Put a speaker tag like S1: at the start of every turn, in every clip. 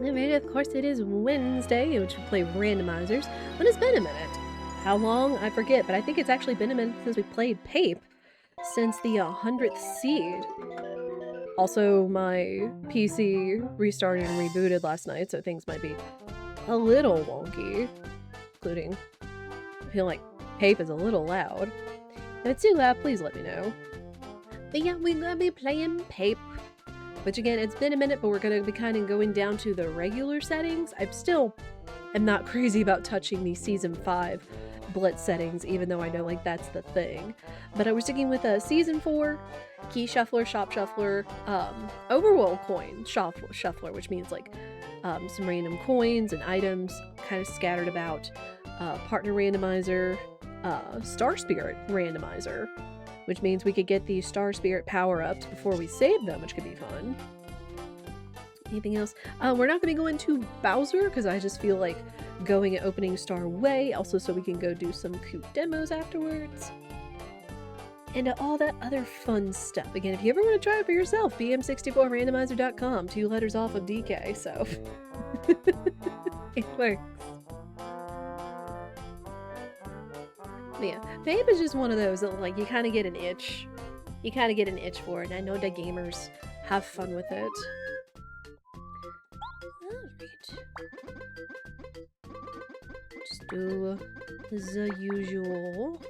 S1: Alright, of course it is Wednesday, which we play randomizers. But it's been a minute. How long? I forget, but I think it's actually been a minute since we played Pape. Since the 100th seed. Also, my PC restarted and rebooted last night, so things might be a little wonky. Including, I feel like Pape is a little loud. If it's too loud, please let me know. But yeah, we're gonna be playing Pape. Which again, it's been a minute, but we're gonna be kind of going down to the regular settings. I still am not crazy about touching the Season 5 Blitz settings, even though I know, like, that's the thing. But I was sticking with Season 4, Key Shuffler, Shop Shuffler, Overworld Coin Shuffler, which means, like, some random coins and items kind of scattered about, Partner Randomizer, Star Spirit Randomizer, which means we could get these Star Spirit power-ups before we save them, which could be fun. Anything else? We're not going to go into Bowser, because I just feel like going an opening star way, also so we can go do some cool demos afterwards. And all that other fun stuff. Again, if you ever want to try it for yourself, bm64randomizer.com, 2 letters off of DK, so it works. But yeah, Pape is just one of those that, like, you kind of get an itch. You kind of get an itch for it, and I know the gamers have fun with it. Alright. Just do the usual.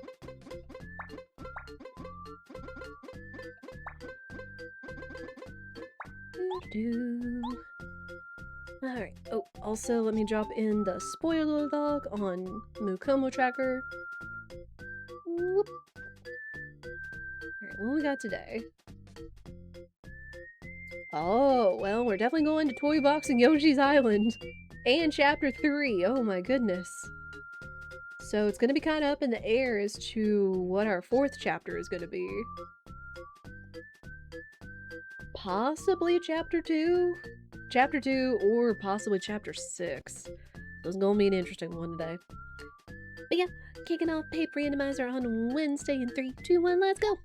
S1: Alright. Oh, also let me drop in the spoiler log on Mukomo Tracker. Whoop. Alright, what we got today? Oh, well, we're definitely going to Toy Box and Yoshi's Island. And Chapter 3, oh my goodness. So it's gonna be kind of up in the air as to what our 4th chapter is gonna be. Possibly Chapter 2? Chapter 2 or possibly Chapter 6. So it's gonna be an interesting one today. But yeah, kicking off Pape Randomizer on Wednesday in 3, 2, 1, let's go!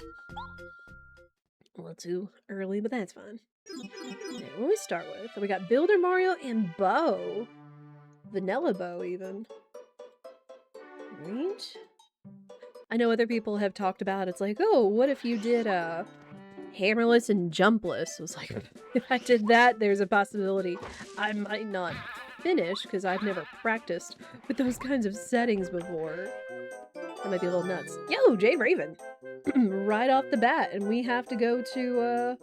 S1: A little too early, but that's fine. Okay, what do we start with? We got Builder Mario and Bo. Vanilla Bo, even. Right? I know other people have talked about it's like, oh, what if you did hammerless and jumpless? I was like, if I did that, there's a possibility I might not finish because I've never practiced with those kinds of settings before. That might be a little nuts. Yo, Jay Raven! Right off the bat, and we have to go to,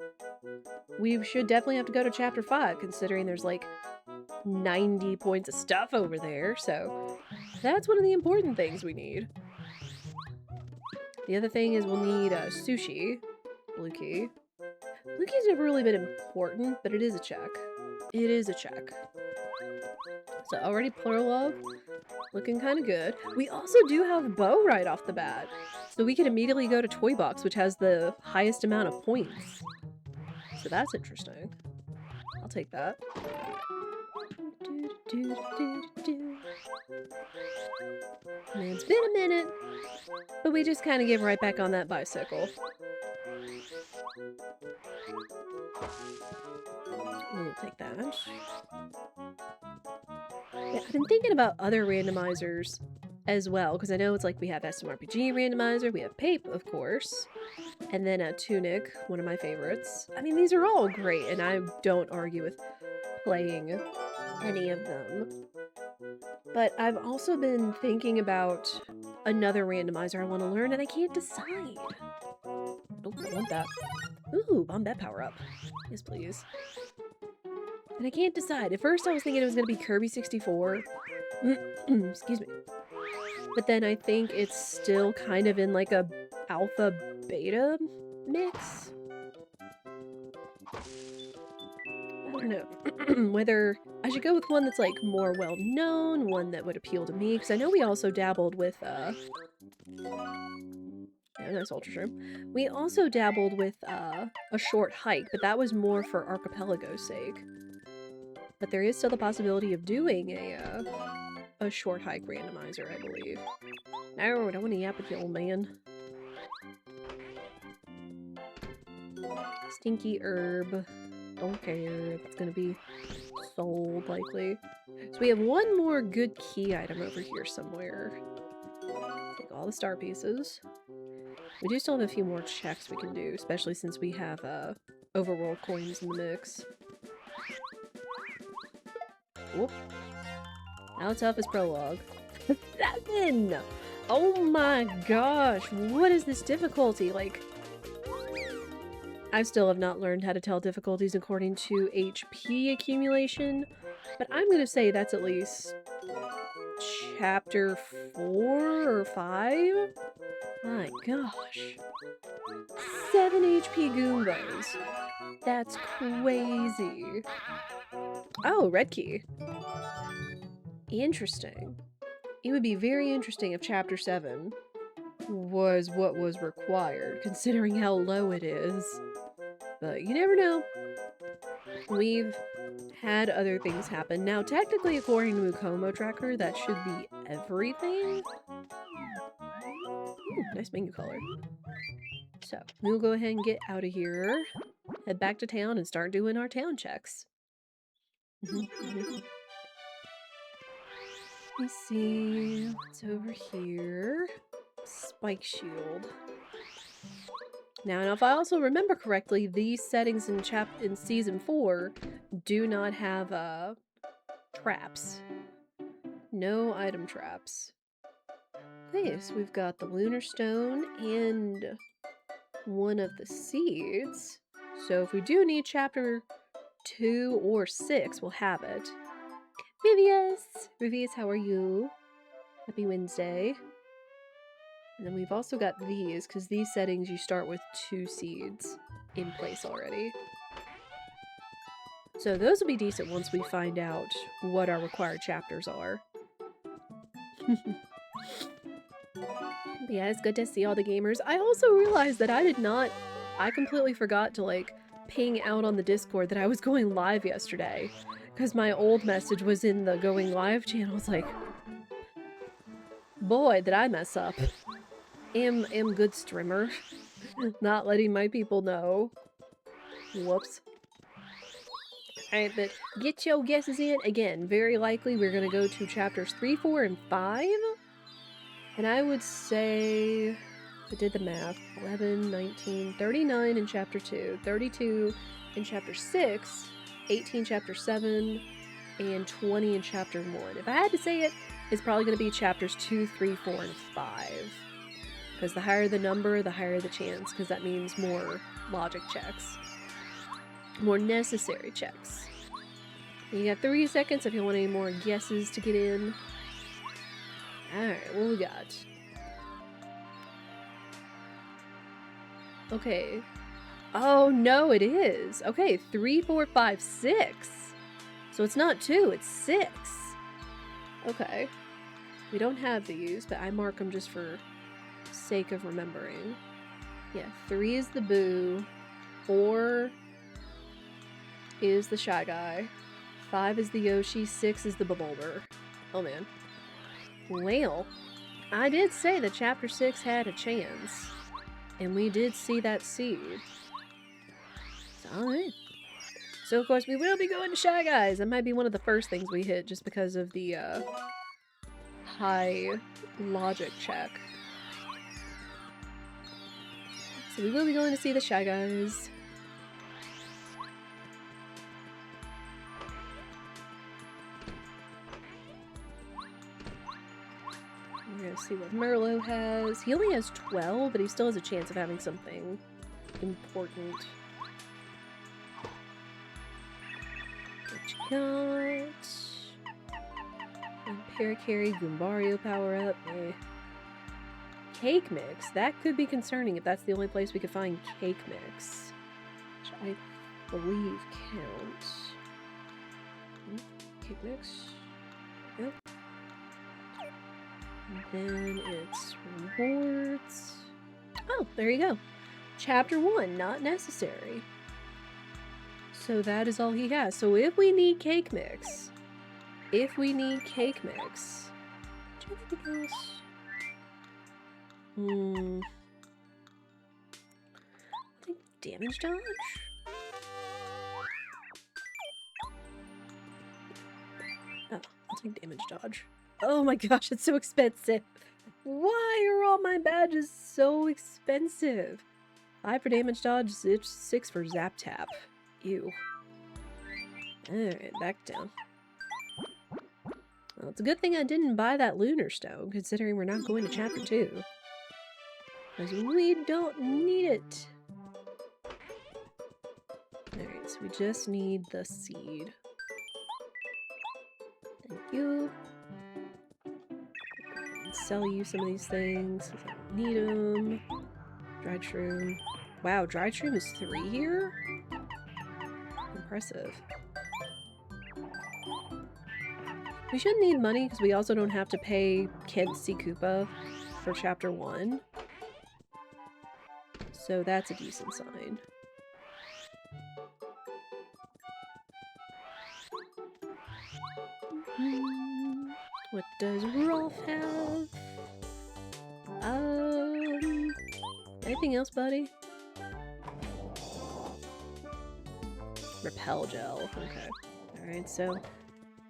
S1: we should definitely have to go to Chapter 5, considering there's like 90 points of stuff over there, so that's one of the important things we need. The other thing is we'll need sushi. Blue key. Blue key's never really been important, but it is a check. It is a check. So already prologue, looking kind of good. We also do have Bo right off the bat, so we can immediately go to Toy Box, which has the highest amount of points. So that's interesting. I'll take that. Man, it's been a minute, but we just kind of get right back on that bicycle. We'll take that. Yeah, I've been thinking about other randomizers as well, because I know it's like we have SMRPG randomizer, we have Pape, of course, and then Tunic, one of my favorites. I mean, these are all great, and I don't argue with playing any of them. But I've also been thinking about another randomizer I want to learn, and I can't decide. Oh, I want that. Ooh, Bombette power up. Yes, please. And I can't decide. At first I was thinking it was going to be Kirby 64. Excuse me. But then I think it's still kind of in like a alpha beta mix. I don't know whether I should go with one that's like more well known, one that would appeal to me, because I know we also dabbled with yeah, nice Ultra Shroom. We also dabbled with a short hike, but that was more for Archipelago's sake. But there is still the possibility of doing a short hike randomizer, I believe. No, I don't want to yap with you, old man. Stinky herb. Don't care. It's gonna be sold, likely. So we have one more good key item over here somewhere. Take all the star pieces. We do still have a few more checks we can do, especially since we have overworld coins in the mix. Whoop. How tough is prologue? 7! Oh my gosh, what is this difficulty? Like, I still have not learned how to tell difficulties according to HP accumulation, but I'm gonna say that's at least chapter 4 or 5? My gosh. 7 HP Goombas. That's crazy. Oh, red key. Interesting. It would be very interesting if chapter 7 was what was required, considering how low it is. But you never know. We've had other things happen. Now, technically, according to Mukomo Tracker, that should be everything. Ooh, nice mango color. So, we'll go ahead and get out of here, head back to town, and start doing our town checks. Let's see what's over here. Spike shield. Now, and if I also remember correctly, these settings in season 4 do not have traps. No item traps. Okay, so we've got the lunar stone and one of the seeds. So if we do need chapter 2 or 6, we'll have it. Vivius, how are you? Happy Wednesday. And then we've also got these, because these settings you start with 2 seeds in place already. So those will be decent once we find out what our required chapters are. Yeah, it's good to see all the gamers. I also realized that I completely forgot to like ping out on the Discord that I was going live yesterday. Because my old message was in the going live channel. It's like, boy, did I mess up. Am good streamer. Not letting my people know. Whoops. Alright, but get your guesses in. Again, very likely we're going to go to chapters 3, 4, and 5. And I would say, I did the math, 11, 19, 39 in chapter 2, 32 in chapter 6, 18 chapter 7, and 20 in chapter 1. If I had to say it, it's probably going to be chapters 2, 3, 4, and 5. Because the higher the number, the higher the chance, because that means more logic checks. More necessary checks. You got 3 seconds if you want any more guesses to get in. Alright, what we got? Okay. Oh, no, it is. Okay, 3, 4, 5, 6. So it's not 2, it's 6. Okay. We don't have these, but I mark them just for sake of remembering. Yeah, 3 is the Boo. 4 is the Shy Guy. 5 is the Yoshi. 6 is the Bubulber. Oh, man. Well, I did say that chapter 6 had a chance. And we did see that seed. So, alright. So, of course, we will be going to Shy Guys. That might be one of the first things we hit just because of the, high logic check. So we will be going to see the Shy Guys. We're gonna see what Merlot has. He only has 12, but he still has a chance of having something important. What you got? Parakarry, Goombario power up. Eh. Cake mix. That could be concerning if that's the only place we could find cake mix. Which I believe counts. Cake mix. Yep. And then it's rewards. Oh, there you go. Chapter 1, not necessary. So that is all he has. So if we need cake mix, do you have anything else? I think damage dodge? Oh, I'll take damage dodge. Oh my gosh, it's so expensive. Why are all my badges so expensive? 5 for damage dodge, 6 for zap tap. Ew. Alright, back down. Well, it's a good thing I didn't buy that lunar stone, considering we're not going to chapter 2. Because we don't need it. Alright, so we just need the seed. Thank you. Sell you some of these things. I don't need them. Dried shroom. Wow, dried shroom is 3 here? Impressive. We shouldn't need money because we also don't have to pay Kent C. Koopa for chapter 1. So that's a decent sign. What does Rolf have? Anything else, buddy? Repel gel. Okay. Alright, so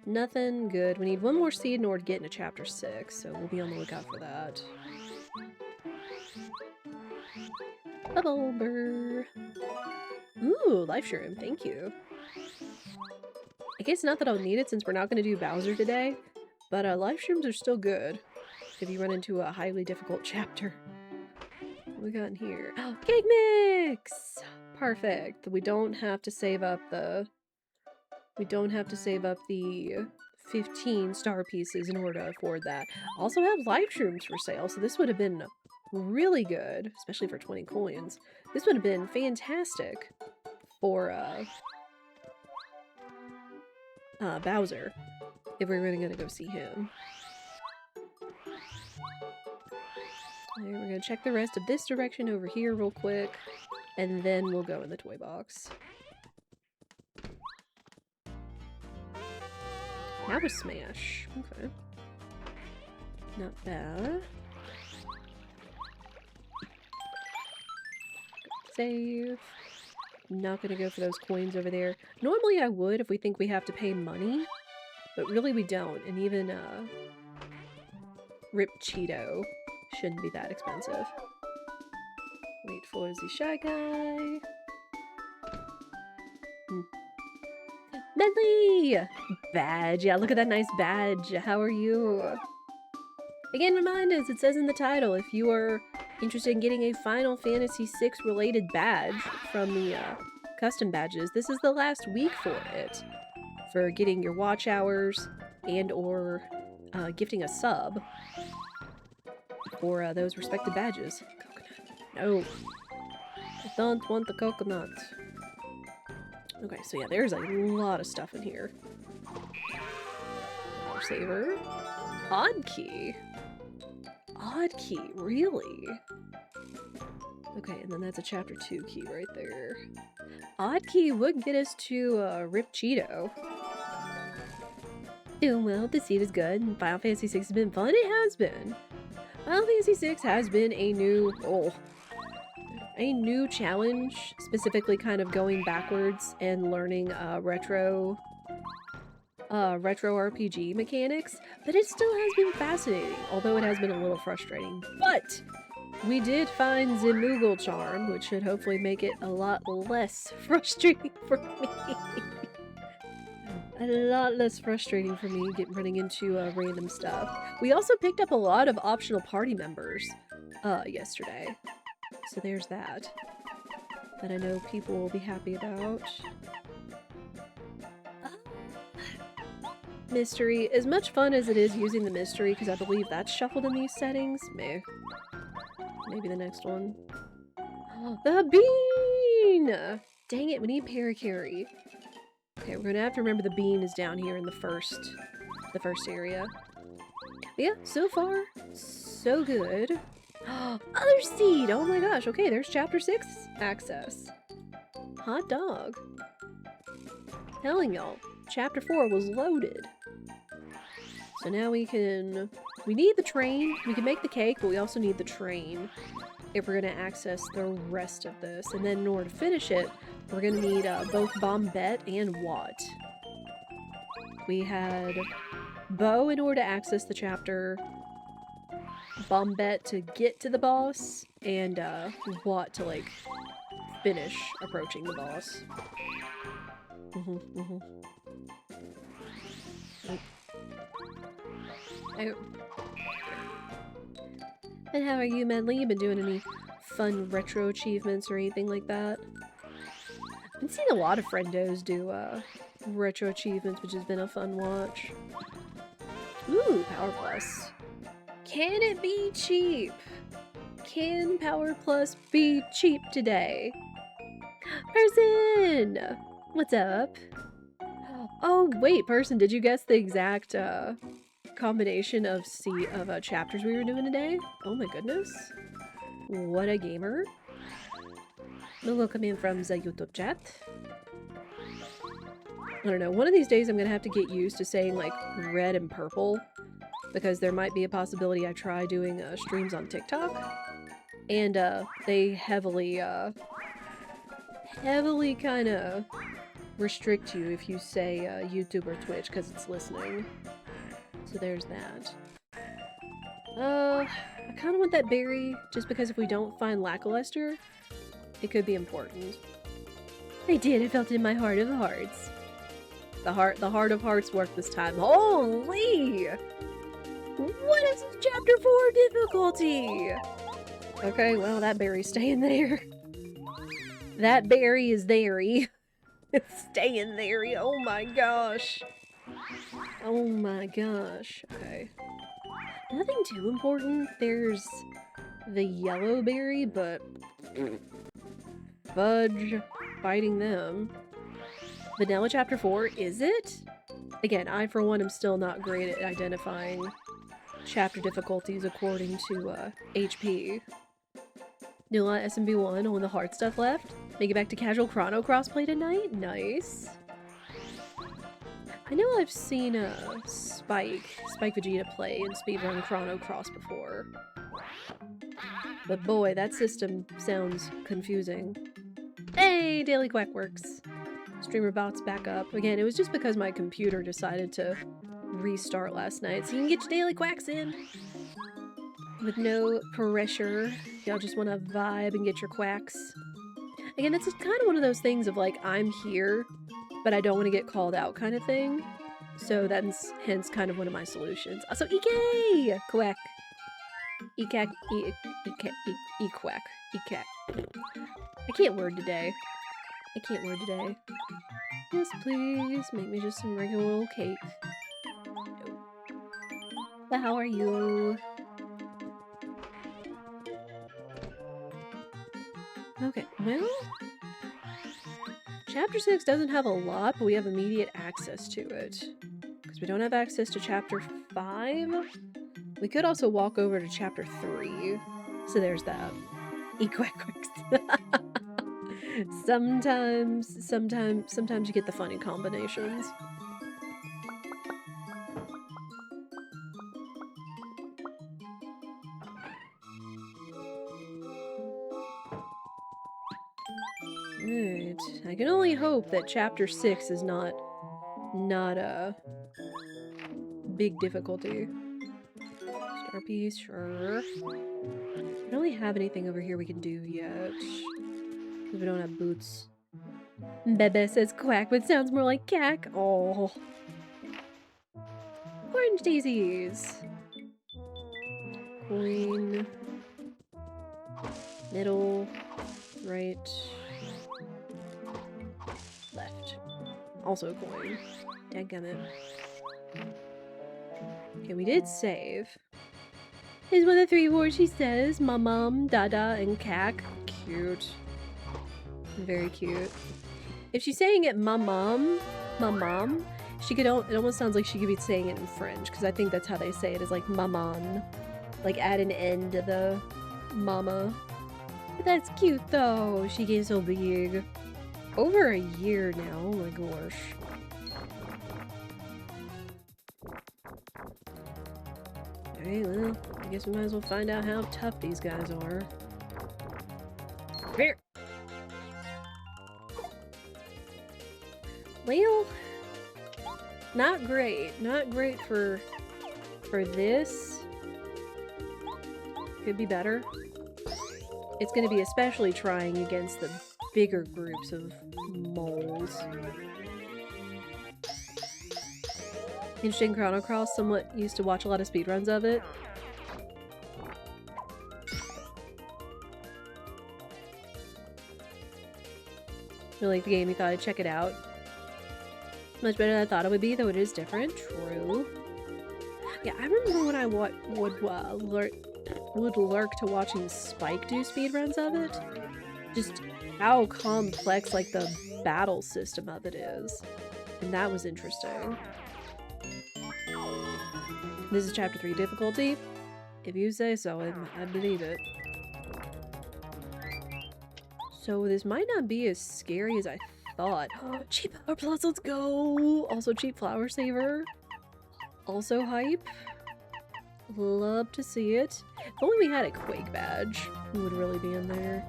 S1: nothing good. We need one more seed in order to get into chapter 6, so we'll be on the lookout for that. A Bulber. Ooh, life shroom. Thank you. I guess not that I'll need it since we're not going to do Bowser today, but life shrooms are still good if you run into a highly difficult chapter. What we got in here? Oh, cake mix! Perfect. We don't have to save up the... 15 star pieces in order to afford that. Also have life shrooms for sale, so this would have been really good, especially for 20 coins. This would have been fantastic for Bowser if we were really gonna go see him. Alright, we're gonna check the rest of this direction over here real quick, and then we'll go in the toy box. That was Smash. Okay. Not bad. Save. Not gonna go for those coins over there. Normally I would if we think we have to pay money, but really we don't. And even Rip Cheeto shouldn't be that expensive. Wait for the Shy Guy. Medley! Badge. Yeah, look at that nice badge. How are you? Again, remind us, it says in the title, if you are interested in getting a Final Fantasy VI related badge from the custom badges, this is the last week for it. For getting your watch hours and or gifting a sub for those respective badges. Coconut. No. I don't want the coconut. Okay, so yeah, there's a lot of stuff in here. Power Saver. Odd Key. Odd Key, really? Okay, and then that's a chapter 2 key right there. Odd Key would get us to Rip Cheeto. Doing well, the seed is good, and Final Fantasy VI has been fun. It has been. Final Fantasy VI has been a new challenge, specifically kind of going backwards and learning retro RPG mechanics, but it still has been fascinating, although it has been a little frustrating. But we did find Zimoogle Charm, which should hopefully make it a lot less frustrating for me. A lot less frustrating for me running into random stuff. We also picked up a lot of optional party members yesterday, so there's that I know people will be happy about. Mystery. As much fun as it is using the mystery, because I believe that's shuffled in these settings, maybe the next one. Oh, the bean! Dang it, we need Parakarry. Okay, we're gonna have to remember the bean is down here in the first area. But yeah, so far, so good. Other seed! Oh my gosh, okay, there's chapter 6 access. Hot dog. Telling y'all, chapter 4 was loaded. So now we need the train. We can make the cake, but we also need the train if we're gonna access the rest of this. And then in order to finish it, we're gonna need both Bombette and Watt. We had Bo in order to access the chapter, Bombette to get to the boss, and Watt to like finish approaching the boss. And how are you, Medley? You been doing any fun retro achievements or anything like that? I've been seeing a lot of friendos do retro achievements, which has been a fun watch. Ooh, Power Plus. Can it be cheap? Can Power Plus be cheap today? Person! What's up? Oh, wait, Person, did you guess the exact combination of chapters we were doing today? Oh my goodness. What a gamer. Logo coming from the YouTube chat. I don't know, one of these days I'm gonna have to get used to saying like red and purple, because there might be a possibility I try doing streams on TikTok, and they heavily kind of restrict you if you say YouTube or Twitch because it's listening. So there's that. I kind of want that berry just because if we don't find Lackluster, it could be important. I did. I felt it in my heart of hearts. The heart of hearts worked this time. Holy! What is this chapter 4 difficulty? Okay, well, that berry's staying there. That berry is there-y. It's staying there-y. Oh my gosh. Oh my gosh. Okay. Nothing too important. There's the yellow berry, but fudge fighting them. Vanilla chapter 4, is it? Again, I for one am still not great at identifying chapter difficulties according to HP. New lot SMB1 on the hard stuff left. Make it back to casual Chrono Crossplay tonight? Nice. I know I've seen Spike Vegeta play and speedrun Chrono Cross before. But boy, that system sounds confusing. Hey, Daily Quack works. Streamer bots back up. Again, it was just because my computer decided to restart last night, so you can get your Daily Quacks in. With no pressure. Y'all just want to vibe and get your quacks. Again, it's kind of one of those things of like, I'm here, but I don't want to get called out kind of thing. So that's hence kind of one of my solutions. Also, EK! Quack. E-quack. E-quack. E-quack. I can't word today. I can't word today. Yes, please. Make me just some regular old cake. But how are you? Okay, well... Chapter 6 doesn't have a lot, but we have immediate access to it. Because we don't have access to Chapter 5. We could also walk over to Chapter 3. So there's that. Equaquix. Sometimes you get the funny combinations. Alright. I can only hope that Chapter 6 is not a big difficulty. Star piece, sure. I don't really have anything over here we can do yet. Because we don't have boots. Bebe says quack, but sounds more like cack. Oh. Orange daisies. Coin. Middle. Right. Left. Also a coin. Dadgummit. Okay, we did save. Is one of the 3 words she says. Mom, Dada, and Cack. Cute. Very cute. If she's saying it mom, she could, it almost sounds like she could be saying it in French, because I think that's how they say it, is like maman. Like add an N to the mama. But that's cute though. She gets so big. Over a year now, oh my gosh. Alright, well, I guess we might as well find out how tough these guys are. Here! Well... Not great. Not great for this. Could be better. It's going to be especially trying against the bigger groups of moles. Interesting Chrono Cross, somewhat used to watch a lot of speedruns of it. Really like the game, you thought I'd check it out. Much better than I thought it would be, though it is different. True. Yeah, I remember when I would lurk to watching Spike do speedruns of it. Just how complex, like, the battle system of it is. And that was interesting. This is Chapter 3 difficulty. If you say so, I believe it. So this might not be as scary as I thought. Cheap Power Plus, let's go! Also cheap Flower Saver. Also hype. Love to see it. If only we had a Quake badge, we would really be in there.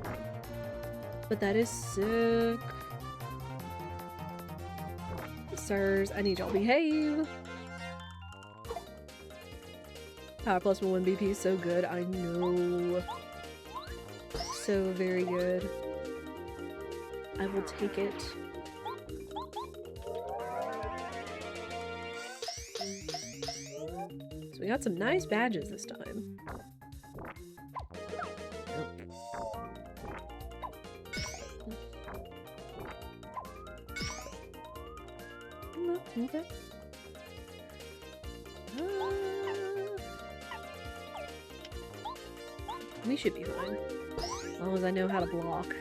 S1: But that is sick. Sirs, I need y'all to behave. Power Plus 1 BP is so good, I know. So very good. I will take it. So we got some nice badges this time. Nope. Okay. We should be fine. As long as I know how to block.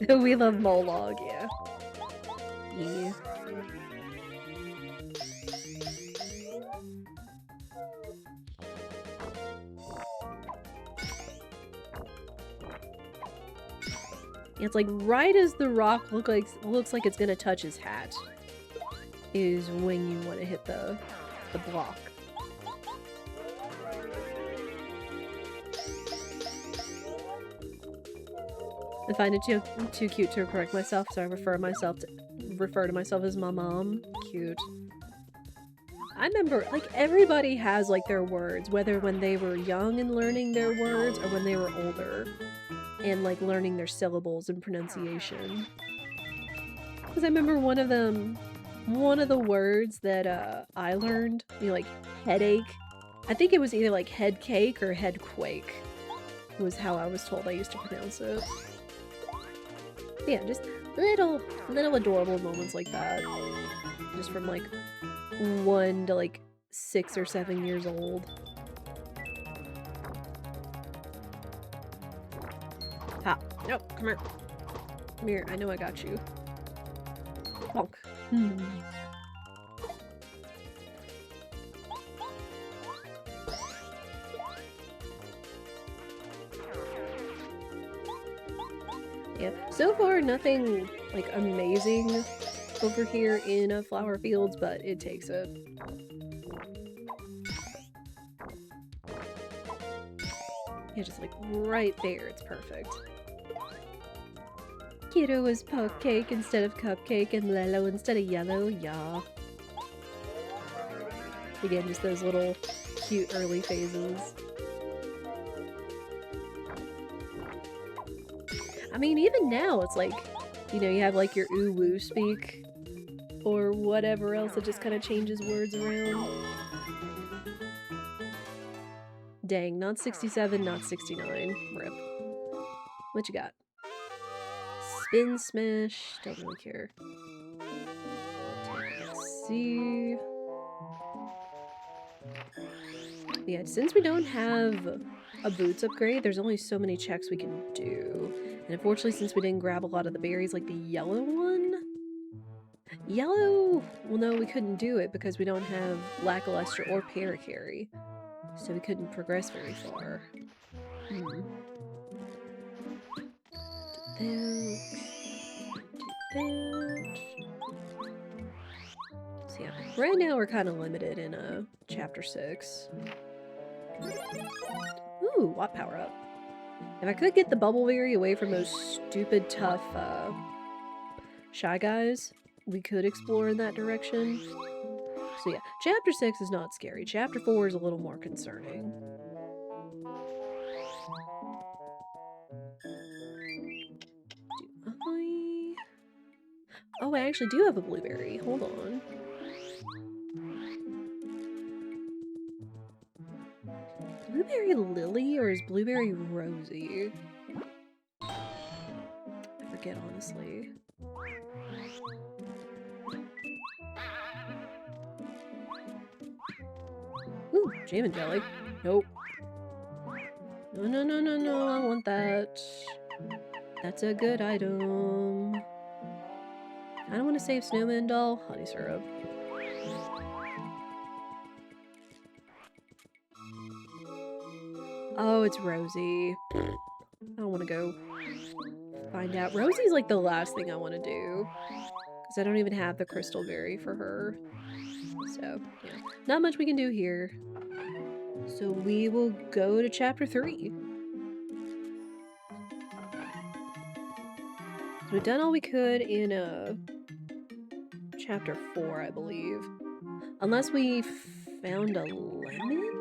S1: We love Molog, yeah. Yeah. It's like right as the rock looks like it's gonna touch his hat is when you want to hit the block. I find it too cute to correct myself, so I refer to myself as my mom. Cute. I remember, like, everybody has, like, their words, whether when they were young and learning their words or when they were older and, like, learning their syllables and pronunciation. Because I remember one of the words that I learned, you know, like, headache. I think it was either, like, head cake or head quake was how I was told I used to pronounce it. Yeah, just little adorable moments like that. Just from, like, 1 to, like, 6 or 7 years old. Ha! No, come here. Come here, I know I got you. Bonk. Yeah, so far nothing, like, amazing over here in Flower Fields, but it takes it. Yeah, just, like, right there, it's perfect. Kiddo is puck cake instead of cupcake and Lelo instead of yellow, yeah. Again, just those little cute early phases. I mean, even now, it's like, you know, you have, like, your ooh-woo speak, or whatever else that just kind of changes words around. Dang, not 67, not 69. Rip. What you got? Spin Smash. Don't really care. Let's see. Yeah, since we don't have a boots upgrade, there's only so many checks we can do. And unfortunately, since we didn't grab a lot of the berries, like the yellow one... Yellow! Well, no, we couldn't do it because we don't have Lackluster or Paracarry. So we couldn't progress very far. So yeah, right now we're kind of limited in Chapter 6. Ooh, Watt power up. If I could get the Bubble Berry away from those stupid, tough, Shy Guys, we could explore in that direction. So yeah, chapter 6 is not scary. Chapter 4 is a little more concerning. Oh, I actually do have a blueberry. Hold on. Blueberry Lily or is Blueberry Rosy? I forget, honestly. Ooh, jam and jelly. Nope. No, no, no, no, no, I want that. That's a good item. I don't want to save Snowman Doll. Honey syrup. Oh, it's Rosie. I don't want to go find out. Rosie's like the last thing I want to do. Because I don't even have the crystal berry for her. So, yeah. Not much we can do here. So we will go to chapter 3. So we've done all we could in chapter 4, I believe. Unless we found a lemon?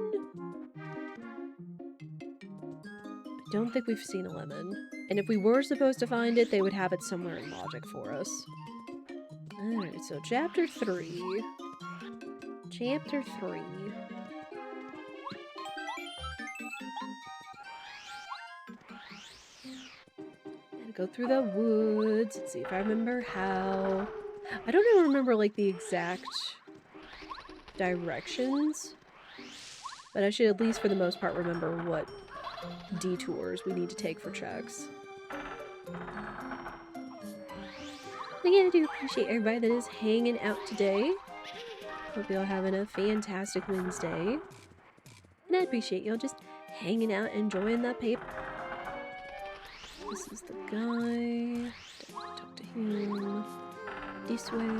S1: I don't think we've seen a lemon. And if we were supposed to find it, they would have it somewhere in logic for us. Alright, so chapter 3. Chapter 3. Gotta go through the woods and see if I remember how. I don't even remember, like, the exact directions. But I should at least, for the most part, remember what detours we need to take for checks. Again, I do appreciate everybody that is hanging out today. Hope y'all having a fantastic Wednesday. And I appreciate y'all just hanging out, enjoying that paper. This is the guy. Talk to him. This way.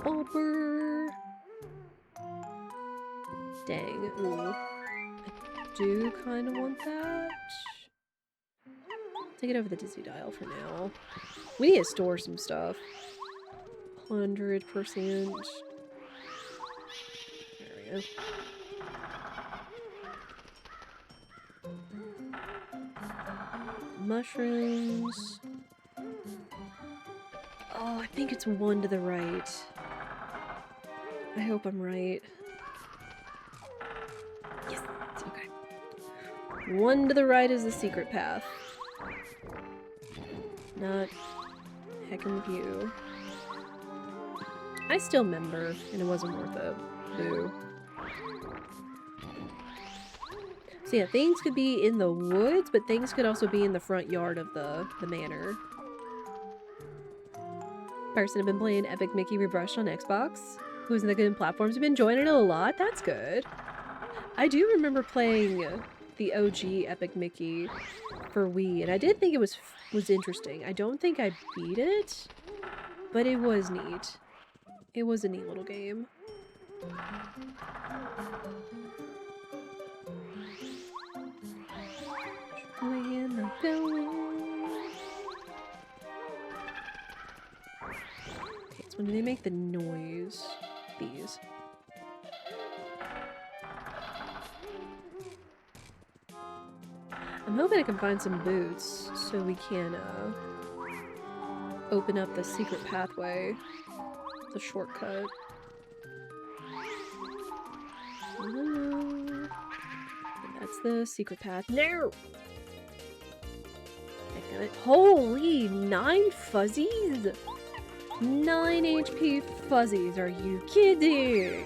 S1: Over. Dang. Ooh. I do kind of want that. Take it over the Disney dial for now. We need to store some stuff. 100%. There we go. Mushrooms. Oh, I think it's one to the right. I hope I'm right. Yes, it's okay. One to the right is the secret path. Not heckin' view. I still remember, and it wasn't worth it. Boo. So yeah, things could be in the woods, but things could also be in the front yard of the manor. Person, I've been playing Epic Mickey Rebrushed on Xbox. Who's in the good platforms? I've been enjoying it a lot. That's good. I do remember playing the OG Epic Mickey for Wii, and I did think it was interesting. I don't think I beat it, but it was neat. It was a neat little game. Where am I going? Okay, so when do they make the noise? These. I'm hoping I can find some boots so we can open up the secret pathway. The shortcut. And that's the secret path. No! Damn it. Holy, 9 fuzzies? 9 HP fuzzies, are you kidding?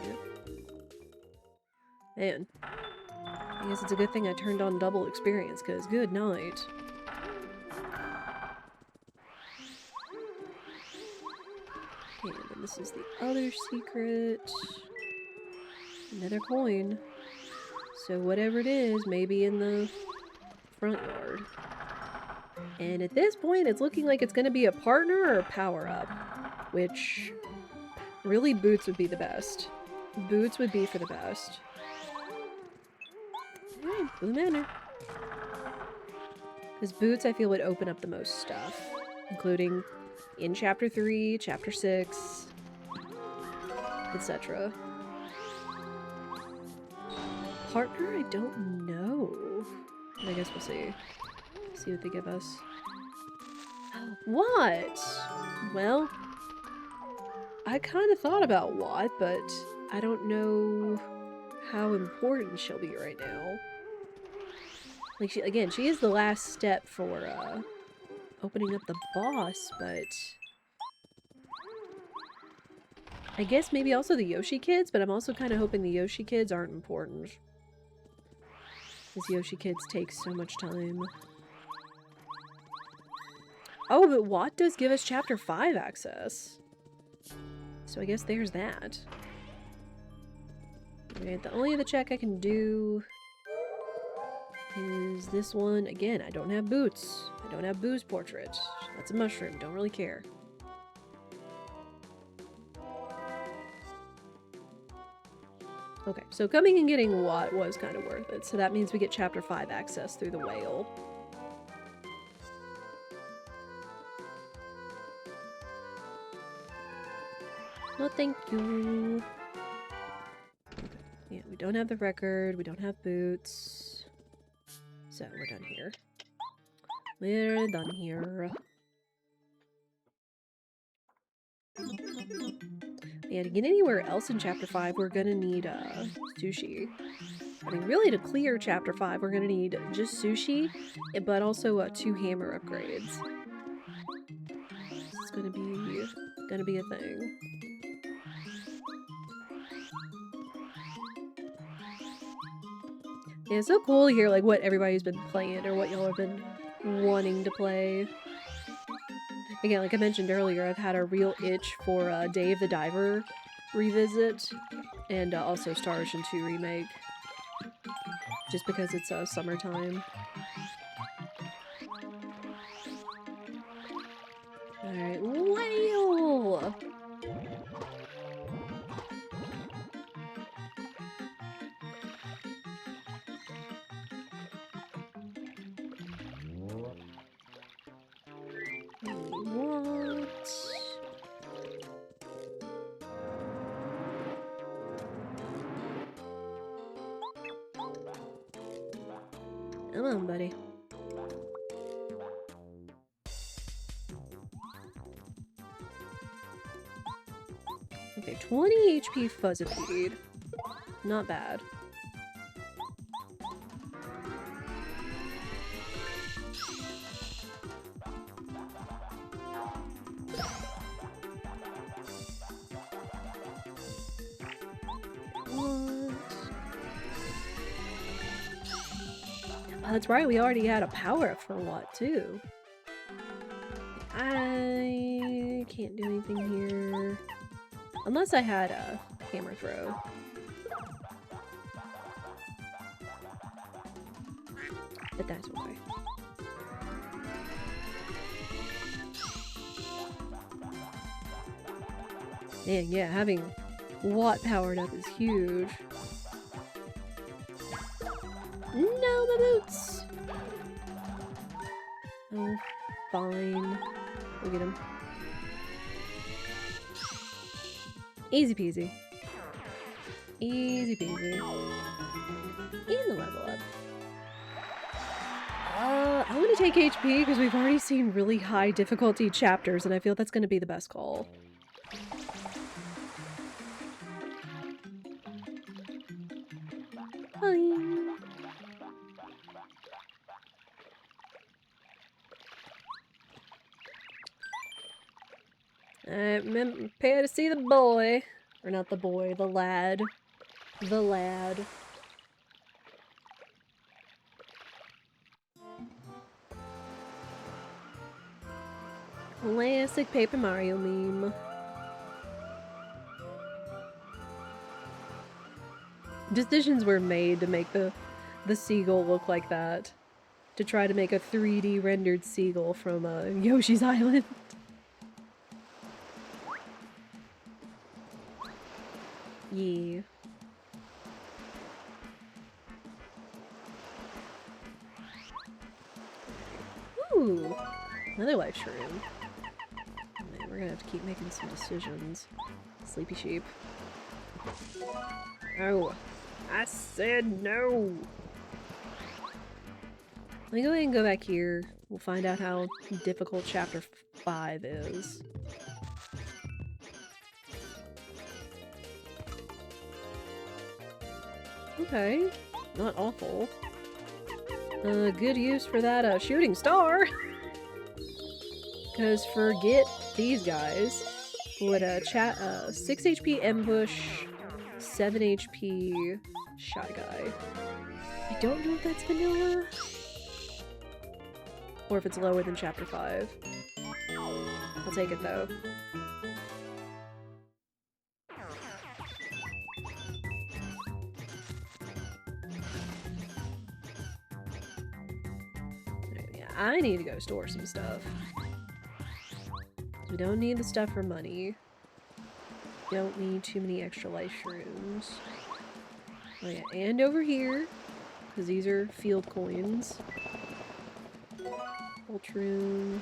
S1: Man. I guess it's a good thing I turned on double experience, because good night. Okay, and then this is the other secret. Another coin. So whatever it is, maybe in the front yard. And at this point, it's looking like it's going to be a partner or a power-up. Which, really, boots would be the best. Boots would be for the best. Alright, Blue Manor. Because Boots, I feel, would open up the most stuff. Including in Chapter 3, Chapter 6, etc. Partner, I don't know. But I guess we'll see. See what they give us. What? Well, I kind of thought about Watt, but I don't know how important she'll be right now. Like, she is the last step for, opening up the boss, but... I guess maybe also the Yoshi kids, but I'm also kind of hoping the Yoshi kids aren't important. Because Yoshi kids take so much time. Oh, but Watt does give us Chapter 5 access. So I guess there's that. Okay, the only other check I can do is this one. Again, I don't have Boots. I don't have Boo's portrait. That's a mushroom. Don't really care. Okay, so coming and getting Watt was kind of worth it. So that means we get Chapter 5 access through the whale. No, thank you. Yeah, we don't have the record. We don't have Boots. So we're done here. We're done here. Yeah, to get anywhere else in Chapter 5, we're gonna need sushi. I mean, really, to clear Chapter 5, we're gonna need just sushi, but also 2 hammer upgrades. It's gonna be a thing. Yeah, it's so cool to hear like what everybody's been playing or what y'all have been wanting to play. Again, like I mentioned earlier, I've had a real itch for Dave the Diver revisit and also Star Ocean 2 remake. Just because it's summertime. Alright, whale! Come on, buddy. Okay, 20 HP Fuzzipede. Not bad. Oh, that's right, we already had a power-up for Watt, too. I can't do anything here. Unless I had a hammer throw. But that's okay. Man, yeah, having Watt powered up is huge. No, my boots! Oh, fine. Look at him. Easy peasy. Easy peasy. And the level up. I want to take HP because we've already seen really high difficulty chapters and I feel that's going to be the best call. Prepare to see the boy. Or not the boy, the lad. The lad. Classic Paper Mario meme. Decisions were made to make the seagull look like that. To try to make a 3D rendered seagull from Yoshi's Island. Yeah. Ooh! Another life shroom. Man, we're gonna have to keep making some decisions. Sleepy sheep. No! I said no! Let me go ahead and go back here. We'll find out how difficult chapter 5 is. Okay. Not awful. Good use for that, shooting star! Because forget these guys. Would, 6 HP ambush, 7 HP shy guy. I don't know if that's vanilla. Or if it's lower than chapter 5. I'll take it though. Yeah, I need to go store some stuff. We don't need the stuff for money. Don't need too many extra life shrooms. Oh yeah, and over here, because these are field coins. Ultroom.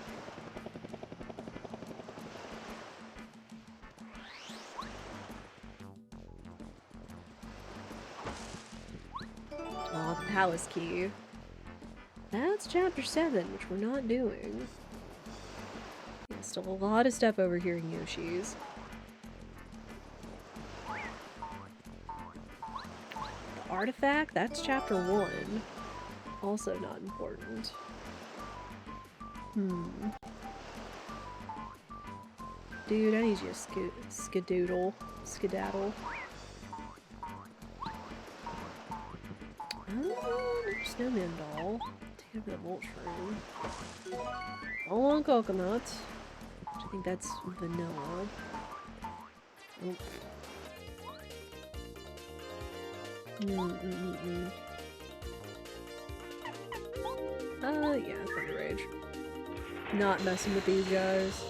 S1: Oh, the palace key. That's chapter 7, which we're not doing. Yeah, still a lot of stuff over here in Yoshi's. The artifact, that's chapter 1. Also not important. Dude, I need you to skedaddle. Oh, snowman doll. Take a bit of volt shroom. All on coconut. I think that's vanilla. Oh. Yeah, Thunder Rage. Not messing with these guys.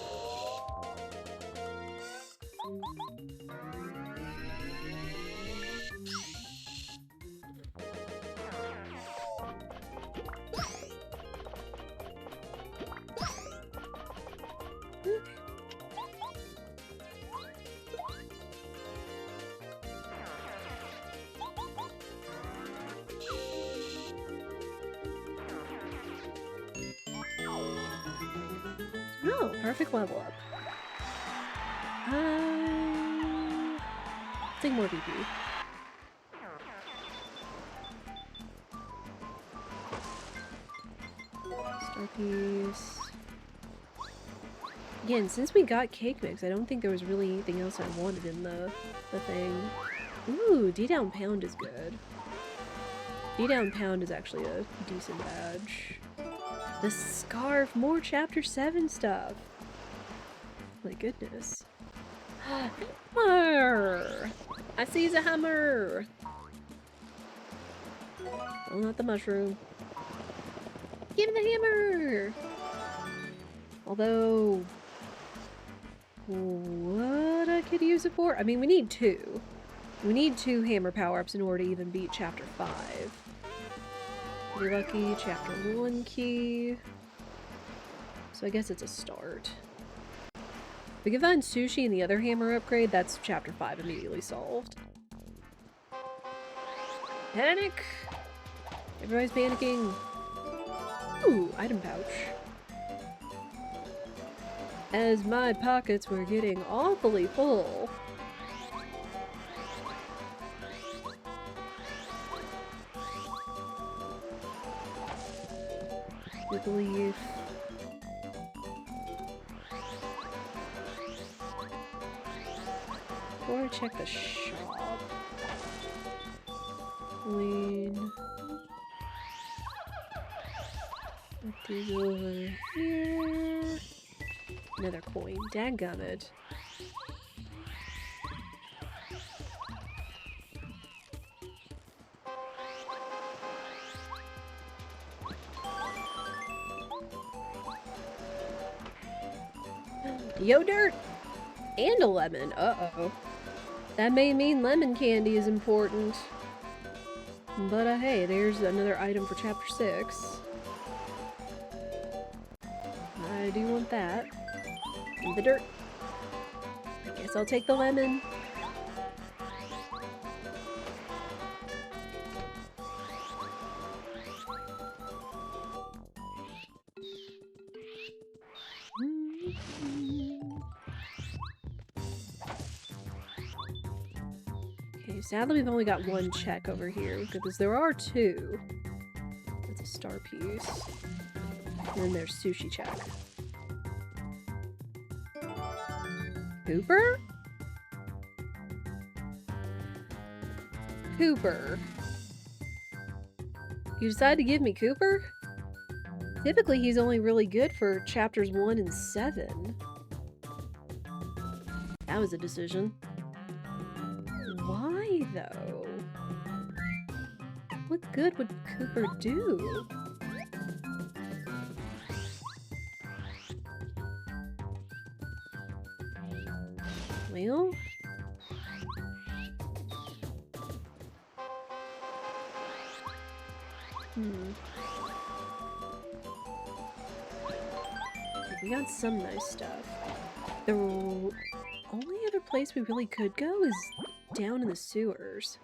S1: Oh, perfect level up. Take more BP. Star piece. Again, since we got cake mix, I don't think there was really anything else I wanted in the thing. Ooh, D-down pound is good. D-down pound is actually a decent badge. The scarf! More chapter 7 stuff! My goodness. Hammer! I seize a hammer! Oh, not the mushroom. Give me the hammer! Although... what I could use it for? I mean, we need 2. We need 2 hammer power-ups in order to even beat chapter 5. You're lucky, chapter 1 key. So I guess it's a start. If we can find sushi and the other hammer upgrade, that's chapter 5 immediately solved. Panic! Everybody's panicking. Ooh, item pouch. As my pockets were getting awfully full. Wiggle leaf. Or check the shop. Coin. What is over here? Another coin. Dadgummit. Yo dirt! And a lemon. Uh-oh. That may mean lemon candy is important. But hey, there's another item for chapter 6. I do want that. And the dirt. I guess I'll take the lemon. Okay, sadly we've only got one check over here, because there are two. That's a star piece. And then there's sushi check. Cooper? Cooper. You decided to give me Cooper? Typically he's only really good for chapters 1 and 7. That was a decision. Why, though? What good would Cooper do? Well... We got some nice stuff. The only other place we really could go is down in the sewers.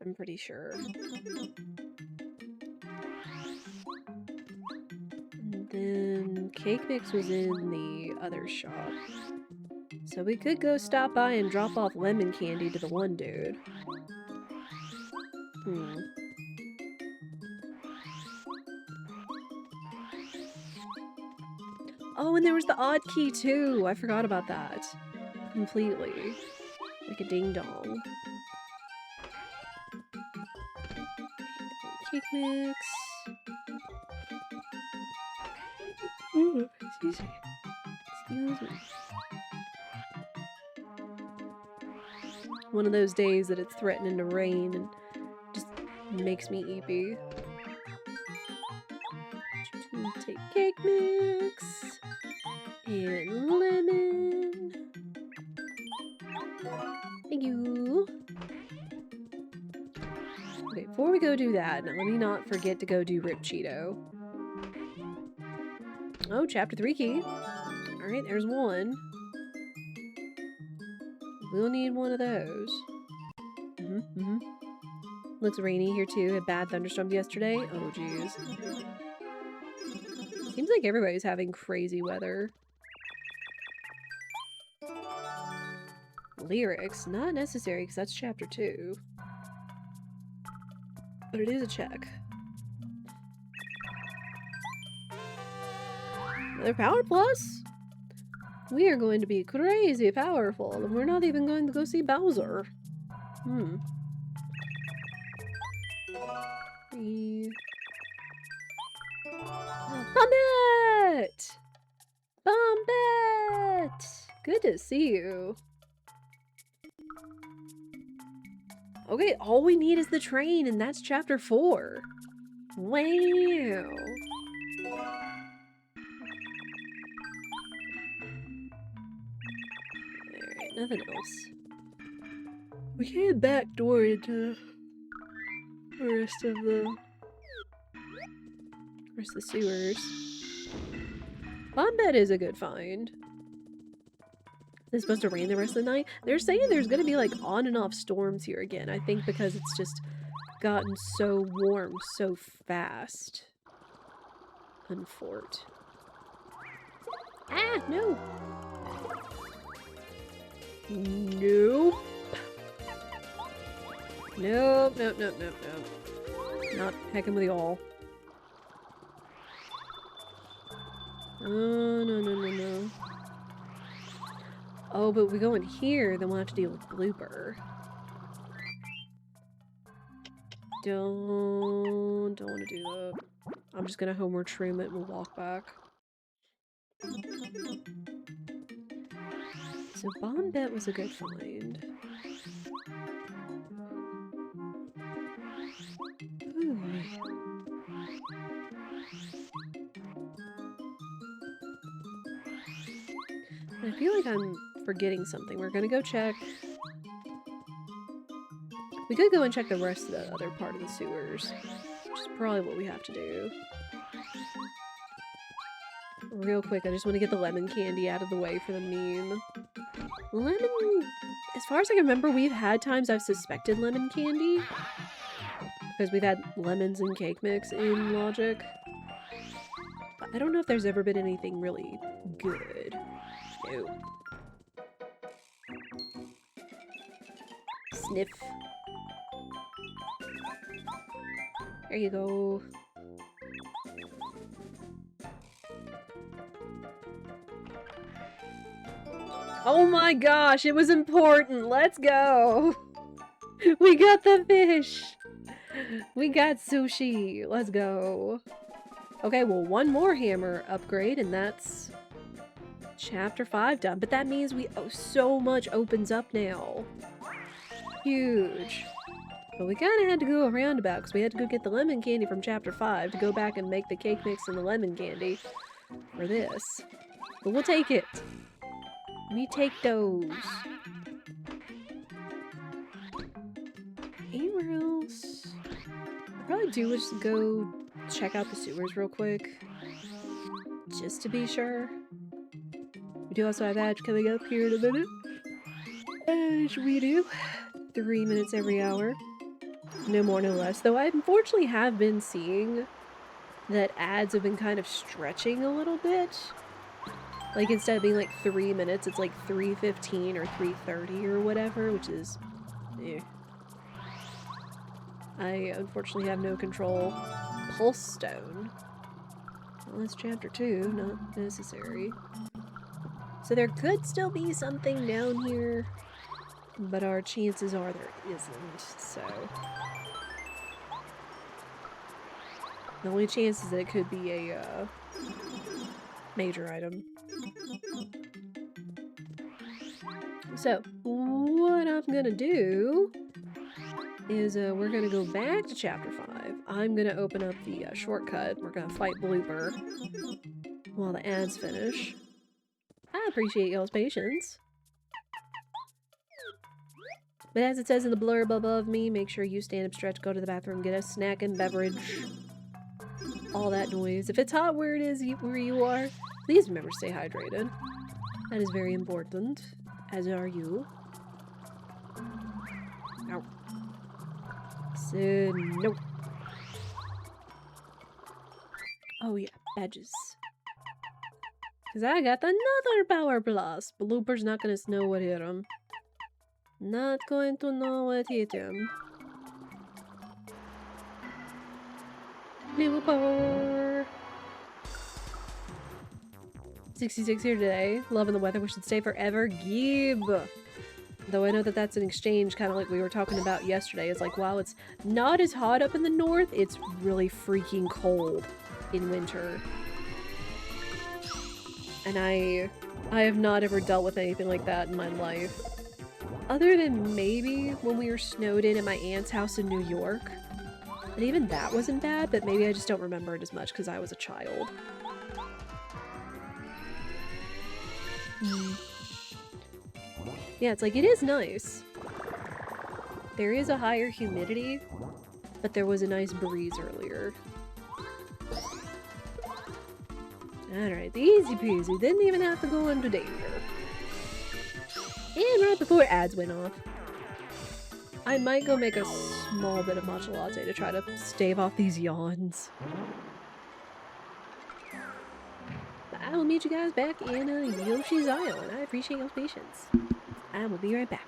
S1: I'm pretty sure. And then Cake Mix was in the other shop. So we could go stop by and drop off lemon candy to the one dude. Oh, and there was the odd key too! I forgot about that. Completely. Like a ding-dong. Cake Mix. Ooh, excuse me. Excuse me. One of those days that it's threatening to rain and just makes me eepy. Take Cake Mix. And lemon. Thank you. Okay, before we go do that, now let me not forget to go do Rip Cheeto. Oh, chapter 3 key. Alright, there's one. We'll need one of those. Looks rainy here too. Had bad thunderstorms yesterday. Oh, jeez. Seems like everybody's having crazy weather. Lyrics, not necessary because that's chapter 2. But it is a check. Another power plus? We are going to be crazy powerful, and we're not even going to go see Bowser. Bombette! Bombette! Good to see you. Okay, all we need is the train, and that's chapter 4. Wow. Alright, nothing else. We can't backdoor into the rest of the sewers. Bombette is a good find. It's supposed to rain the rest of the night. They're saying there's gonna be like on and off storms here again. I think because it's just gotten so warm so fast. Unfort. Ah, no! Nope. Nope, nope, nope, nope, nope. Not heckin' with y'all. Oh, no, no, no, no. Oh, but we go in here, then we'll have to deal with Blooper. Don't want to do that. I'm just gonna Homer Shroom it and we'll walk back. So Bombette was a good find. Ooh. I feel like I'm forgetting something. We're gonna go check. We could go and check the rest of the other part of the sewers, which is probably what we have to do. real quick, I just want to get the lemon candy out of the way for the meme. Lemon... As far as I can remember, we've had times I've suspected lemon candy. Because we've had lemons and cake mix in Logic. But I don't know if there's ever been anything really good. No. Sniff. There you go. Oh my gosh, it was important. Let's go. We got the fish. We got sushi. Let's go. Okay, well, one more hammer upgrade, and that's chapter 5 done. But that means so much opens up now. Huge. But we kind of had to go a roundabout because we had to go get the lemon candy from chapter 5 to go back and make the cake mix and the lemon candy for this. But we'll take it. We take those. Anywhere else? I'll probably do is go check out the sewers real quick. Just to be sure. We do also have Edge coming up here in a minute. As we do. 3 minutes every hour. No more, no less. Though I unfortunately have been seeing that ads have been kind of stretching a little bit. Like, instead of being like 3 minutes, it's like 3:15 or 3:30 or whatever, which is... eh. I unfortunately have no control. Pulse Stone. Well, that's chapter 2, not necessary. So there could still be something down here, but our chances are there isn't, so... The only chance is that it could be a, major item. So, what I'm gonna do is, we're gonna go back to chapter 5. I'm gonna open up the, shortcut. We're gonna fight Blooper while the ads finish. I appreciate y'all's patience. But as it says in the blurb above me, make sure you stand up, stretch, go to the bathroom, get a snack and beverage. All that noise. If it's hot where it is where you are, please remember to stay hydrated. That is very important. As are you. Ow. So, no. Oh yeah, badges. Cause I got another power plus. Blooper's not gonna know what hit him. Not going to know what hit him. Blooper! 66 here today. Loving the weather. We should stay forever. Gib! Though I know that that's an exchange, kind of like we were talking about yesterday. It's like, wow, it's not as hot up in the north. It's really freaking cold in winter. And I have not ever dealt with anything like that in my life. Other than maybe when we were snowed in at my aunt's house in New York. And even that wasn't bad, but maybe I just don't remember it as much because I was a child. Yeah, it's like, it is nice. There is a higher humidity, but there was a nice breeze earlier. Alright, easy peasy. Didn't even have to go into danger. And right before ads went off. I might go make a small bit of matcha latte to try to stave off these yawns. But I will meet you guys back in Yoshi's Island. I appreciate your patience. I will be right back.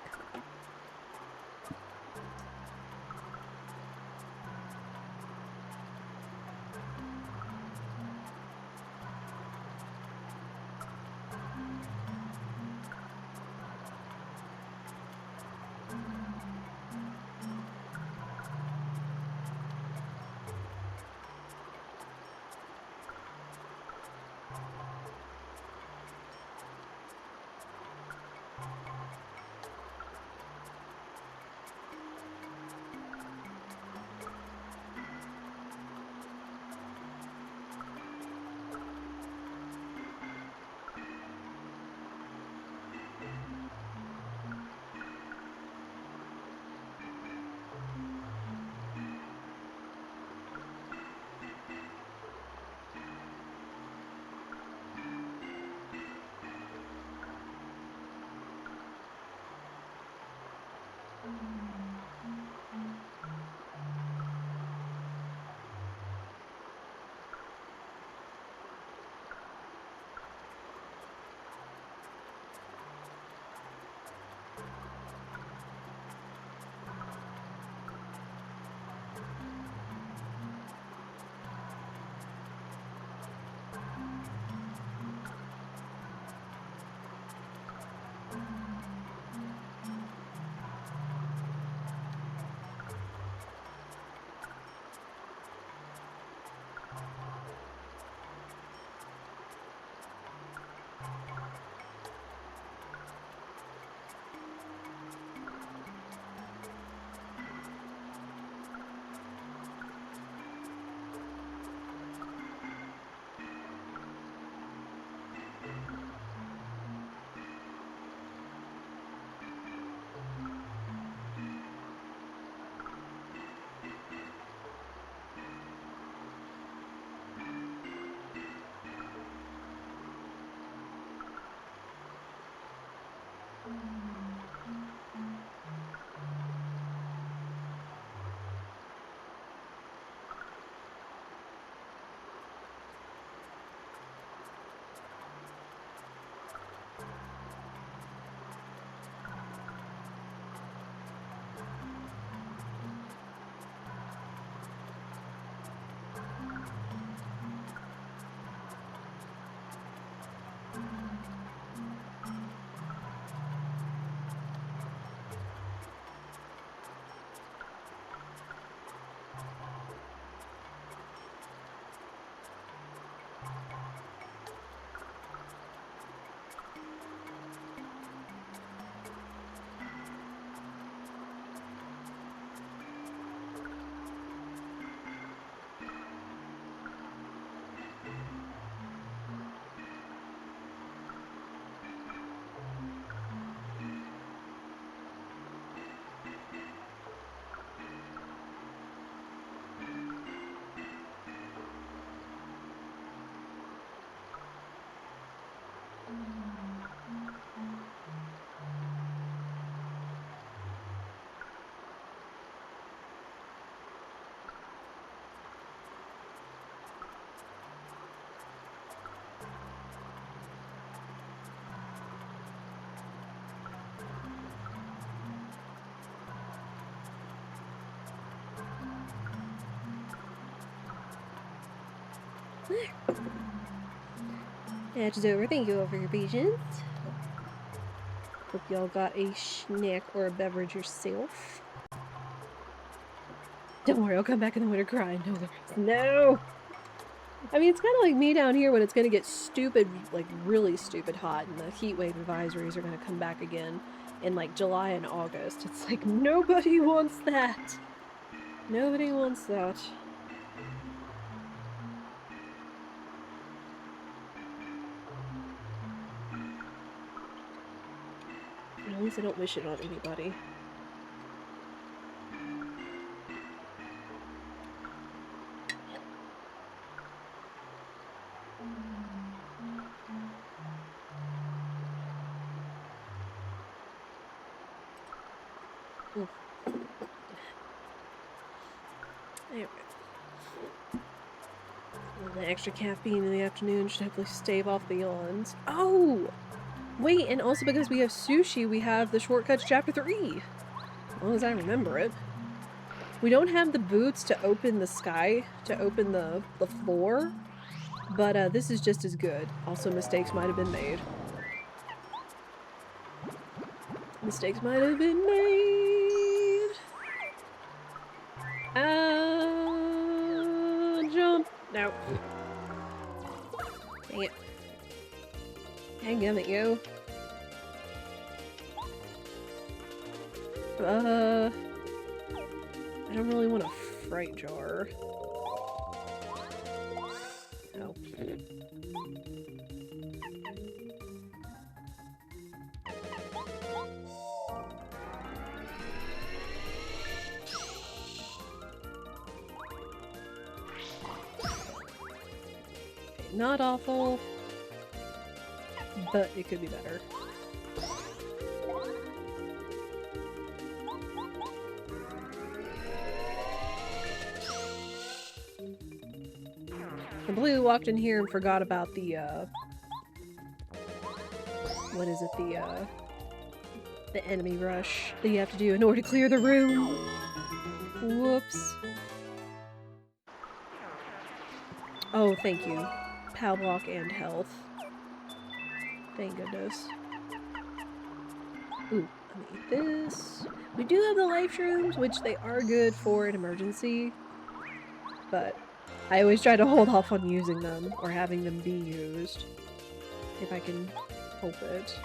S1: Match is over. Thank you all for your patience. Hope y'all got a snack or a beverage yourself. Don't worry, I'll come back in the winter crying. No, there is. No! I mean, it's kind of like me down here when it's going to get stupid, like really stupid hot, and the heat wave advisories are going to come back again in like July and August. It's like, nobody wants that. Nobody wants that. At least I don't wish it on anybody. Anyway. The extra caffeine in the afternoon should hopefully stave off the yawns. Oh! Wait, and also because we have sushi, we have the shortcut to chapter 3. As long as I remember it. We don't have the boots to open the sky, to open the floor, but this is just as good. Also, mistakes might have been made. Mistakes might have been made. Jump. No. Dang it. Hang on at you. I don't really want a fright jar. Oh. Not awful, but it could be better. Completely walked in here and forgot about the, what is it, the enemy rush that you have to do in order to clear the room. Whoops. Oh, thank you. Pow block and health. Thank goodness. Ooh, let me eat this. We do have the life shrooms, which they are good for an emergency, but I always try to hold off on using them or having them be used if I can help it.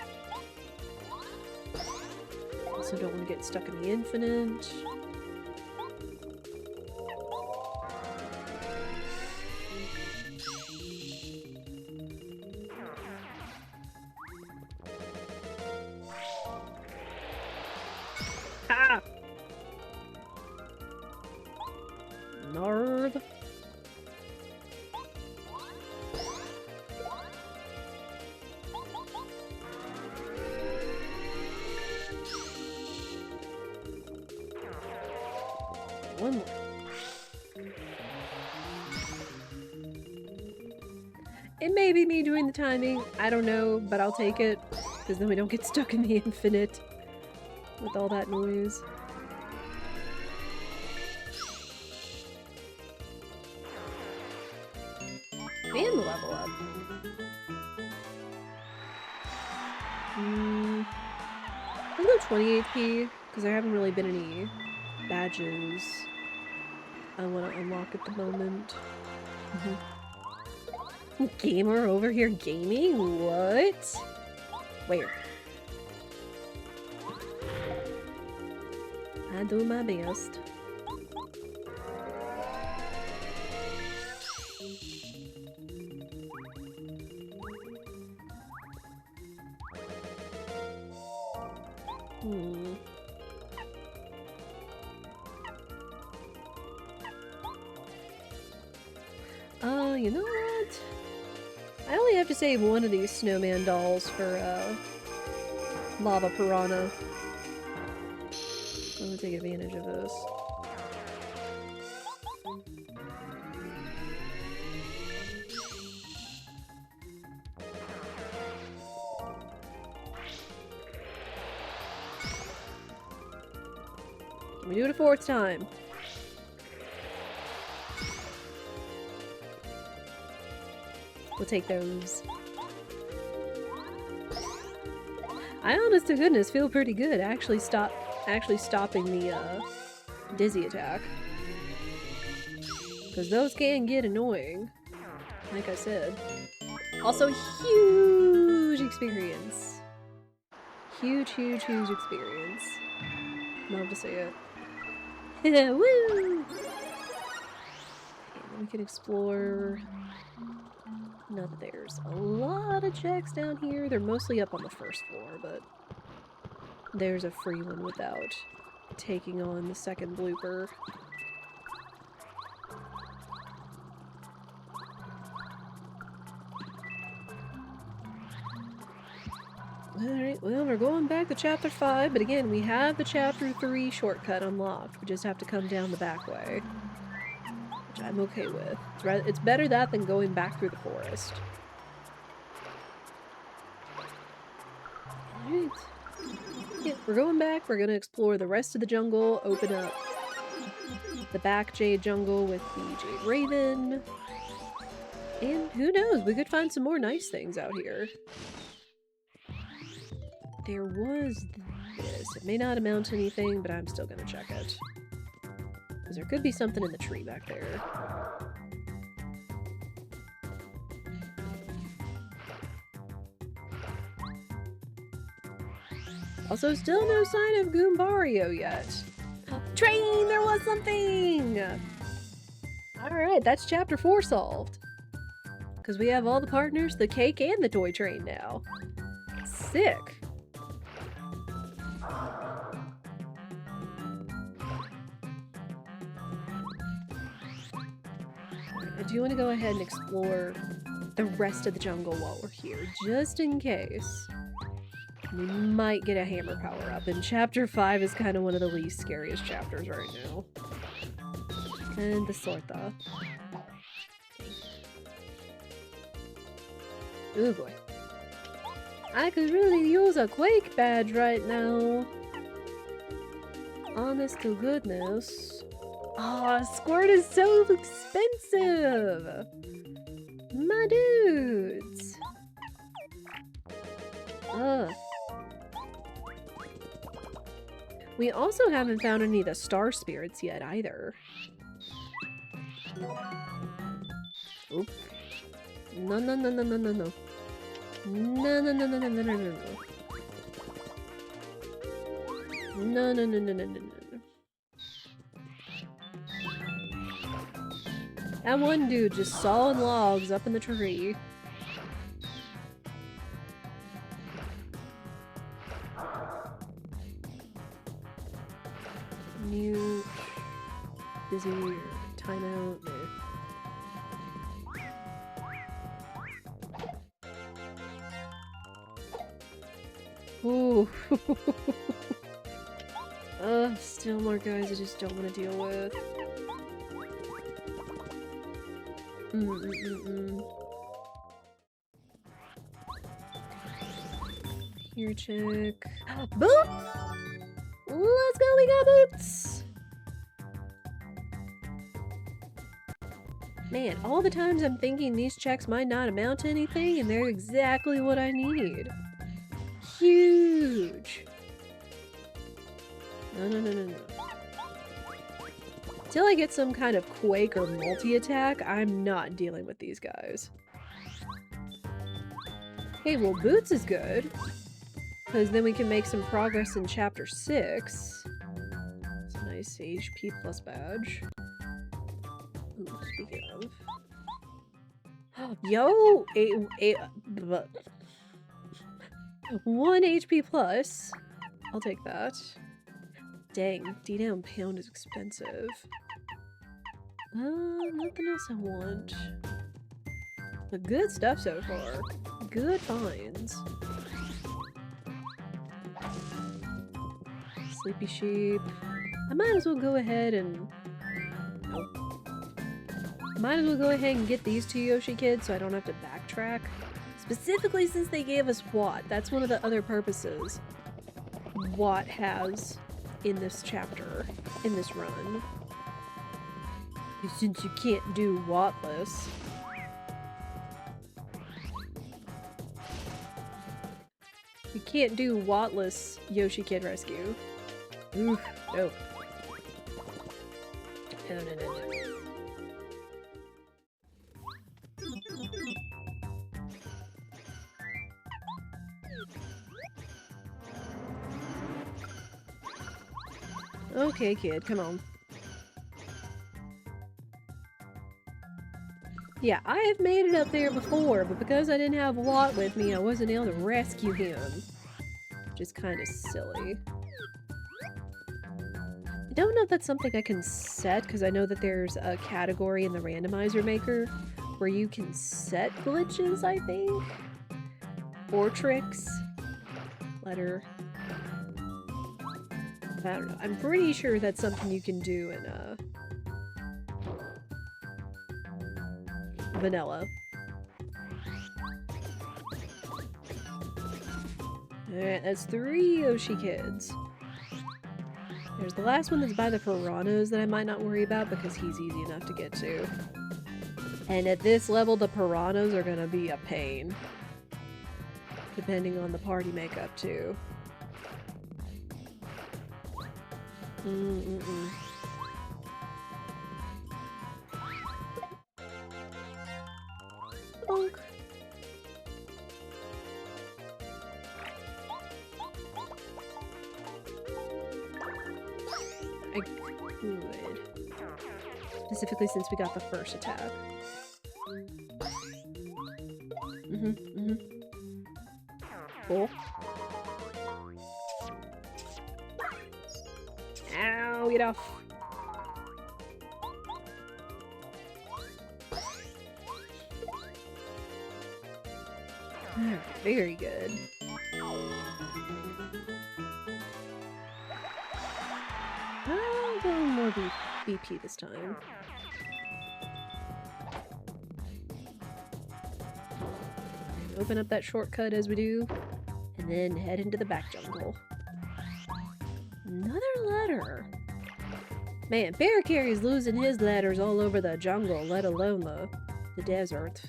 S1: Also don't want to get stuck in the infinite. Ah! Nerd. One more. It may be me doing the timing, I don't know, but I'll take it, because then we don't get stuck in the infinite with all that noise. And level up. I'll go 20 HP, because there haven't really been any badges I want to unlock at the moment. Gamer over here gaming? What? Where? I do my best. You know what? I only have to save one of these snowman dolls for, Lava Piranha. I'm gonna take advantage of this. Can we do it a fourth time? We'll take those. I honest to goodness feel pretty good actually stopping the dizzy attack. Because those can get annoying. Like I said. Also, huge experience. Huge experience. Love to see it. Woo! And we can explore. Now that there's a lot of checks down here. They're mostly up on the first floor, but there's a free one without taking on the second blooper. Alright, well, we're going back to Chapter 5, but again, we have the Chapter 3 shortcut unlocked. We just have to come down the back way. Which I'm okay with. It's better that than going back through the forest. Alright. Yeah, we're going back. We're gonna explore the rest of the jungle, open up the back Jade jungle with the Jade Raven. And who knows, we could find some more nice things out here. There was this. It may not amount to anything, but I'm still gonna check it. Because there could be something in the tree back there. Also, still no sign of Goombario yet. Train! There was something! Alright, that's Chapter 4 solved. Because we have all the partners, the cake, and the toy train now. Sick! I do want to go ahead and explore the rest of the jungle while we're here, just in case. We might get a hammer power up, and Chapter 5 is kind of one of the least scariest chapters right now. And the Sorta. Oh boy. I could really use a Quake badge right now. Honest to goodness. Aw, Squirt is so expensive! My dudes! Ugh. We also haven't found any of the star spirits yet either. Oop. No. No. That one dude just sawing logs up in the tree. Mute. Busy. Timeout. Ooh. Still more guys I just don't want to deal with. Here, check. Boots! Let's go, we got boots! Man, all the times I'm thinking these checks might not amount to anything, and they're exactly what I need. Huge! No. Till I get some kind of Quake or multi-attack, I'm not dealing with these guys. Okay, well, Boots is good. Because then we can make some progress in Chapter 6. It's a nice HP plus badge. Ooh, speaking of... Yo! 1 HP plus. I'll take that. Dang, D-down pound is expensive. Nothing else I want. But good stuff so far. Good finds. Sleepy sheep. I might as well go ahead and... Might as well go ahead and get these two Yoshi kids so I don't have to backtrack. Specifically since they gave us Watt. That's one of the other purposes Watt has in this chapter, in this run. Since you can't do Wattless. can't do Wattless Yoshi Kid Rescue. Oof, no. No, no, no, no. Okay, kid, come on. Yeah, I have made it up there before, but because I didn't have Watt with me, I wasn't able to rescue him. Which is kind of silly. I don't know if that's something I can set, because I know that there's a category in the Randomizer Maker where you can set glitches, I think? Or tricks. Letter. I don't know. I'm pretty sure that's something you can do in, vanilla. Alright, that's 3 Yoshi kids. There's the last one that's by the piranhas that I might not worry about because he's easy enough to get to. And at this level, the piranhas are gonna be a pain. Depending on the party makeup, too. Bonk. I could. Specifically since we got the first attack. Cool. Ow, get off. Very good. I'll go more BP this time. Open up that shortcut as we do, and then head into the back jungle. Another letter. Man, Bear Carry's losing his letters all over the jungle, let alone the desert.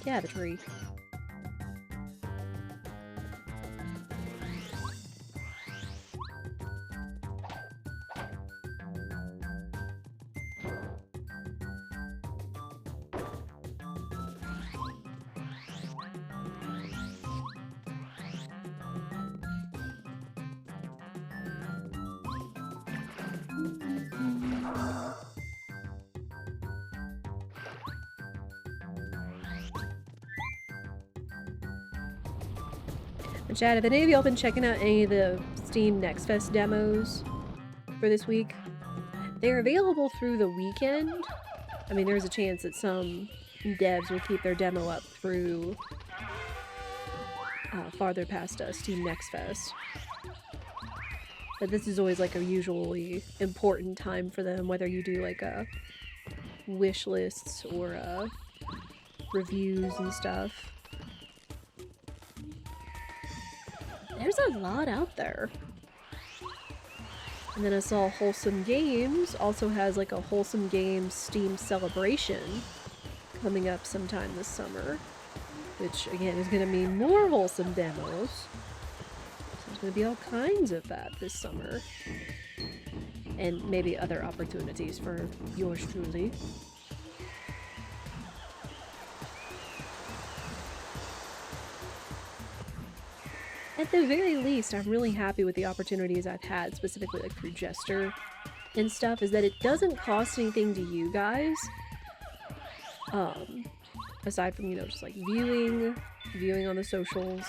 S1: Yeah, the tree. And chat, have any of y'all been checking out any of the Steam Next Fest demos for this week? They're available through the weekend. I mean, there's a chance that some devs will keep their demo up through farther past Steam Next Fest. But this is always like a usually important time for them, whether you do like wish lists or reviews and stuff. There's a lot out there. And then I saw Wholesome Games also has like a Wholesome Games Steam celebration coming up sometime this summer, which again is going to mean more wholesome demos. So there's going to be all kinds of that this summer. And maybe other opportunities for yours truly. At the very least, I'm really happy with the opportunities I've had, specifically like through Jester and stuff, is that it doesn't cost anything to you guys. Aside from, you know, just like viewing on the socials,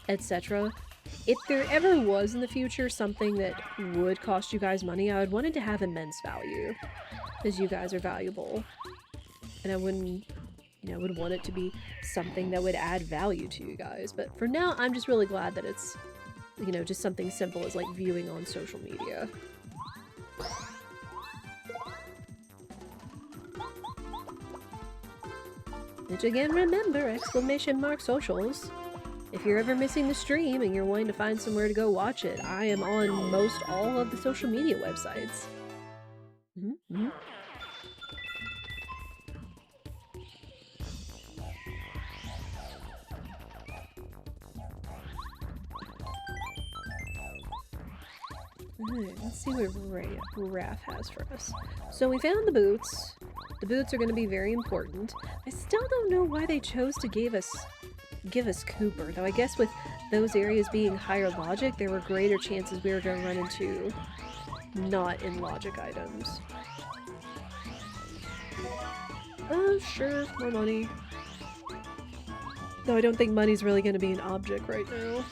S1: etc. If there ever was in the future something that would cost you guys money, I would want it to have immense value, because you guys are valuable. And I wouldn't, you know, would want it to be something that would add value to you guys. But for now, I'm just really glad that it's, you know, just something simple as like viewing on social media. Which again, remember, !socials. If you're ever missing the stream and you're wanting to find somewhere to go watch it, I am on most all of the social media websites. Alright, let's see what Raph has for us. So we found the boots. The boots are going to be very important. I still don't know why they chose to give us Cooper, though I guess with those areas being higher logic, there were greater chances we were going to run into not in logic items. Sure, more money. Though I don't think money's really going to be an object right now.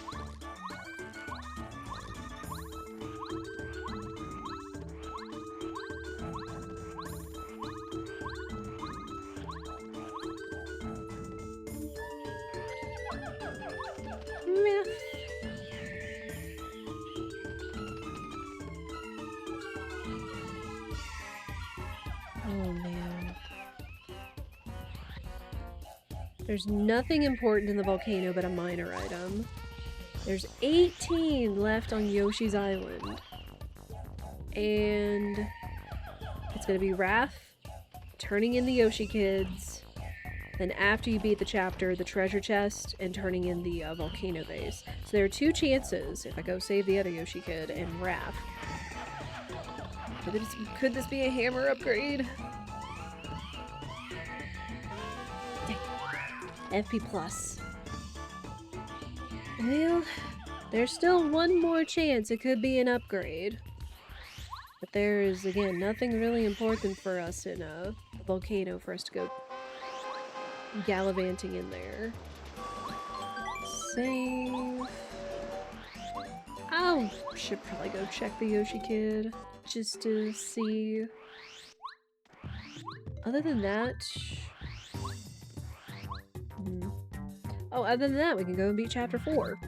S1: Oh man. There's nothing important in the volcano but a minor item. There's 18 left on Yoshi's Island. And it's gonna be Wrath, turning in the Yoshi kids, then after you beat the chapter, the treasure chest, and turning in the volcano base. So there are 2 chances if I go save the other Yoshi kid and Wrath. Could this be a hammer upgrade? FP plus. Well, there's still one more chance it could be an upgrade. But there is, again, nothing really important for us in a volcano for us to go gallivanting in there. Save. I should probably go check the Yoshi kid just to see. Other than that... Oh, other than that, we can go and beat Chapter 4.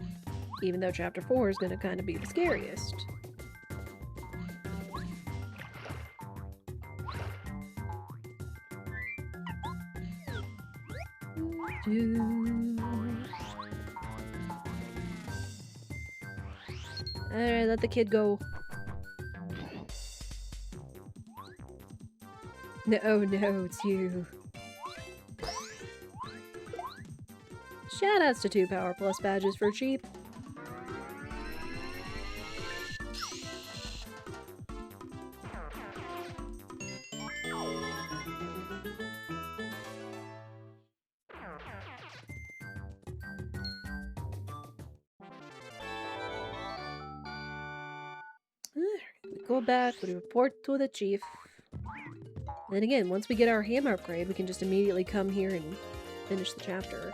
S1: Even though Chapter 4 is gonna kind of be the scariest. Alright, let the kid go. No, no, it's you. Shoutouts to 2 Power Plus badges for cheap. We go back, we report to the chief. And then again, once we get our hammer upgrade, we can just immediately come here and finish the chapter.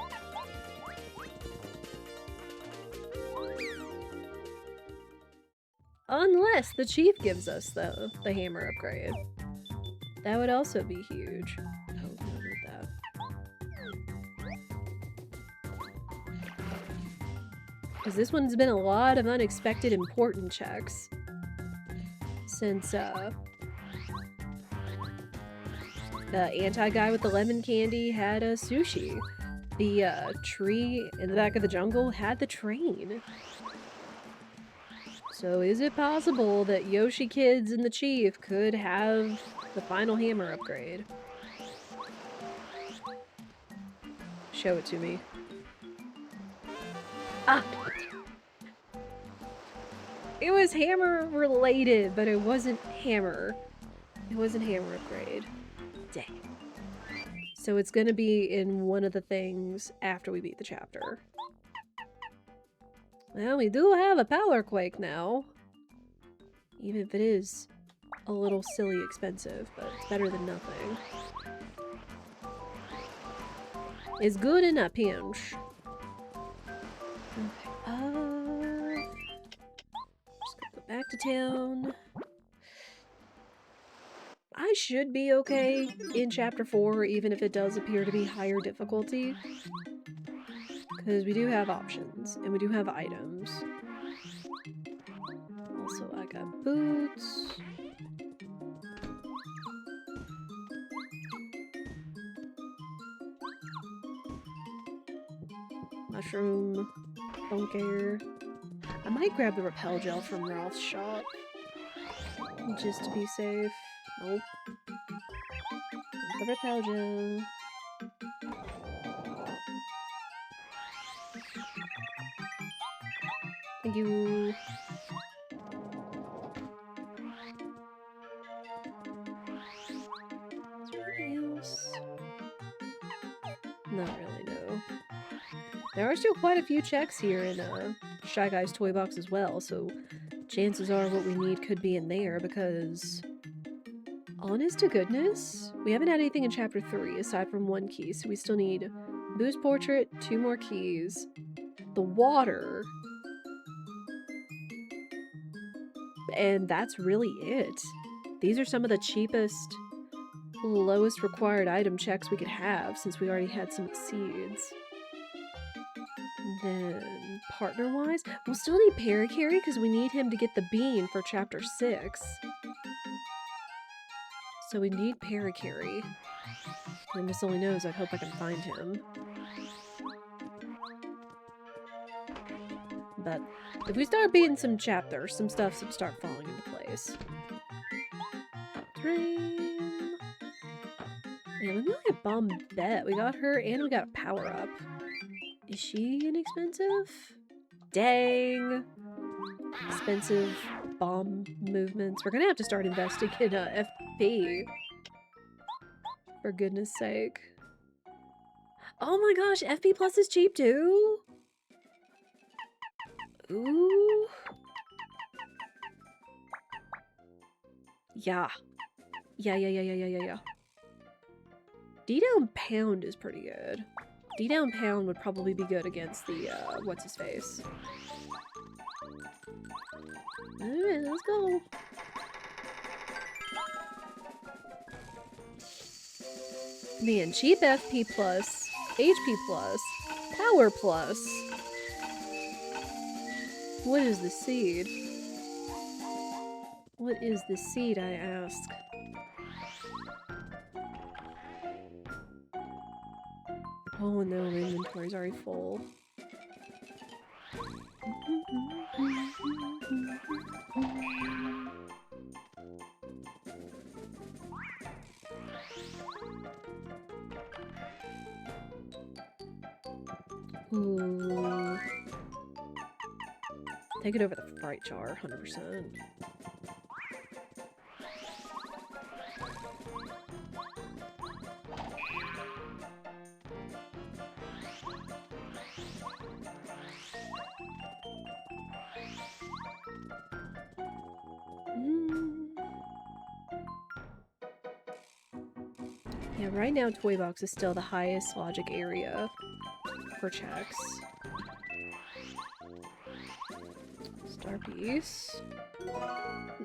S1: Unless the chief gives us the hammer upgrade. That would also be huge. Oh, no, not that. Because this one's been a lot of unexpected important checks. Since, the anti-guy with the lemon candy had a sushi. The, tree in the back of the jungle had the train. So is it possible that Yoshi Kids and the Chief could have the final hammer upgrade? Show it to me. Ah! It was hammer related, but it wasn't hammer. It wasn't hammer upgrade. Dang. So it's gonna be in one of the things after we beat the chapter. Well, we do have a power quake now. Even if it is a little silly expensive, but it's better than nothing. It's good in a pinch. Okay, just gonna go back to town. I should be okay in Chapter 4, even if it does appear to be higher difficulty. Because we do have options, and we do have items. Also, I got boots. Mushroom. Don't care. I might grab the repel gel from Ralph's shop. Just to be safe. Nope. The repel gel. Thank you. Not really, no. There are still quite a few checks here in Shy Guy's toy box as well, so chances are what we need could be in there because, honest to goodness, we haven't had anything in Chapter 3 aside from 1 key, so we still need Boo's portrait, 2 more keys, the water, and that's really it. These are some of the cheapest, lowest required item checks we could have since we already had some exceeds. Then, partner-wise, we'll still need Paracarry because we need him to get the bean for Chapter 6. So we need Paracarry. Goodness only knows, I hope I can find him. But if we start beating some chapters, some stuff should start falling into place. Dream. Man, let me look at Bombette. We got her and we got a power-up. Is she inexpensive? Dang. Expensive bomb movements. We're gonna have to start investing in FP. For goodness sake. Oh my gosh, FP Plus is cheap too? Ooh. Yeah. Yeah. D-Down Pound is pretty good. D-Down Pound would probably be good against the, what's-his-face. Alright, let's go. Man, cheap FP plus, HP plus, power plus. What is the seed? What is the seed, I ask? Oh no, my inventory's already full. Ooh. Take it over the fright jar, 100%. Yeah, right now Toy Box is still the highest logic area for checks. Star piece.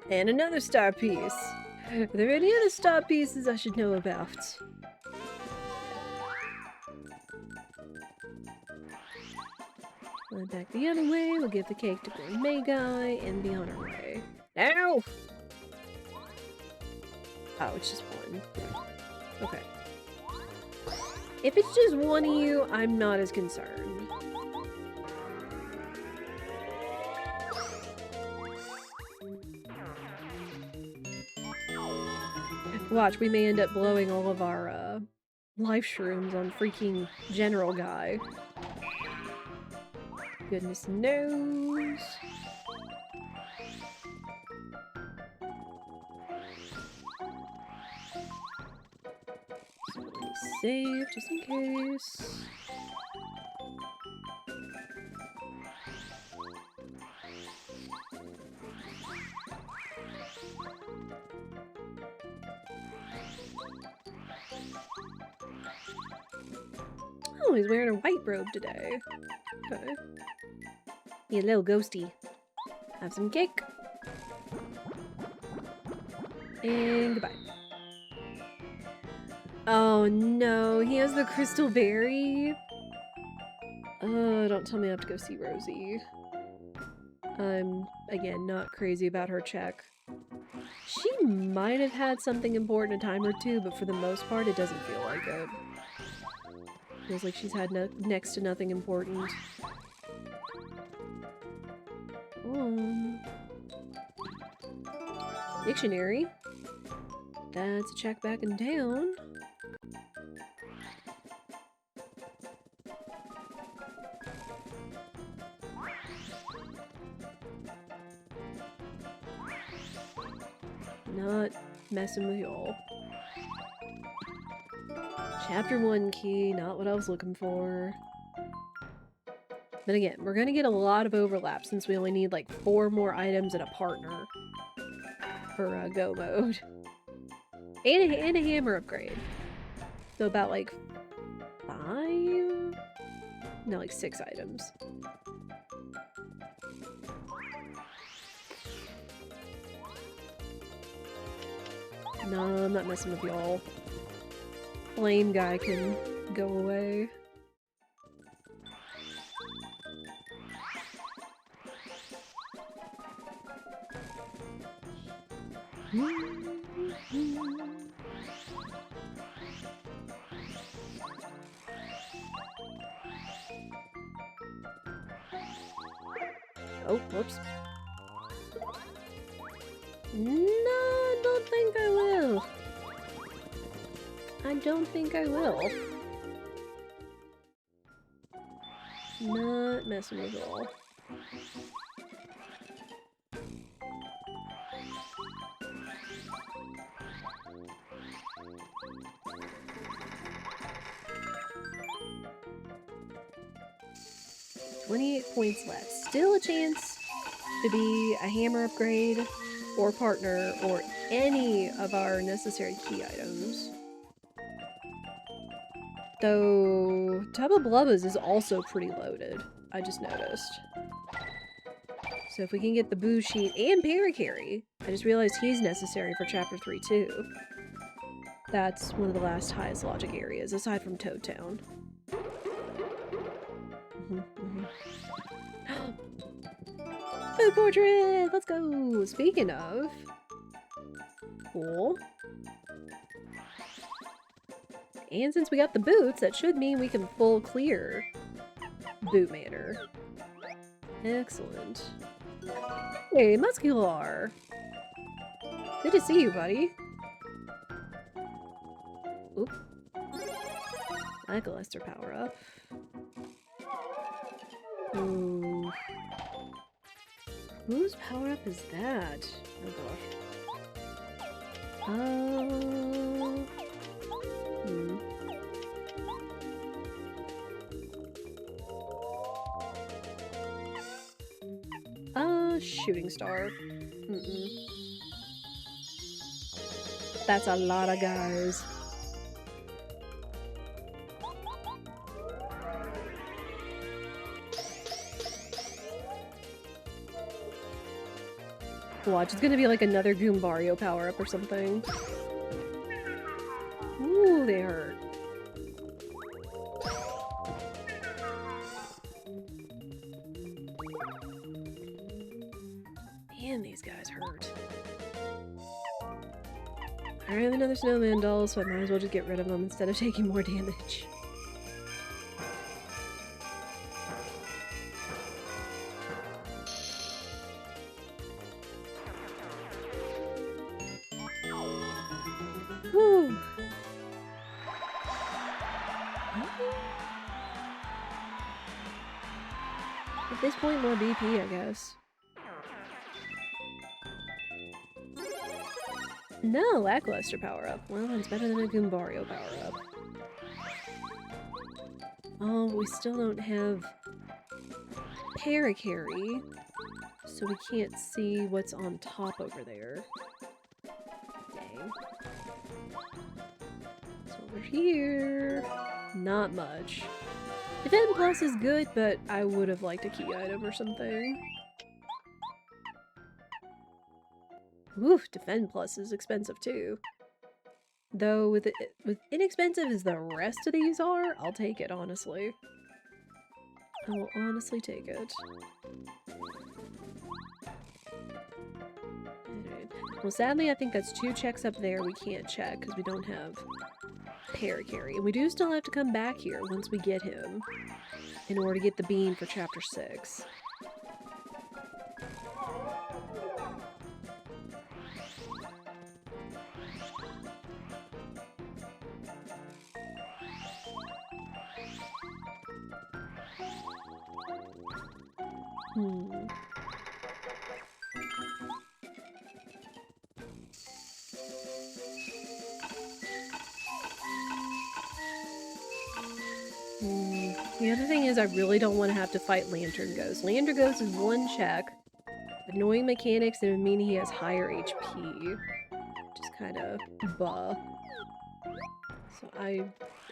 S1: And another star piece! Are there any other star pieces I should know about? Going back the other way, we'll give the cake to Gourmet Guy and be on our way. Ow! Oh, it's just one. Okay. If it's just one of you, I'm not as concerned. Watch, we may end up blowing all of our, life shrooms on freaking General Guy. Goodness knows. So let me save just in case. Oh, he's wearing a white robe today. Okay. You little ghosty. Have some cake. And goodbye. Oh no, he has the crystal berry. Oh, don't tell me I have to go see Rosie. I'm, again, not crazy about her check. She might have had something important a time or two, but for the most part, it doesn't feel like it. Feels like she's had next to nothing important. Dictionary. That's a check back in town. Not messing with y'all. Chapter 1 key, not what I was looking for. But again, we're gonna get a lot of overlap since we only need like 4 more items and a partner for go mode. And a hammer upgrade. So about like 5? No, like 6 items. No, I'm not messing with y'all. Flame guy can go away. Oh, whoops. No, I don't think I will. I don't think I will. Not messing with y'all. $28 points left. Still a chance to be a hammer upgrade or partner or any of our necessary key items. Though Tub of Blubbas is also pretty loaded, I just noticed. So if we can get the Boo Sheet and Paracarry, I just realized he's necessary for Chapter 3 too. That's one of the last highest logic areas, aside from Toad Town. Food portrait! Let's go! Speaking of... Cool. And since we got the boots, that should mean we can full clear Boot Manor. Excellent. Hey, Muscular! Good to see you, buddy. Oop. Lackluster power up. Ooh. Whose power up is that? Oh gosh. Shooting star. That's a lot of guys. Watch, it's gonna be like another Goombario power-up or something. Ooh, they hurt. Man, these guys hurt. I have another snowman doll, so I might as well just get rid of them instead of taking more damage. Whew. At this point, more BP, I guess. No, lackluster power-up. Well, it's better than a Goombario power-up. Oh, we still don't have Paracarry, so we can't see what's on top over there. Dang. So over here, not much. Defend Plus is good, but I would have liked a key item or something. Oof, Defend Plus is expensive too. Though with inexpensive as the rest of these are, I'll take it, honestly. I will honestly take it. Well, sadly, I think that's 2 checks up there we can't check because we don't have Paracarry. And we do still have to come back here once we get him in order to get the bean for Chapter 6. The other thing is I really don't want to have to fight Lantern Ghost. Lantern Ghost is one check. Annoying mechanics and it would mean he has higher HP. Just kind of buh. So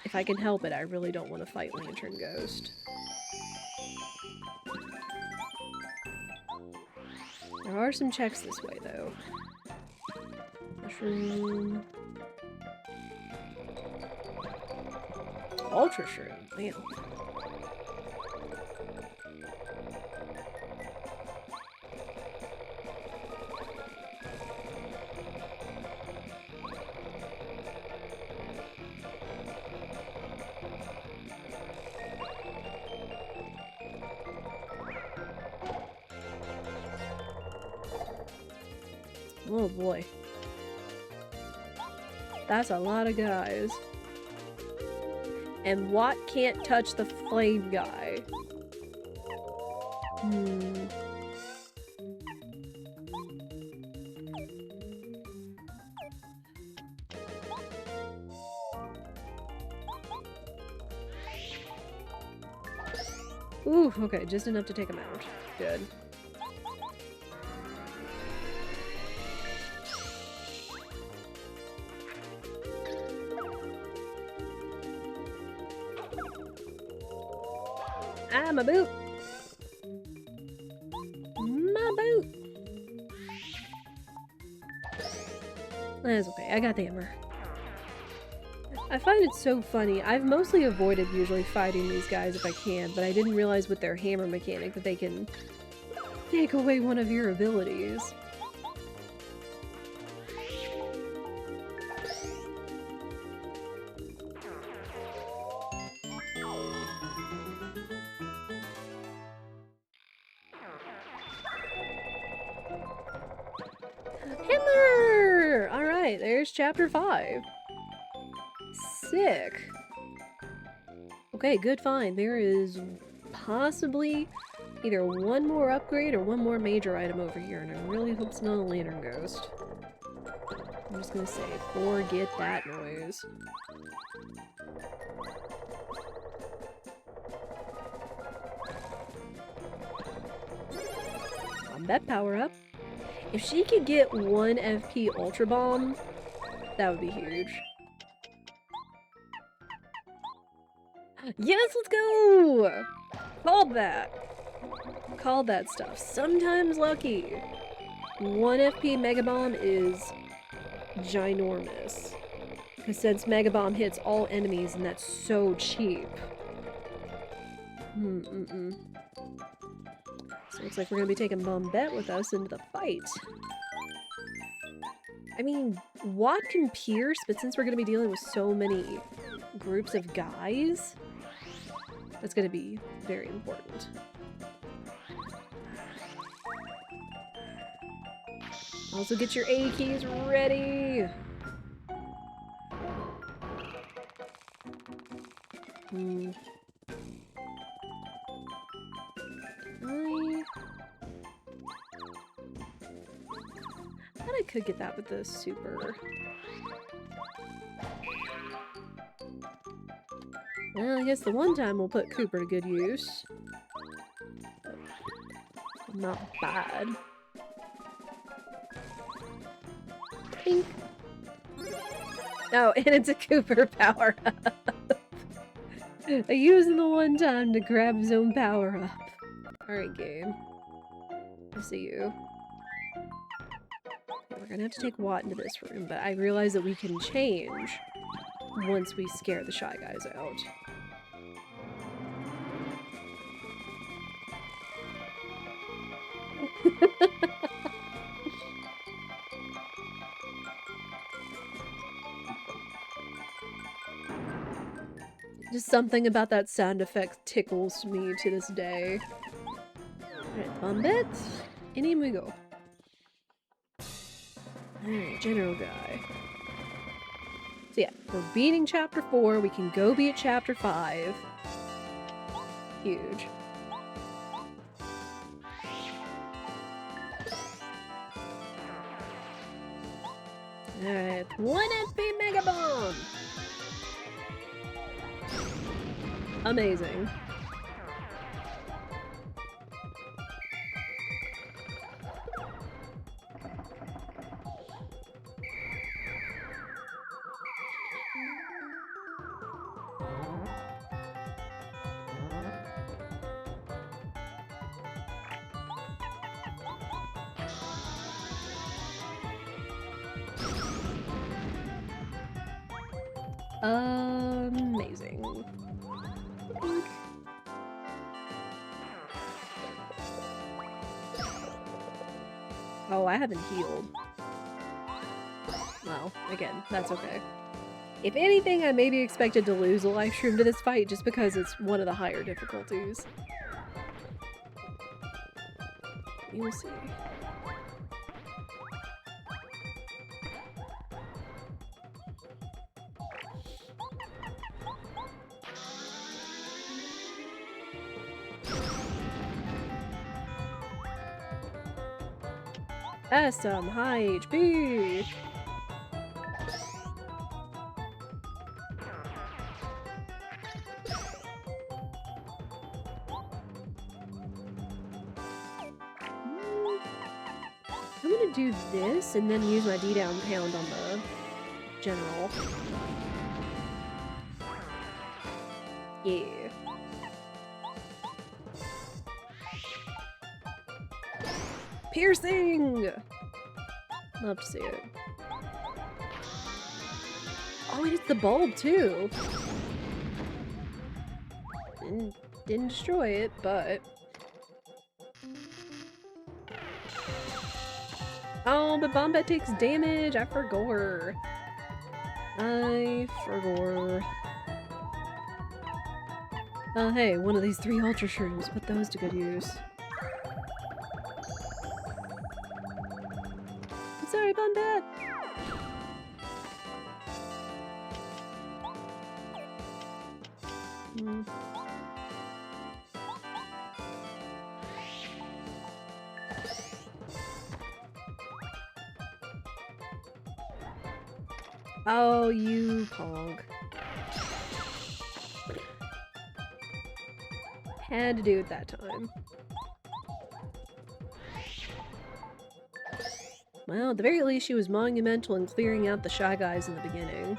S1: if I can help it, I really don't want to fight Lantern Ghost. There are some checks this way, though. Mushroom. Ultra Shroom, man. Oh boy. That's a lot of guys. And Watt can't touch the flame guy. Ooh, okay, just enough to take him out. Good. Ah, my boot! My boot! That's okay, I got the hammer. I find it so funny. I've mostly avoided usually fighting these guys if I can, but I didn't realize with their hammer mechanic that they can take away one of your abilities. Hammer! Alright, there's chapter 5. Sick. Okay, good find. There is possibly either one more upgrade or one more major item over here, and I really hope it's not a Lantern Ghost. I'm just gonna say, forget that noise. Combat power up. If she could get 1 FP Ultra Bomb, that would be huge. Yes, let's go! Called that. Called that stuff. Sometimes lucky. 1 FP Mega Bomb is ginormous. Because since Mega Bomb hits all enemies and that's so cheap. So it looks like we're gonna be taking Bombette with us into the fight. I mean, Watt can pierce, but since we're gonna be dealing with so many groups of guys, that's gonna be very important. Also get your A keys ready! I thought I could get that with the super. Well, I guess the one time we'll put Cooper to good use. Not bad. Pink. Oh, and it's a Cooper power-up. I used the one time to grab his own power-up. Alright, game. I see you. Okay, we're gonna have to take Watt into this room, but I realize that we can change once we scare the Shy Guys out. Just something about that sound effect tickles me to this day. Alright, Bombette. In we go. Alright, General Guy. So yeah, we're beating Chapter 4. We can go beat Chapter 5. Huge. Alright, 1 FP Mega Bomb! Amazing. Amazing. Oh, I haven't healed. Well, again, that's okay. If anything, I may be expected to lose a life stream to this fight just because it's one of the higher difficulties. You'll see. That's some high HP! I'm gonna do this and then use my D down pound on the general. Yeah. Piercing! Love to see it. Oh, and it's the bulb too! Didn't destroy it, but... Oh, but Bombette takes damage! I forgot. Hey, one of these 3 Ultra Shrooms. Put those to good use. I'm sorry, Bombette! Oh, you pog. Had to do it that time. Well, at the very least, she was monumental in clearing out the Shy Guys in the beginning.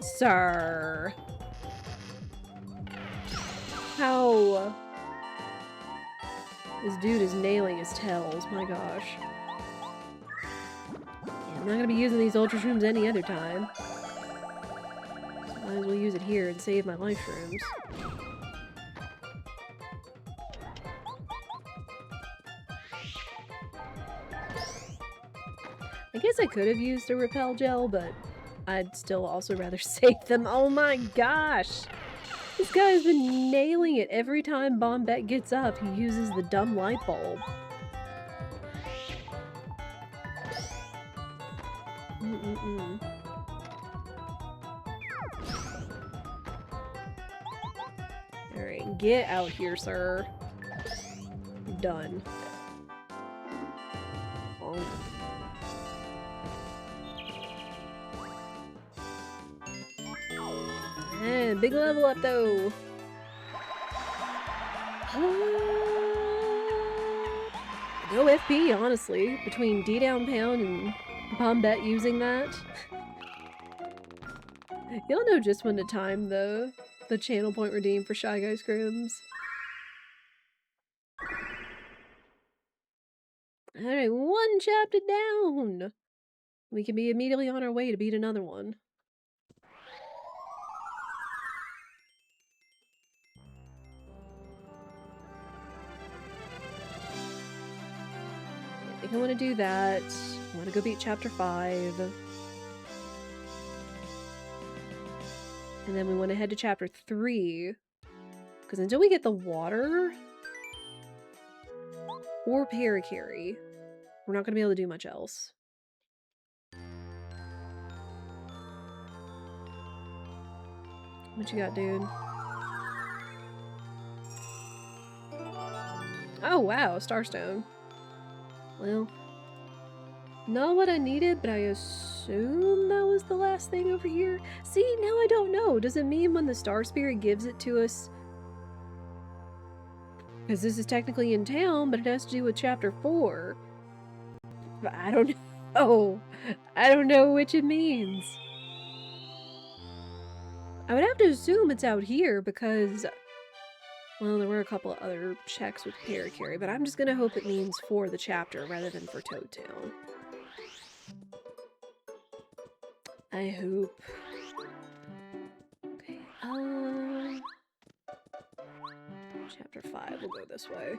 S1: Sir. How? This dude is nailing his tails, my gosh. Yeah, I'm not gonna be using these Ultra Shrooms any other time. So might as well use it here and save my life shrooms. I guess I could have used a repel gel, but I'd still also rather save them. Oh my gosh! This guy's been nailing it. Every time Bombette gets up, he uses the dumb light bulb. Alright, get out here, sir. You're done. Oh. Man, big level up though. Go FP, honestly, between D down pound and Bombette using that. You'll know just when to time the channel point redeem for Shy Guy scrims. Alright, 1 chapter down! We can be immediately on our way to beat another one. I think I want to do that. I want to go beat chapter 5. And then we want to head to chapter 3. Because until we get the water or Parakarry, we're not going to be able to do much else. What you got, dude? Oh, wow, Starstone. Well, not what I needed, but I assume that was the last thing over here. See, now I don't know. Does it mean when the Star Spirit gives it to us? Because this is technically in town, but it has to do with Chapter 4. But I don't know. I don't know which it means. I would have to assume it's out here because, well, there were a couple of other checks with Parakarry, but I'm just gonna hope it means for the chapter rather than for Toad Town. I hope. Okay, Chapter 5, we'll go this way.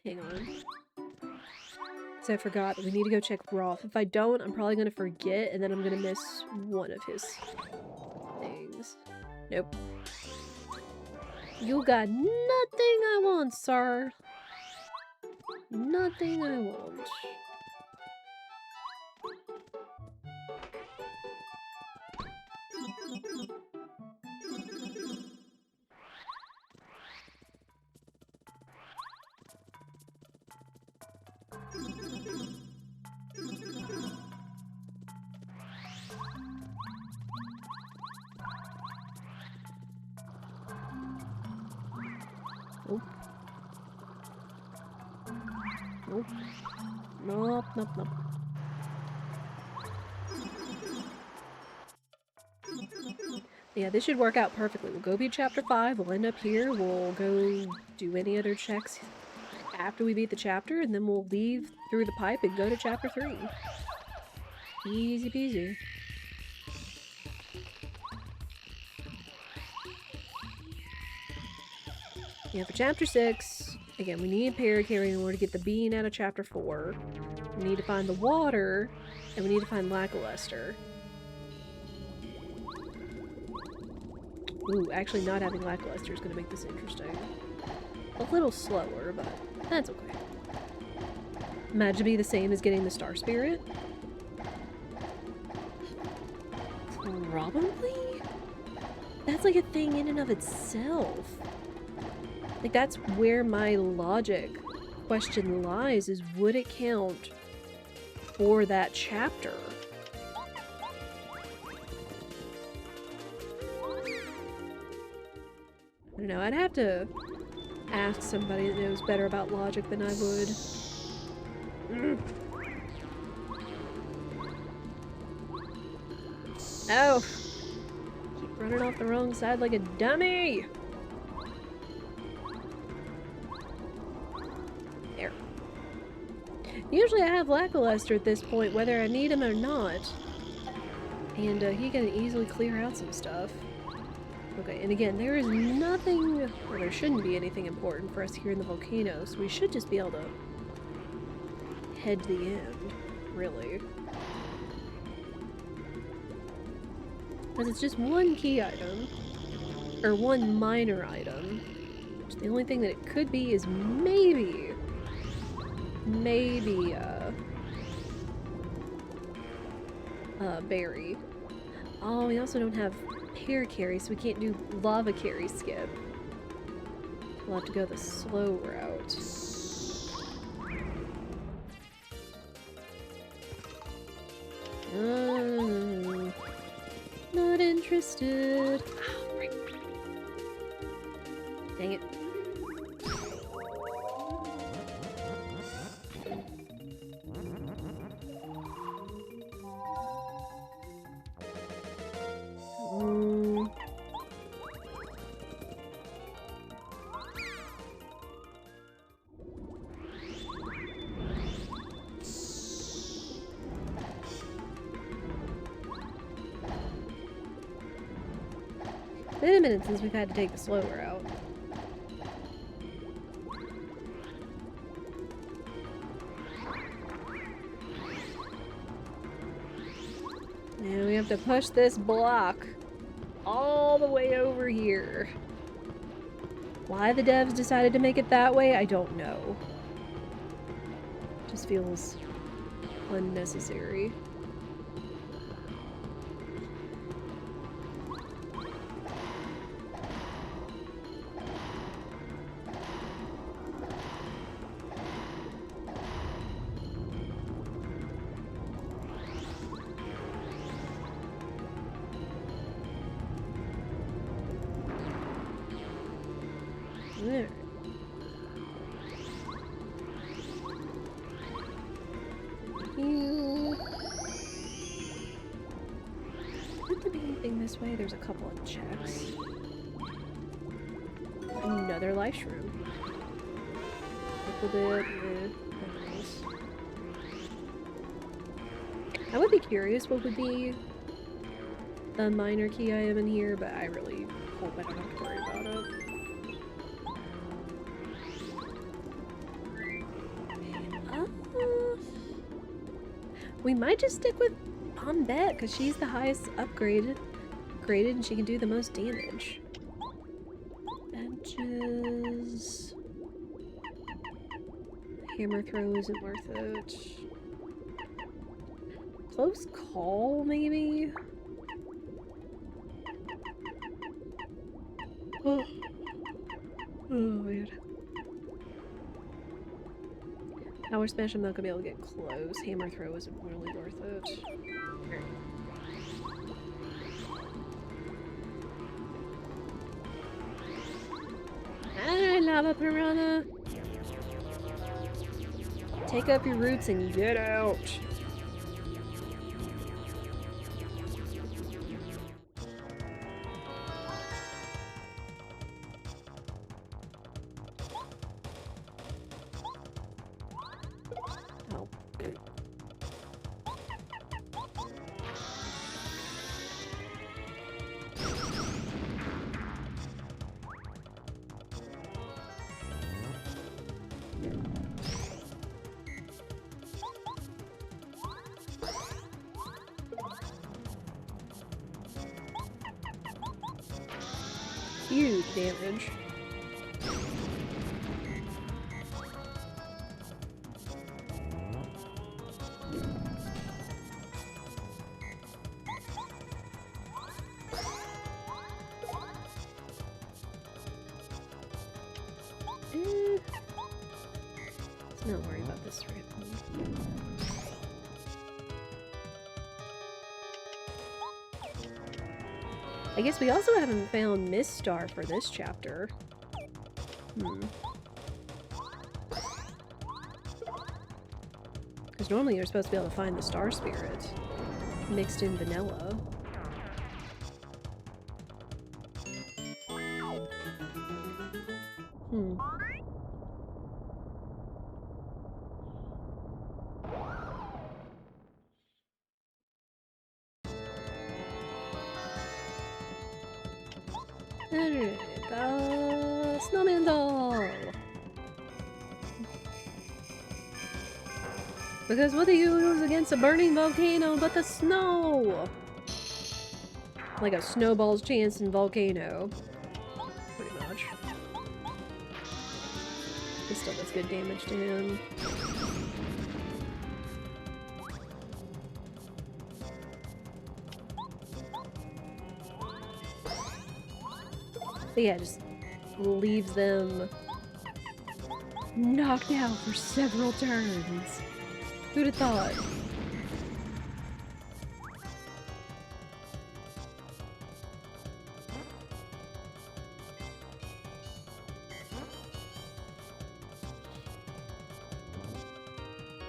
S1: Hang on. Because I forgot that we need to go check Rolf. If I don't, I'm probably going to forget, and then I'm going to miss one of his things. Nope. You got nothing I want, sir. Nothing I want. Nope. Nope. Nope, nope, nope. Yeah, this should work out perfectly. We'll go beat Chapter 5, we'll end up here, we'll go do any other checks after we beat the chapter, and then we'll leave through the pipe and go to Chapter 3. Easy peasy. Yeah, for Chapter 6, again, we need Parakarry in order to get the bean out of Chapter 4. We need to find the water, and we need to find Lackluster. Ooh, actually not having Lackluster is going to make this interesting. A little slower, but that's okay. Imagine to be the same as getting the Star Spirit? Probably? That's like a thing in and of itself. Like, that's where my logic question lies, is would it count for that chapter? I don't know, I'd have to ask somebody that knows better about logic than I would. Oh! Keep running off the wrong side like a dummy! There. Usually I have Lackluster at this point, whether I need him or not. And he can easily clear out some stuff. Okay, and again, there is nothing, or there shouldn't be anything important for us here in the volcano, so we should just be able to head to the end, really. Because it's just one key item, or one minor item, which the only thing that it could be is maybe, Berry. Oh, we also don't have Parakarry, so we can't do Lava Carry skip. We'll have to go the slow route. Not interested. Oh, right. Dang it. It's been a minute since we've had to take the slow route. And we have to push this block all the way over here. Why the devs decided to make it that way, I don't know. Just feels unnecessary. There. Would there be anything this way? There's a couple of checks. Another life shroom. A little bit. Nice. I would be curious what would be the minor key item in here, but I really hope I don't have to worry about it. We might just stick with Bombette, because she's the highest graded, and she can do the most damage. Benches... Hammer throw isn't worth it. Close call, maybe? Oh, man. Power Smash, I'm not gonna be able to get close. Hammer throw isn't really worth it. Alright, Lava Piranha! Take up your roots and get out! Huge damage. Let's not worry about this right now. I guess we also haven't found Miss Star for this chapter. Because normally you're supposed to be able to find the Star Spirit mixed in vanilla. Alright, the snowman doll! Because what do you use against a burning volcano but the snow? Like a snowball's chance in volcano. Pretty much. This still does good damage to him. But yeah, just leaves them knocked out for several turns. Who'd have thought? Did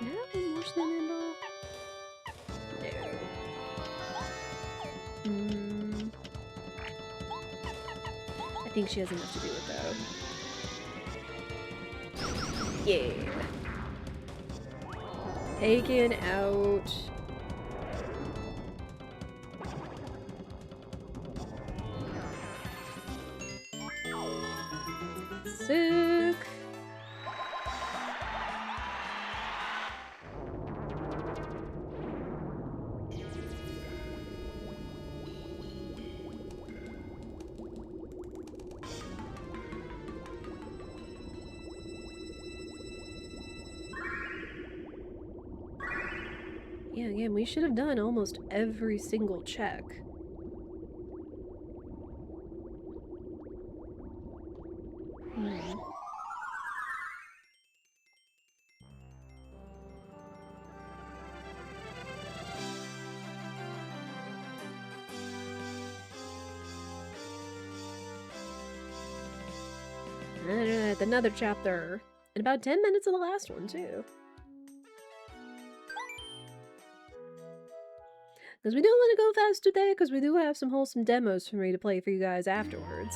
S1: I have one more snowman doll? No. I think she has enough to do it though. Yeah. Taken out. Sick. Yeah, again, we should have done almost every single check. Alright, another chapter. And about 10 minutes of the last one, too. Because we do want to go fast today, because we do have some wholesome demos for me to play for you guys afterwards.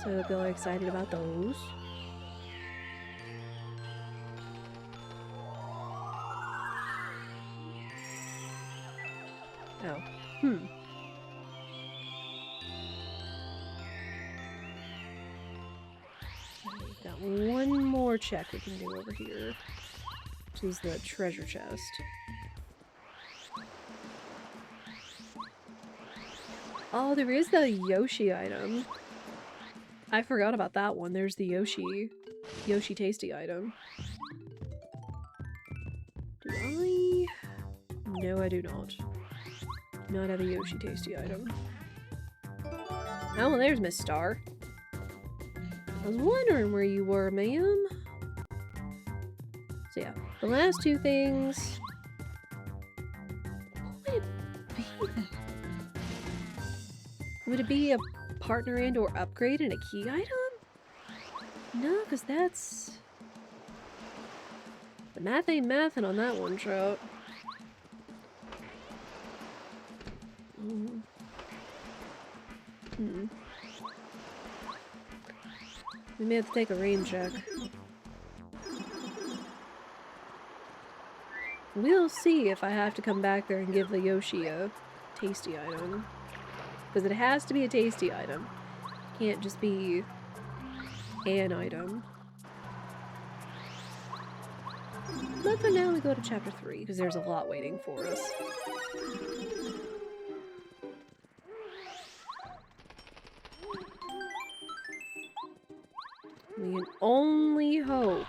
S1: So go excited about those. Oh. We've got one more check we can do over here, which is the treasure chest. Oh, there is the Yoshi item. I forgot about that one. There's the Yoshi tasty item. Do I? No, I do not. Do not have a Yoshi tasty item. Oh, well, there's Miss Star. I was wondering where you were, ma'am. So yeah, the last two things. What would it be then? Would it be a partner and or upgrade and a key item? No, because that's... The math ain't mathin' on that one, Trout. We may have to take a rain check. We'll see if I have to come back there and give the Yoshi a tasty item. Because it has to be a tasty item. It can't just be an item. But for now, we go to chapter 3, because there's a lot waiting for us. We can only hope.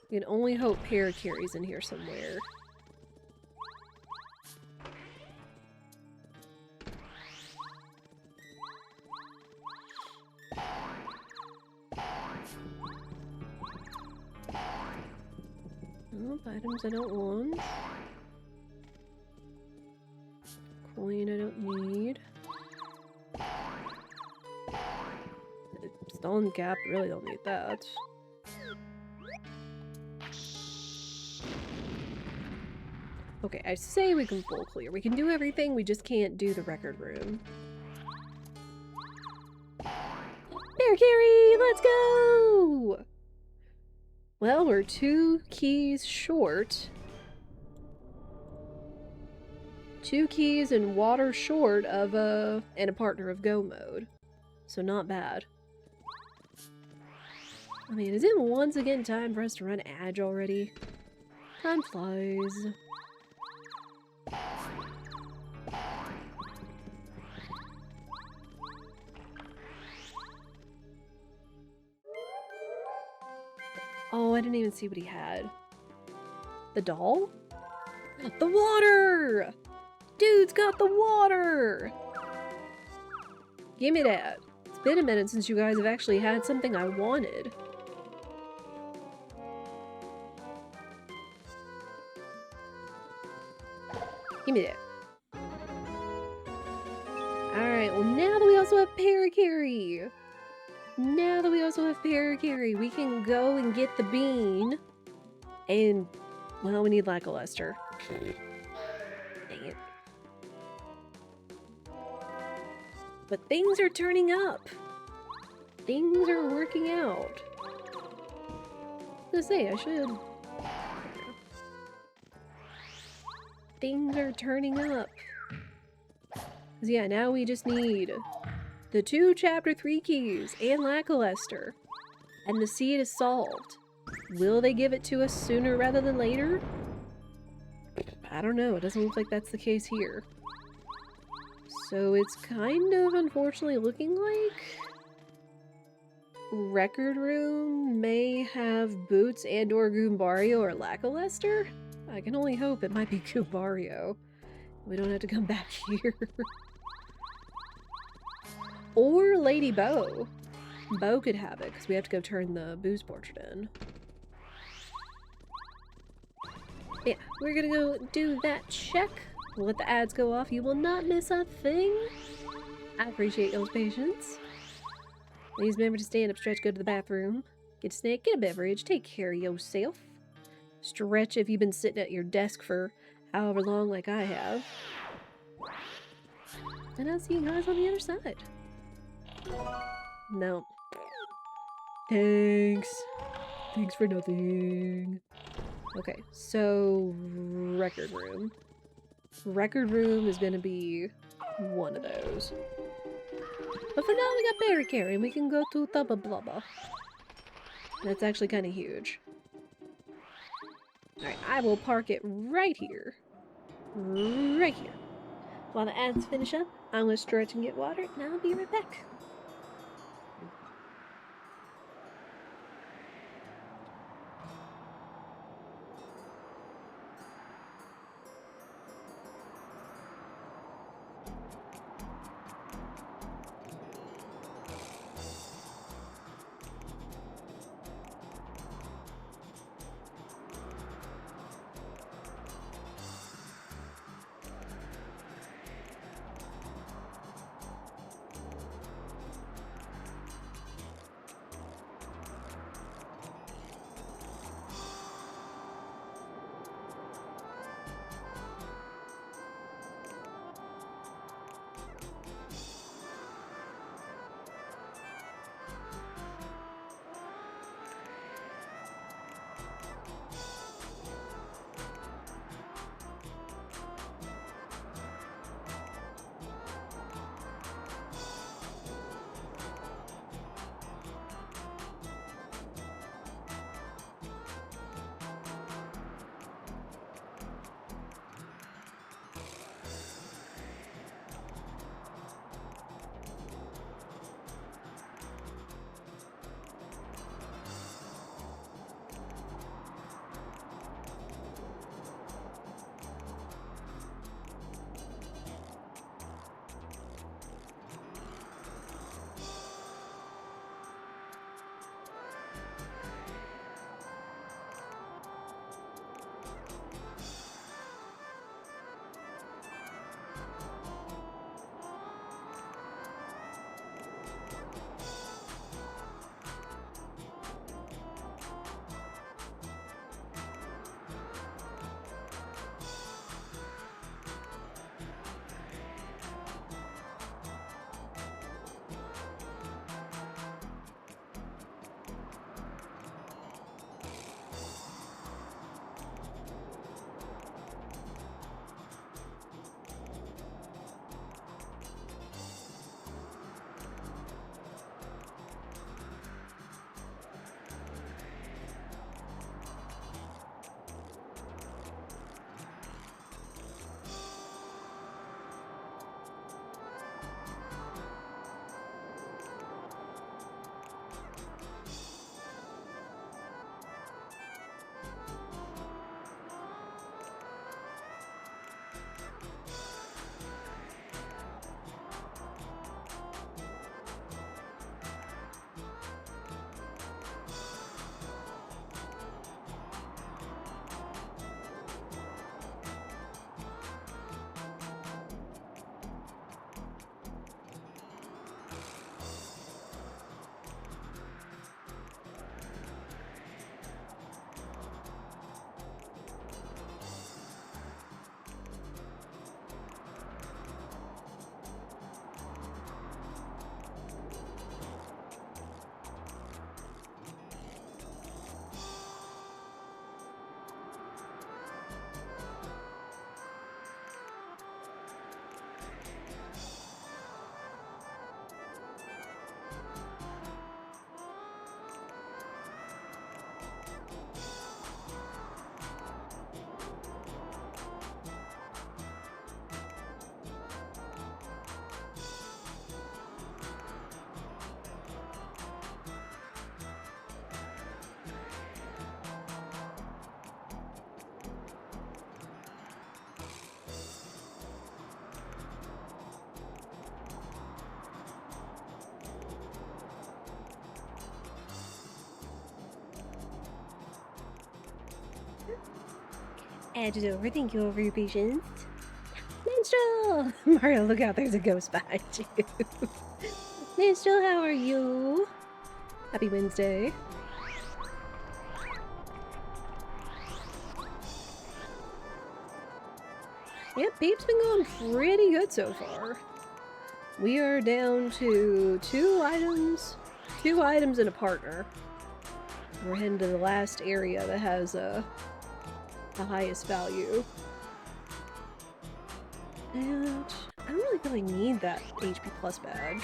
S1: We can only hope Parakarry's in here somewhere. Oh, items I don't want. Coin I don't need. Stone cap, really don't need that. Okay, I say we can full clear. We can do everything, we just can't do the record room. Parakarry, let's go! Well, we're 2 keys short. 2 keys and water short of and a partner of go mode. So not bad. I mean, is it once again time for us to run Edge already? Time flies. Oh, I didn't even see what he had. The doll? The water! Dude's got the water! Give me that. It's been a minute since you guys have actually had something I wanted. Give me that. Alright, well now that we also have Parakarry. Now that we also have Parakarry, we can go and get the bean. And, well, we need Lackluster. Dang it. But things are turning up. Things are working out. I was gonna say, I should. Things are turning up. 'Cause yeah, now we just need the 2 chapter 3 keys and Lackluster. And the seed is solved. Will they give it to us sooner rather than later? I don't know. It doesn't look like that's the case here. So it's kind of unfortunately looking like Record Room may have Boots and or Goombario or Lackluster? I can only hope it might be Goombario. We don't have to come back here. Or Lady Bo. Bo could have it, because we have to go turn the Boo's portrait in. Yeah, we're gonna go do that check. We'll let the ads go off. You will not miss a thing. I appreciate y'all's patience. Please remember to stand up, stretch, go to the bathroom. Get a snack, get a beverage, take care of yourself. Stretch if you've been sitting at your desk for however long like I have. And I'll see you guys on the other side. No. Thanks. Thanks for nothing. Okay, so record room. Record room is gonna be one of those. But for now we got berry carry and we can go to Tubba Blubba. That's actually kind of huge. Alright, I will park it right here. Right here. While the ads finish up, I'm gonna stretch and get water, and I'll be right back. Edge it over. Thank you for your patience. Minstrel! Mario, look out, there's a ghost behind you. Crystal, how are you? Happy Wednesday. Yep, Peep's been going pretty good so far. We are down to 2 items and a partner. We're heading to the last area that has the highest value. And I don't really need that HP plus badge.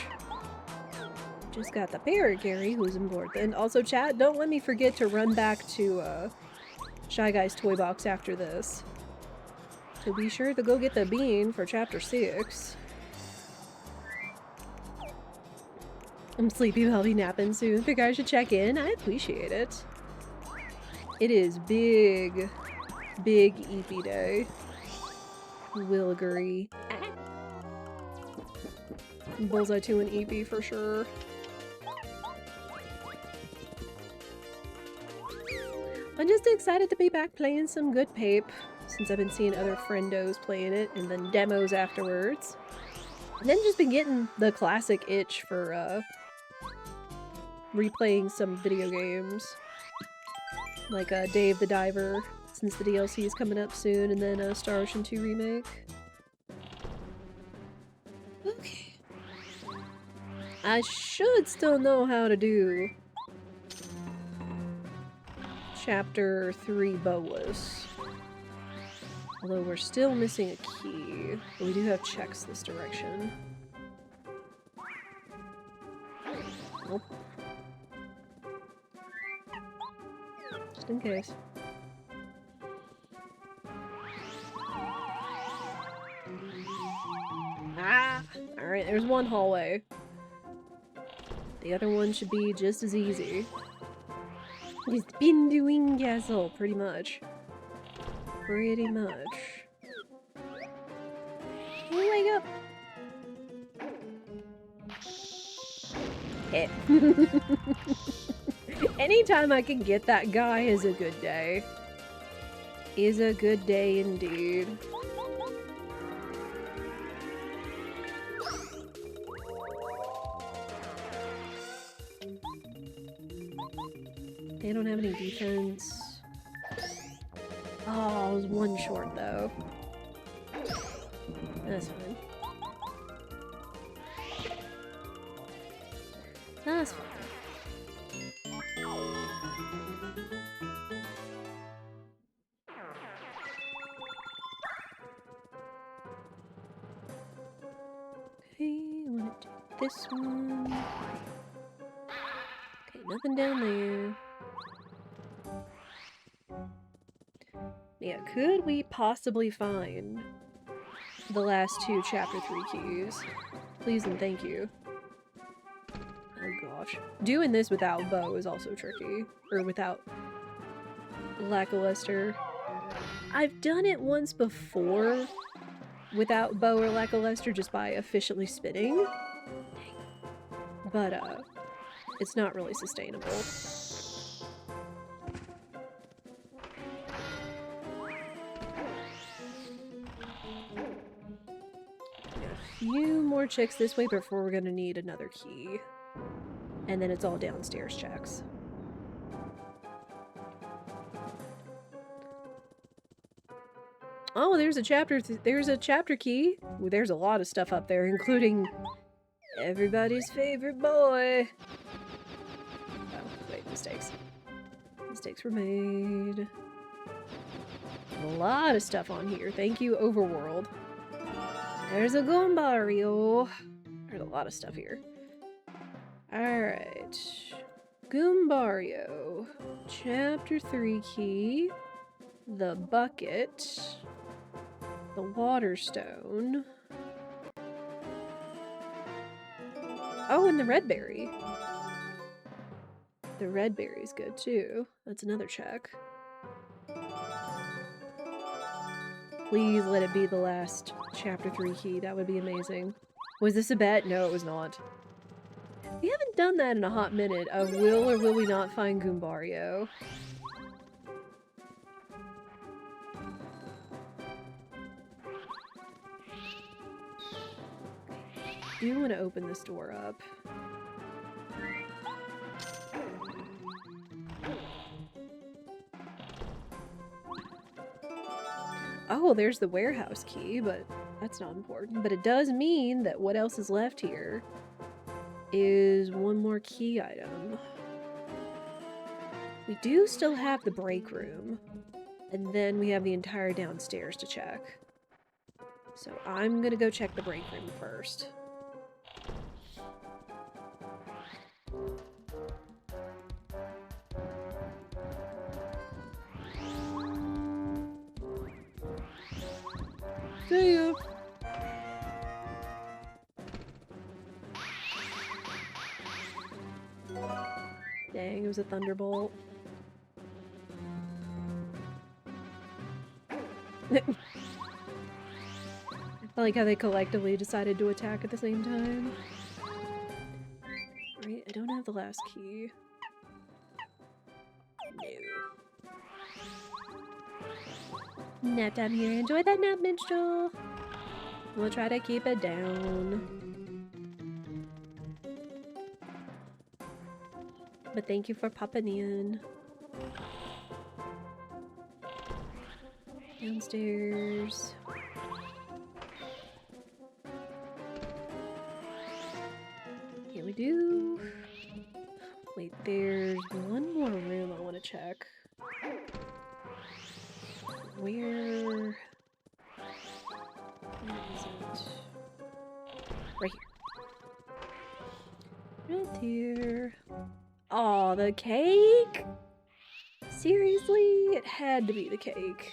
S1: Just got the parrot Gary, who's important. Also, chat, don't let me forget to run back to Shy Guy's toy box after this. So be sure to go get the bean for chapter 6. I'm sleepy, but I'll be napping soon. Figure I should check in. I appreciate it. It is big Eepy day. Will agree. Bullseye 2 and Eepy for sure. I'm just excited to be back playing some good Pape, since I've been seeing other friendos playing it, and then demos afterwards. And then just been getting the classic itch for replaying some video games. Like Dave the Diver, since the DLC is coming up soon, and then Star Ocean 2 Remake. Okay. I should still know how to do Chapter 3 Boas. Although we're still missing a key. But we do have checks this direction. Nope. Just in case. Ah! Alright, there's one hallway. The other one should be just as easy. Just been doing castle, pretty much. Pretty much. Wake up! Hit. Anytime I can get that guy is a good day. Is a good day indeed. They don't have any defense. Oh, I was one short though. That's fine. That's fine. Okay, I want to do this one. Okay, nothing down there. Yeah, could we possibly find the last 2 chapter 3 keys? Please and thank you. Oh gosh. Doing this without Bo is also tricky. Or without Lackluster. I've done it once before without Bo or Lackluster just by efficiently spinning. But it's not really sustainable. Few more checks this way before we're gonna need another key. And then it's all downstairs checks. Oh, there's a chapter key. Ooh, there's a lot of stuff up there, including everybody's favorite boy. Oh, wait, mistakes. Mistakes were made. A lot of stuff on here. Thank you, Overworld. There's a Goombario. There's a lot of stuff here. Alright. Goombario. Chapter 3 key. The bucket. The water stone. Oh, and the red berry. The red berry's good too. That's another check. Please let it be the last chapter 3 key. That would be amazing. Was this a bet? No, it was not. We haven't done that in a hot minute. Will or will we not find Goombario? do want to open this door up. Oh, there's the warehouse key, but that's not important. But it does mean that what else is left here is one more key item. We do still have the break room, and then we have the entire downstairs to check. So I'm gonna go check the break room first. See ya! Dang, it was a thunderbolt. I like how they collectively decided to attack at the same time. Right, I don't have the last key. No. Nap time here. Enjoy that nap, minstrel. We'll try to keep it down. But thank you for popping in. Downstairs. Yeah, we do. Wait, there's one more room I want to check. Where is it? Right here. Right here. Aw, the cake? Seriously? It had to be the cake.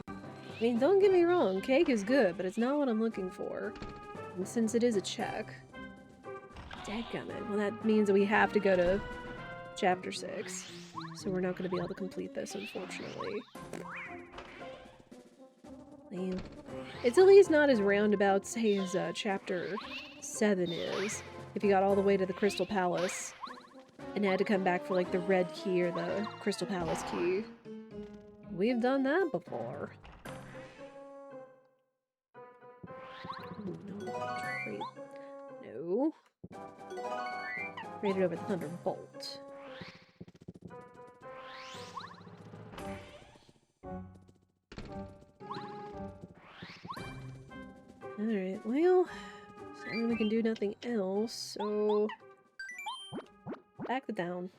S1: I mean, don't get me wrong, cake is good, but it's not what I'm looking for. And since it is a check... Dadgummit. Well, that means that we have to go to Chapter 6. So we're not going to be able to complete this, unfortunately. Man. It's at least not as roundabout, say, as Chapter 7 is. If you got all the way to the Crystal Palace and had to come back for, like, the red key or the Crystal Palace key. We've done that before. Ooh, no. Wait. No. Rated over the Thunderbolt. Alright, well, so we can do nothing else, so back it down.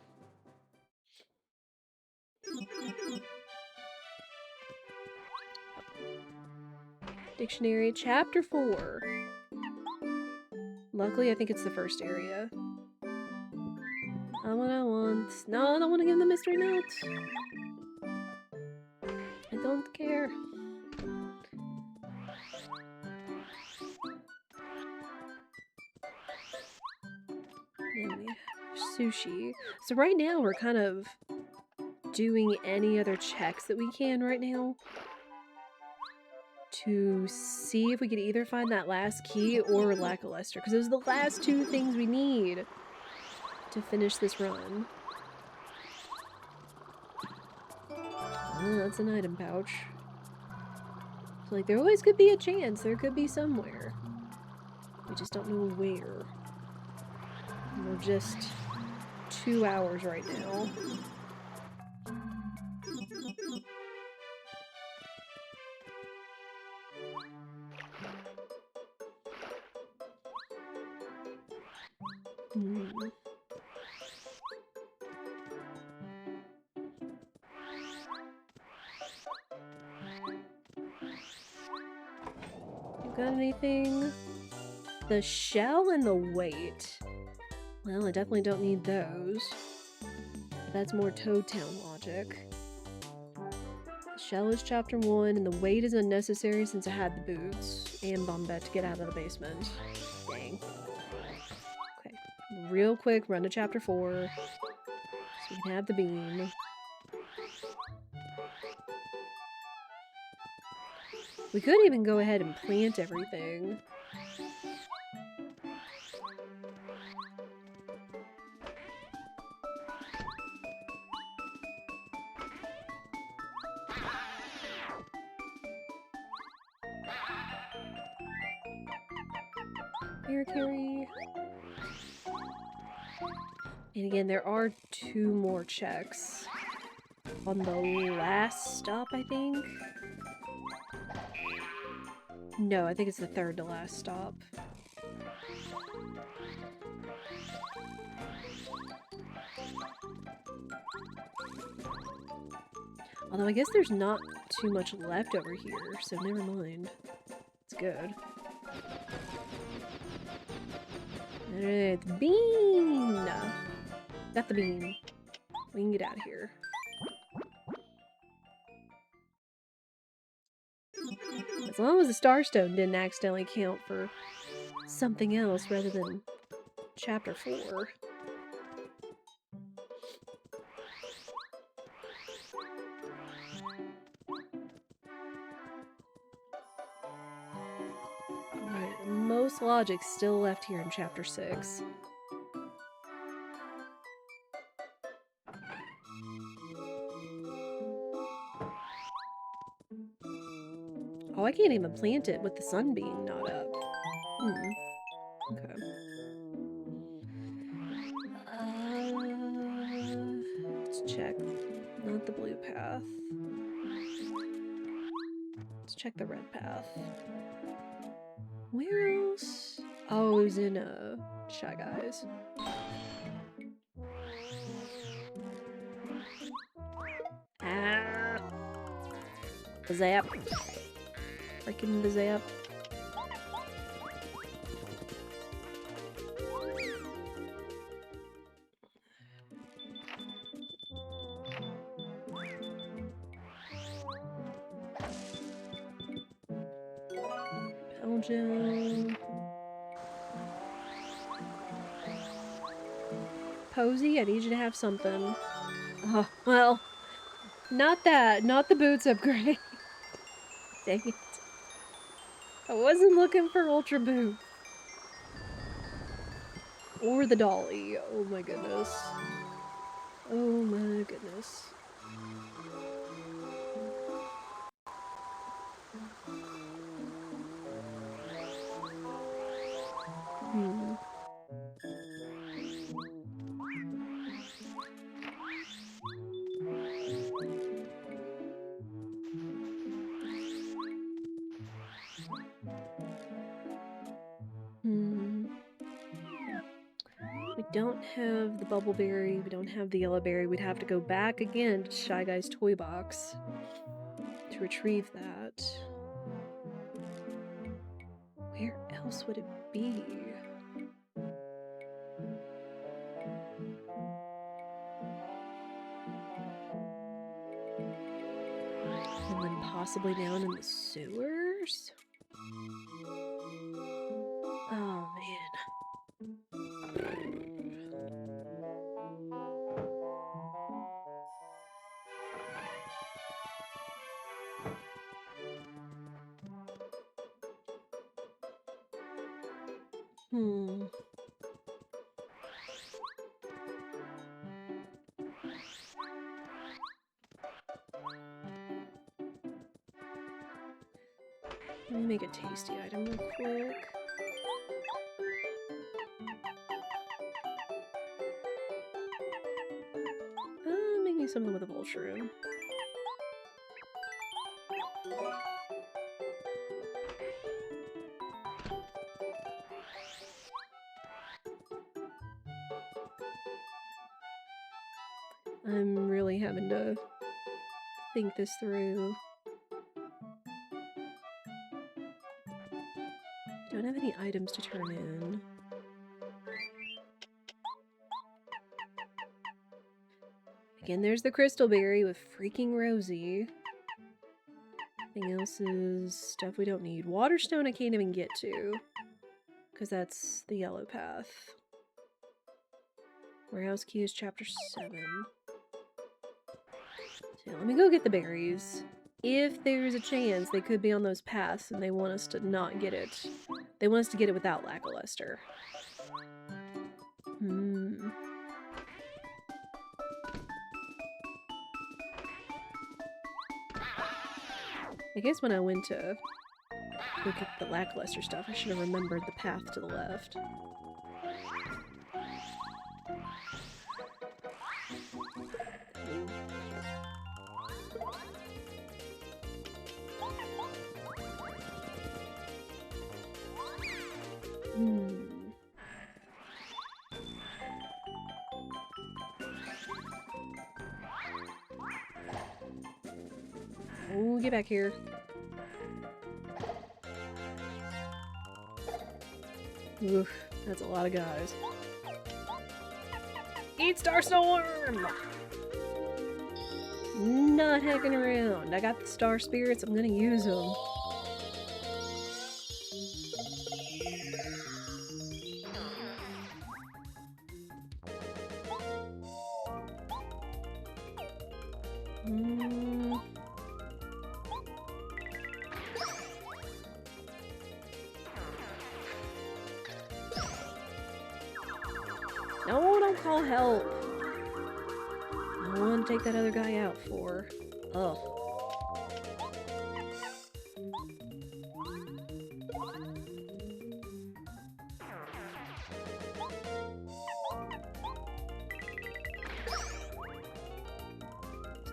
S1: Dictionary, Chapter 4. Luckily, I think it's the first area. Not what I want. No, I don't want to give the mystery notes. I don't care. Sushi. So right now we're kind of doing any other checks that we can right now to see if we could either find that last key or lackluster, because those are the last two things we need to finish this run. Oh, that's an item pouch. So, like, there always could be a chance. There could be somewhere. We just don't know where. And we're just 2 hours right now. You got anything? The shell and the weight. Well, I definitely don't need those. That's more Toad Town logic. The shell is Chapter 1, and the weight is unnecessary since I had the boots and Bombette to get out of the basement. Dang. Okay, real quick, run to Chapter 4. So we can have the beam. We could even go ahead and plant everything. Air carry. And again, there are 2 more checks on the last stop, I think. No, I think it's the 3rd to last stop. Although I guess there's not too much left over here, so never mind. It's good. It's bean! Got the bean. We can get out of here. As long as the Starstone didn't accidentally count for something else rather than Chapter 4. Alright, most logic still left here in Chapter 6. Oh, I can't even plant it with the sun being not up. Okay. Let's check. Not the blue path. Let's check the red path. Where else? Oh, it was in Shy Guys. Ah! Zap. Freaking bazap. Belgium. Posey, I need you to have something. Oh, well. Not that. Not the boots upgrade. Dang it. I wasn't looking for Ultra Boot. Or the dolly. Oh my goodness. Oh my goodness. We don't have the bubbleberry, we don't have the yellowberry. We'd have to go back again to Shy Guy's toy box to retrieve that. Where else would it be? And then possibly down in the sewers? Oh, man. Let me make a tasty item real quick. Make me something with a mushroom. I'm really having to think this through. Don't have any items to turn in. Again, there's the crystal berry with freaking Rosie. Anything else is stuff we don't need. Waterstone I can't even get to, because that's the yellow path. Warehouse key is chapter 7. So let me go get the berries. If there's a chance they could be on those paths and they want us to not get it. They want us to get it without lackluster. I guess when I went to look at the lackluster stuff. I should have remembered the path to the left. Oh, get back here. Oof, that's a lot of guys. Eat Starstorm! Not hacking around. I got the star spirits, I'm gonna use them. No, don't call help. I want to take that other guy out for. Ugh.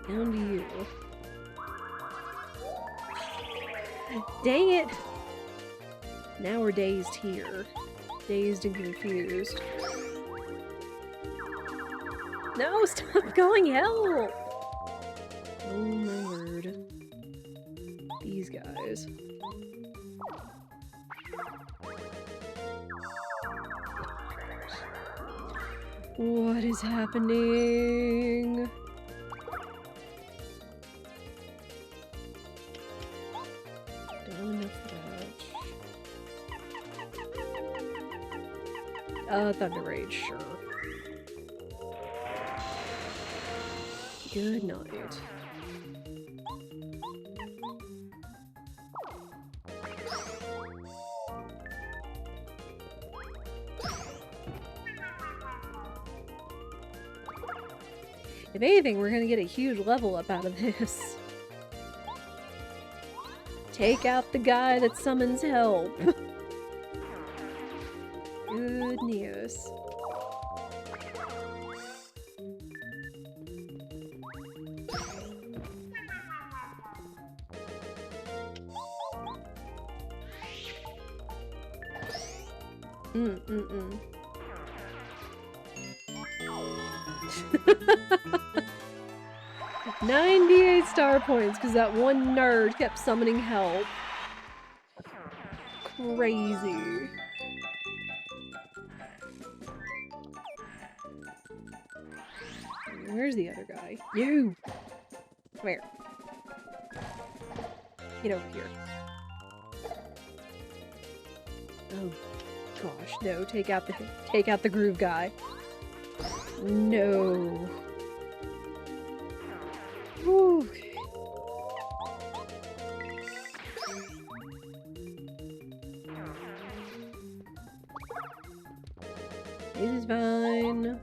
S1: Down to you. Dang it! Now we're dazed here. Dazed and confused. No, stop calling help! Oh my word. These guys. What is happening? Don't enough for that. Thunder Rage, sure. Good night. If anything, we're gonna get a huge level up out of this. Take out the guy that summons help. Good news. Mm-mm-mm. 98 star points because that one nerd kept summoning help. Crazy. Where's the other guy? You! Come here. Get over here. Oh gosh, no, take out the groove guy. No. Whew. This is fine.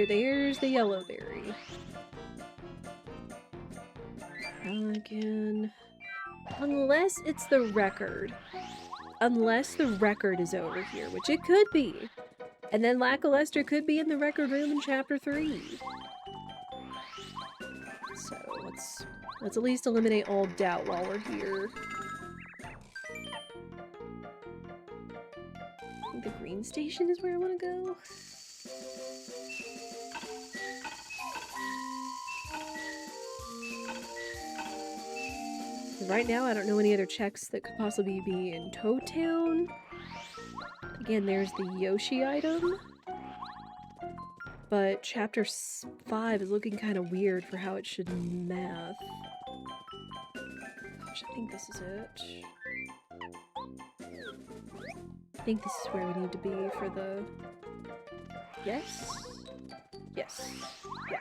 S1: There's the yellow berry. Again. Unless it's the record. Unless the record is over here, which it could be. And then Lackluster could be in the record room in Chapter 3. So, let's at least eliminate all doubt while we're here. I think the green station is where I want to go. Right now, I don't know any other checks that could possibly be in Toad Town. Again, there's the Yoshi item. But Chapter 5 is looking kind of weird for how it should math. Gosh, I think this is it. I think this is where we need to be for the... Yes? Yes. Yeah.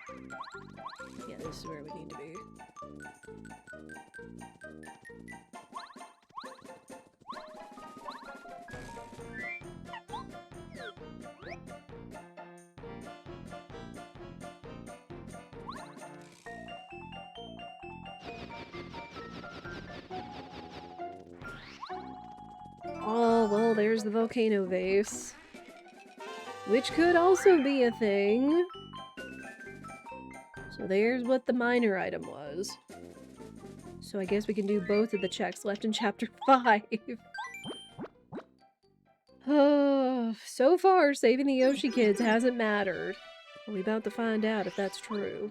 S1: Yeah, this is where we need to be. Oh, well, there's the volcano vase. Which could also be a thing. So there's what the minor item was. So I guess we can do both of the checks left in chapter 5. So far, saving the Yoshi kids hasn't mattered. We're about to find out if that's true.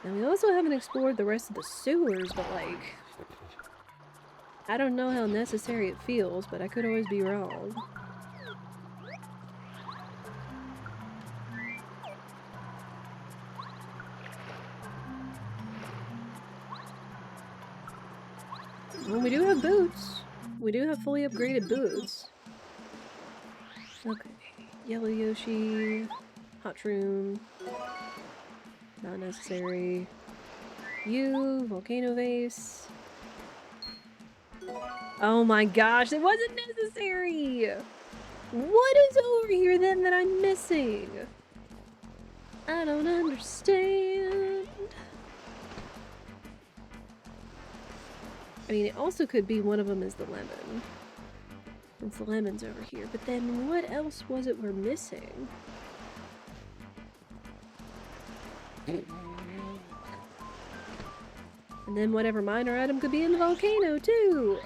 S1: Now, we also haven't explored the rest of the sewers, but, like, I don't know how necessary it feels, but I could always be wrong. Well, we do have boots. We do have fully upgraded boots. Okay. Yellow Yoshi. Hot room. Not necessary. You. Volcano vase. Oh my gosh, it wasn't necessary! What is over here then that I'm missing? I don't understand. I mean, it also could be one of them is the lemon. Since the lemon's over here. But then what else was it we're missing? And then whatever minor item could be in the volcano, too!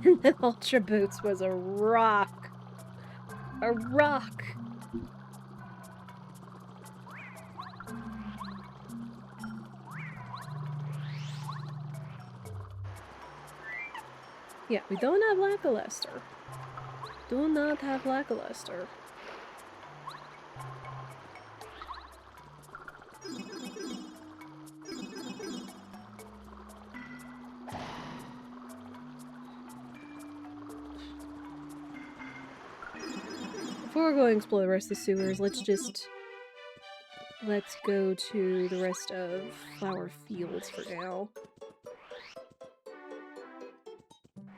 S1: And the Ultra Boots was a rock! A rock! Yeah, we don't have lackluster. Do not have lackluster. Before we go and explore the rest of the sewers, let's go to the rest of Flower Fields for now.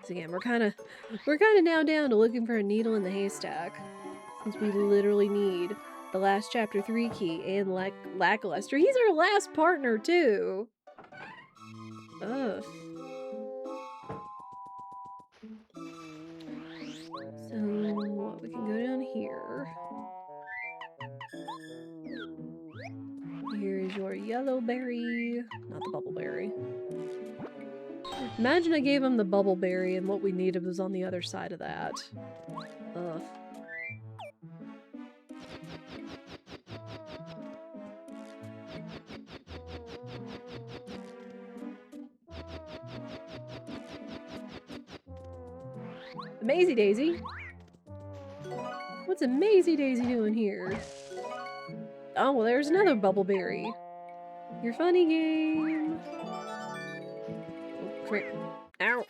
S1: So again, we're kind of now down to looking for a needle in the haystack, since we literally need the last chapter 3 key and lackluster. He's our last partner too. Ugh. So we can go down here. Here is your yellow berry, not the bubble berry. Imagine I gave him the bubble berry and what we needed was on the other side of that. Ugh. Amazy Daisy? What's Amazy Daisy doing here? Oh, well, there's another bubble berry. Your funny game. Oh, crap. Ow.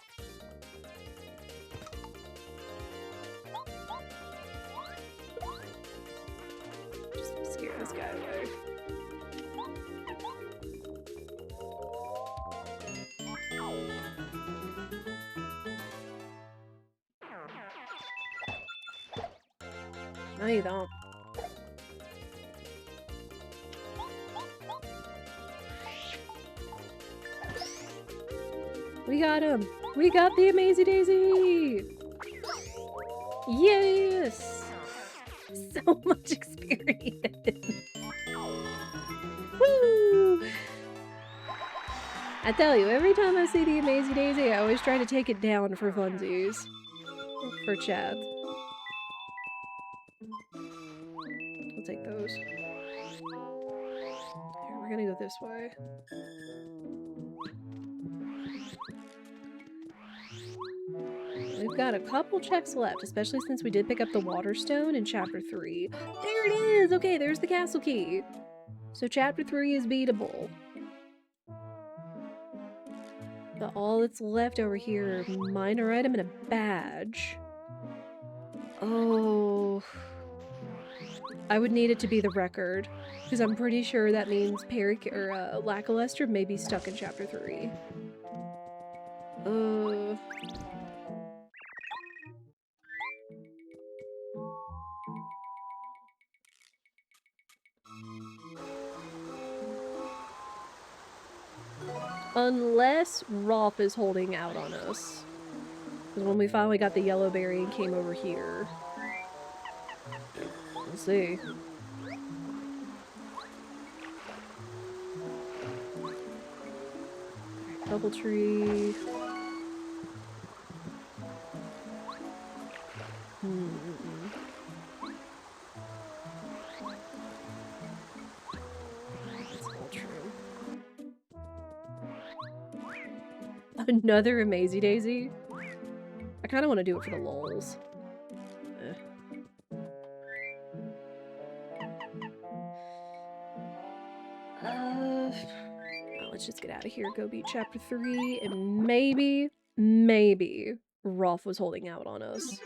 S1: Just scare this guy away. No, you don't. We got him! We got the Amazy Daisy! Yes! So much experience! Woo! I tell you, every time I see the Amazy Daisy, I always try to take it down for funsies. For Chad. We'll take those. Here, we're gonna go this way. we've got a couple checks left, especially since we did pick up the water stone in chapter 3. There it is! Okay, there's the castle key. So chapter 3 is beatable. But all that's left over here are minor item and a badge. Oh. I would need it to be the record, because I'm pretty sure that means Lackluster may be stuck in chapter 3. Unless Rolf is holding out on us. Because when we finally got the yellow berry and came over here. We'll see. Doubletree. That's all true. Another Amazy Daisy? I kind of want to do it for the lulz. Let's just get out of here, go beat chapter 3, and maybe Rolf was holding out on us.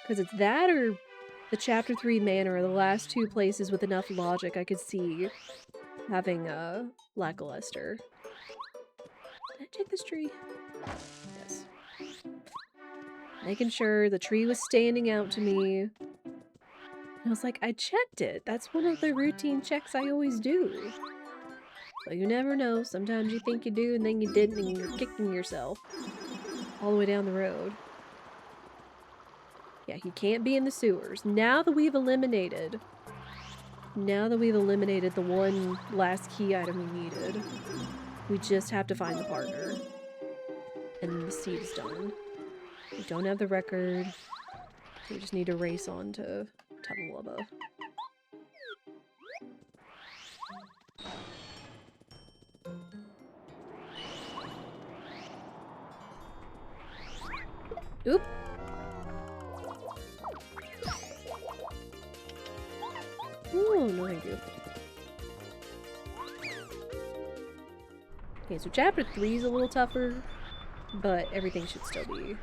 S1: Because it's that or the chapter 3 manor are the last two places with enough logic I could see having a lackluster. Did I take this tree? Yes. Making sure the tree was standing out to me. And I was like, I checked it. That's one of the routine checks I always do. But you never know. Sometimes you think you do and then you didn't and you're kicking yourself all the way down the road. Yeah, he can't be in the sewers. Now that we've eliminated the one last key item we needed, we just have to find the partner. And the seed is done. We don't have the record, so we just need to race on to Tubba. Oop! Ooh, no thank you. Okay, so chapter 3 is a little tougher, but everything should still be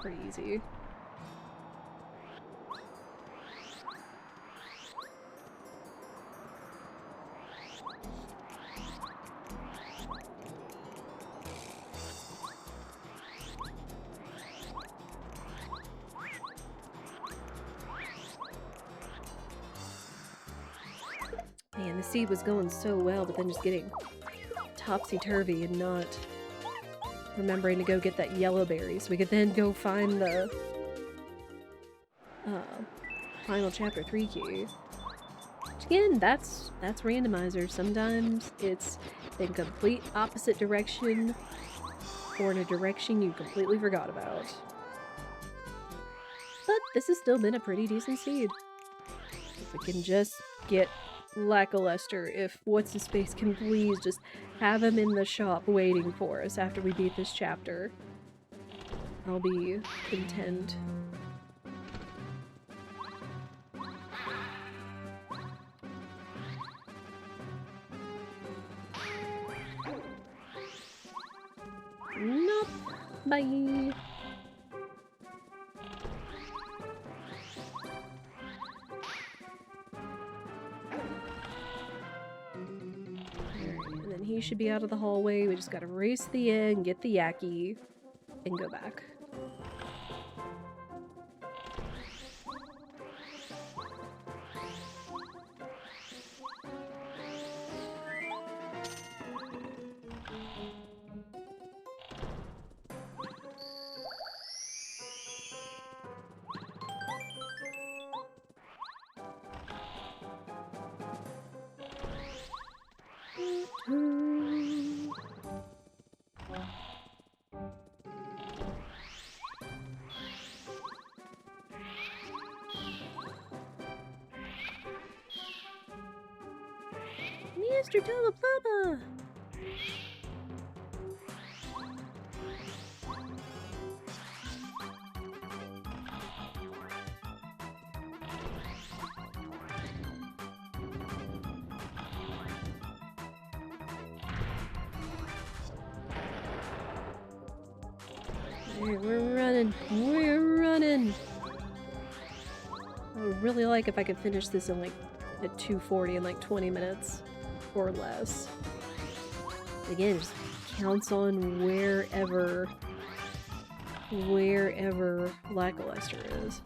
S1: pretty easy. Man, the seed was going so well, but then just getting topsy-turvy and not remembering to go get that yellow berry so we could then go find the final chapter 3 key. Which again, that's randomizer. Sometimes it's in complete opposite direction or in a direction you completely forgot about. But this has still been a pretty decent seed. If we can just get Lackluster, if What's-His-Face can please just have him in the shop waiting for us after we beat this chapter, I'll be content. Nope. Bye. And then he should be out of the hallway. We just gotta race to the end, get the Yaki, and go back. Mr. Tubba! Alright, we're running. We're running. I would really like if I could finish this in like at 2:40 in like 20 minutes or less. Again, just counts on wherever Lackluster is.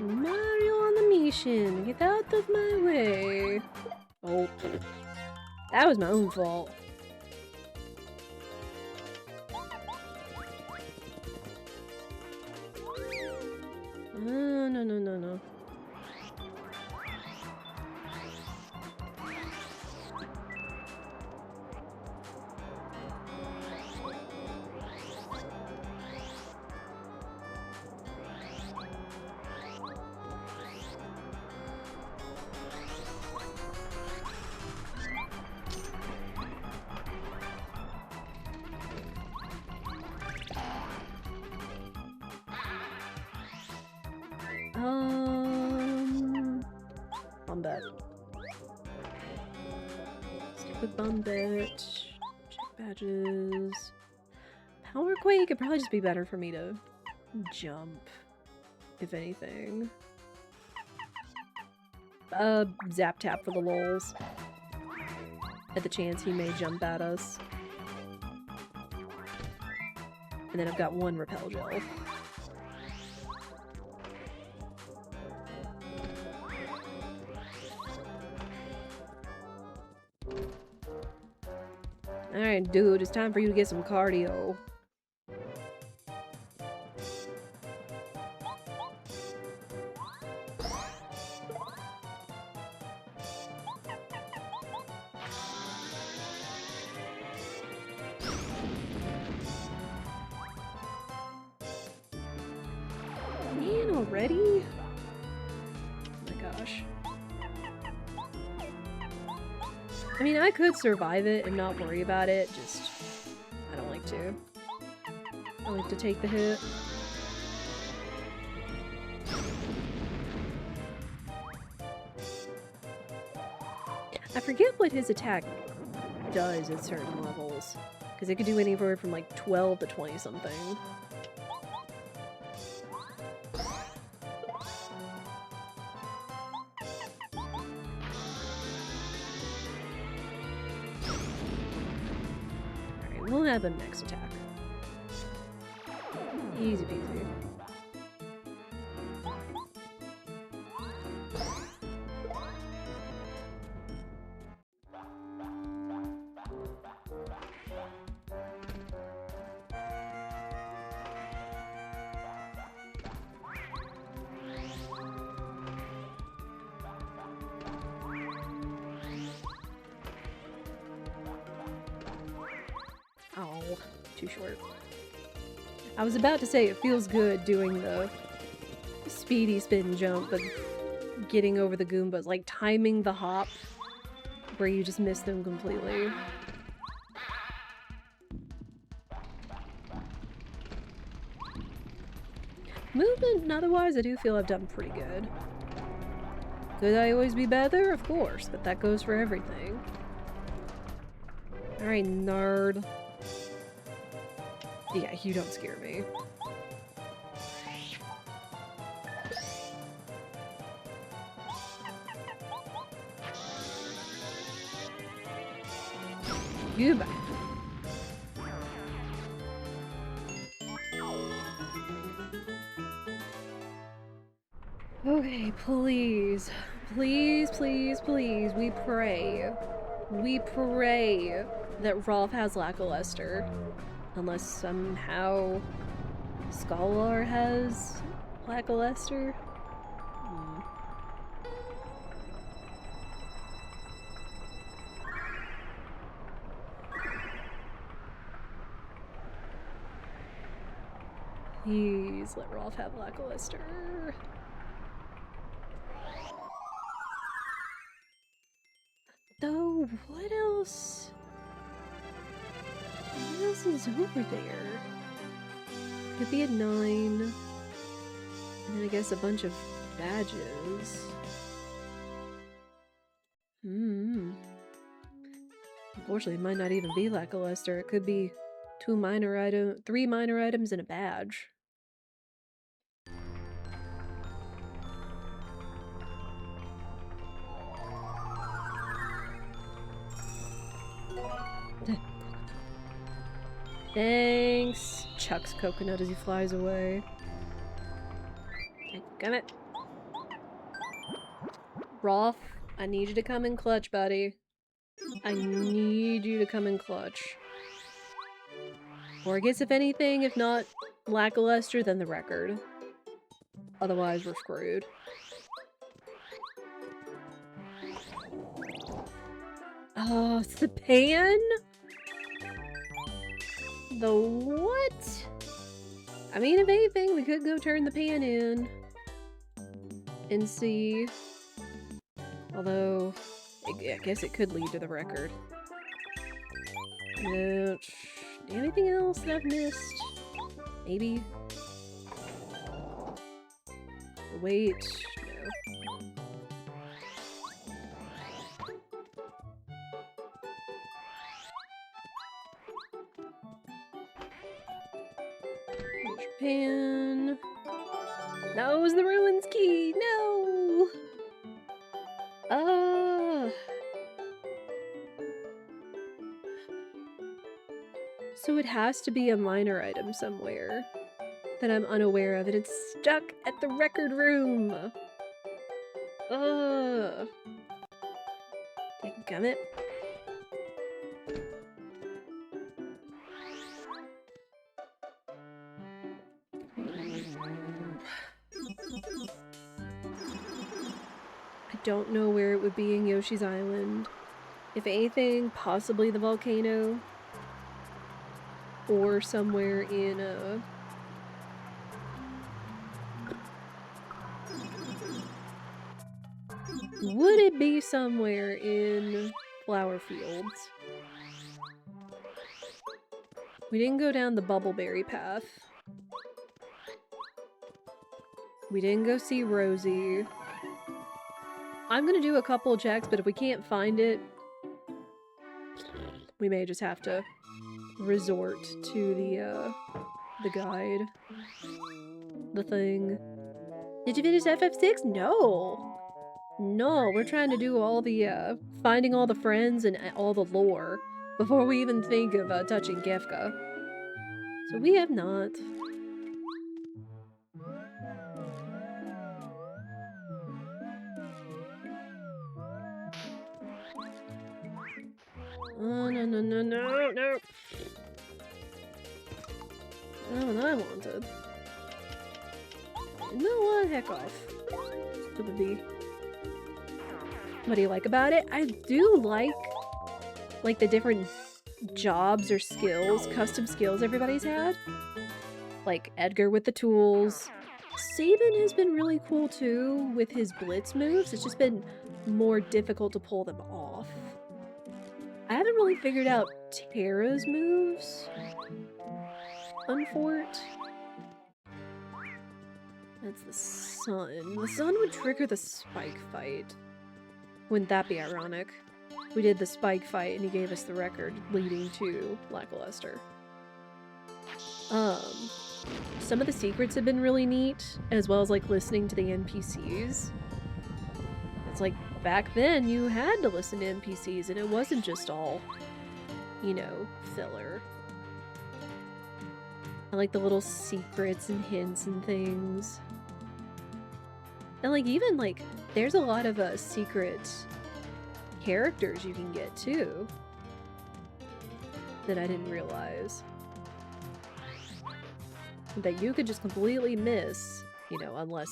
S1: Mario on the mission! Get out of my way! Oh. That was my own fault. No. Bombette. Stupid Bombette. Check badges. Power Quake could probably just be better for me to jump, if anything. Zap Tap for the lulz. At the chance he may jump at us. And then I've got one Repel Gel. Alright, dude, it's time for you to get some cardio. Man, already? Oh my gosh. I mean, I could survive it and not worry about it, just I don't like to. I like to take the hit. I forget what his attack does at certain levels, because it could do anywhere from like 12 to 20 something. We'll have him next attack. Easy peasy. Oh, too short. I was about to say it feels good doing the speedy spin jump, but getting over the Goombas, like timing the hop where you just miss them completely. Movement and otherwise, I do feel I've done pretty good. Could I always be better? Of course, but that goes for everything. Alright, nerd. Yeah, you don't scare me. Goodbye. Okay, please. Please, please, please, we pray. We pray that Rolf has Lackluster. Unless somehow Scholar has Lackluster. Please let Rolf have Lackluster. is over there? Could be a 9. And then I guess a bunch of badges. Unfortunately, it might not even be lackluster. It could be 3 minor items and a badge. Thanks. Chucks coconut as he flies away. Got it. Rolf, I need you to come in clutch, buddy. I need you to come in clutch. Or I guess if anything, if not lackluster, then the record. Otherwise, we're screwed. Oh, it's the pan? The what? I mean, if anything, we could go turn the pan in and see. Although, I guess it could lead to the record. No. Anything else that I've missed? Maybe? Wait. No. Japan. That was the ruins key. No. So it has to be a minor item somewhere that I'm unaware of, and it's stuck at the record room. Dadgummit. I don't know where it would be in Yoshi's Island. If anything, possibly the volcano. Or somewhere in, would it be somewhere in Flower Fields? We didn't go down the Bubbleberry path. We didn't go see Rosie. I'm gonna do a couple of checks, but if we can't find it, we may just have to resort to the guide. The thing. Did you finish FF6? No! No, we're trying to do all the, finding all the friends and all the lore before we even think of, touching Kefka. So we have not. Oh, no, no, no, no, no! Not what I wanted. You know what? Heck off. Stupid bee. What do you like about it? I do like the different jobs or skills, custom skills everybody's had. Like Edgar with the tools. Sabin has been really cool too with his blitz moves. It's just been more difficult to pull them off. I haven't really figured out Terra's moves on Fort. That's the sun. The sun would trigger the spike fight. Wouldn't that be ironic? We did the spike fight and he gave us the record leading to lackluster. Some of the secrets have been really neat, as well as like listening to the NPCs. It's like back then you had to listen to NPCs and it wasn't just all, you know, filler. I like the little secrets and hints and things. And like even like there's a lot of secret characters you can get too that I didn't realize. That you could just completely miss, you know, unless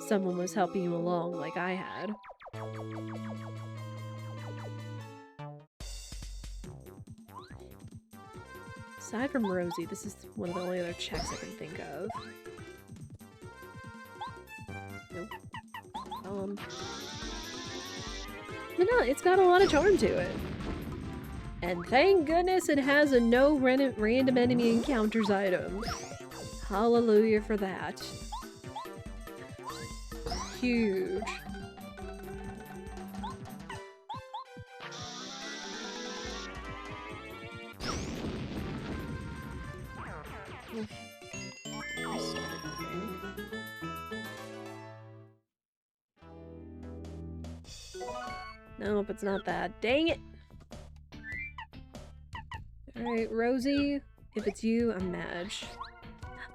S1: someone was helping you along like I had. Aside from Rosie, this is one of the only other checks I can think of. Nope. But no, it's got a lot of charm to it. And thank goodness it has a no random enemy encounters item. Hallelujah for that. Huge. Nope, it's not that. Dang it! Alright, Rosie, if it's you, I'm mad.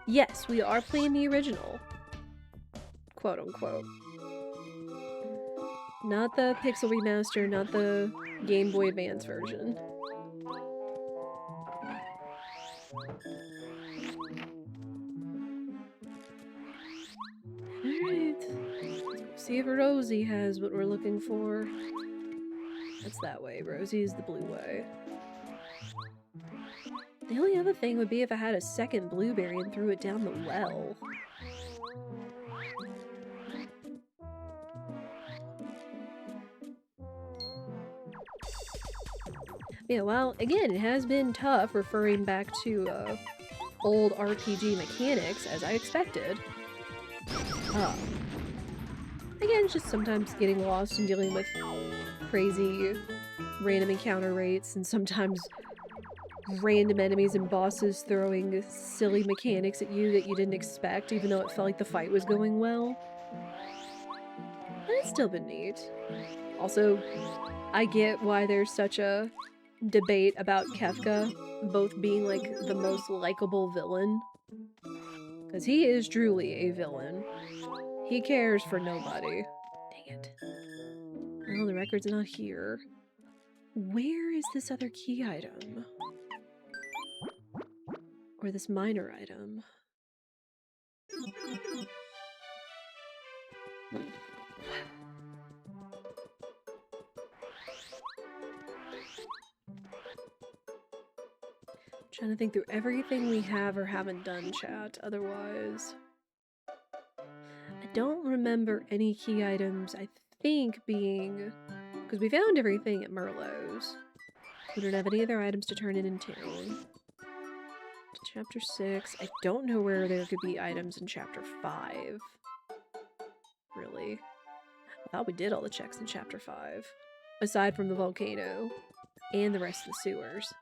S1: Yes, we are playing the original. Quote unquote. Not the Pixel Remaster, not the Game Boy Advance version. Alright. See if Rosie has what we're looking for. That's that way. Rosie is the blue way. The only other thing would be if I had a second blueberry and threw it down the well. Yeah, well, again, it has been tough referring back to old RPG mechanics, as I expected. Again, just sometimes getting lost and dealing with crazy random encounter rates, and sometimes random enemies and bosses throwing silly mechanics at you that you didn't expect, even though it felt like the fight was going well. But it's still been neat. Also, I get why there's such a debate about Kefka both being like the most likable villain. Because he is truly a villain. He cares for nobody. Dang it. Well, the record's not here. Where is this other key item? Or this minor item? Trying to think through everything we have or haven't done, chat, otherwise. I don't remember any key items, I think, being... Because we found everything at Merlot's. We don't have any other items to turn in town. Chapter 6. I don't know where there could be items in Chapter 5. Really. I thought we did all the checks in Chapter 5. Aside from the volcano. And the rest of the sewers.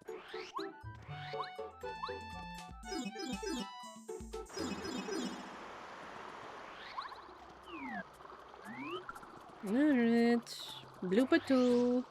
S1: Alright. Blooper 2.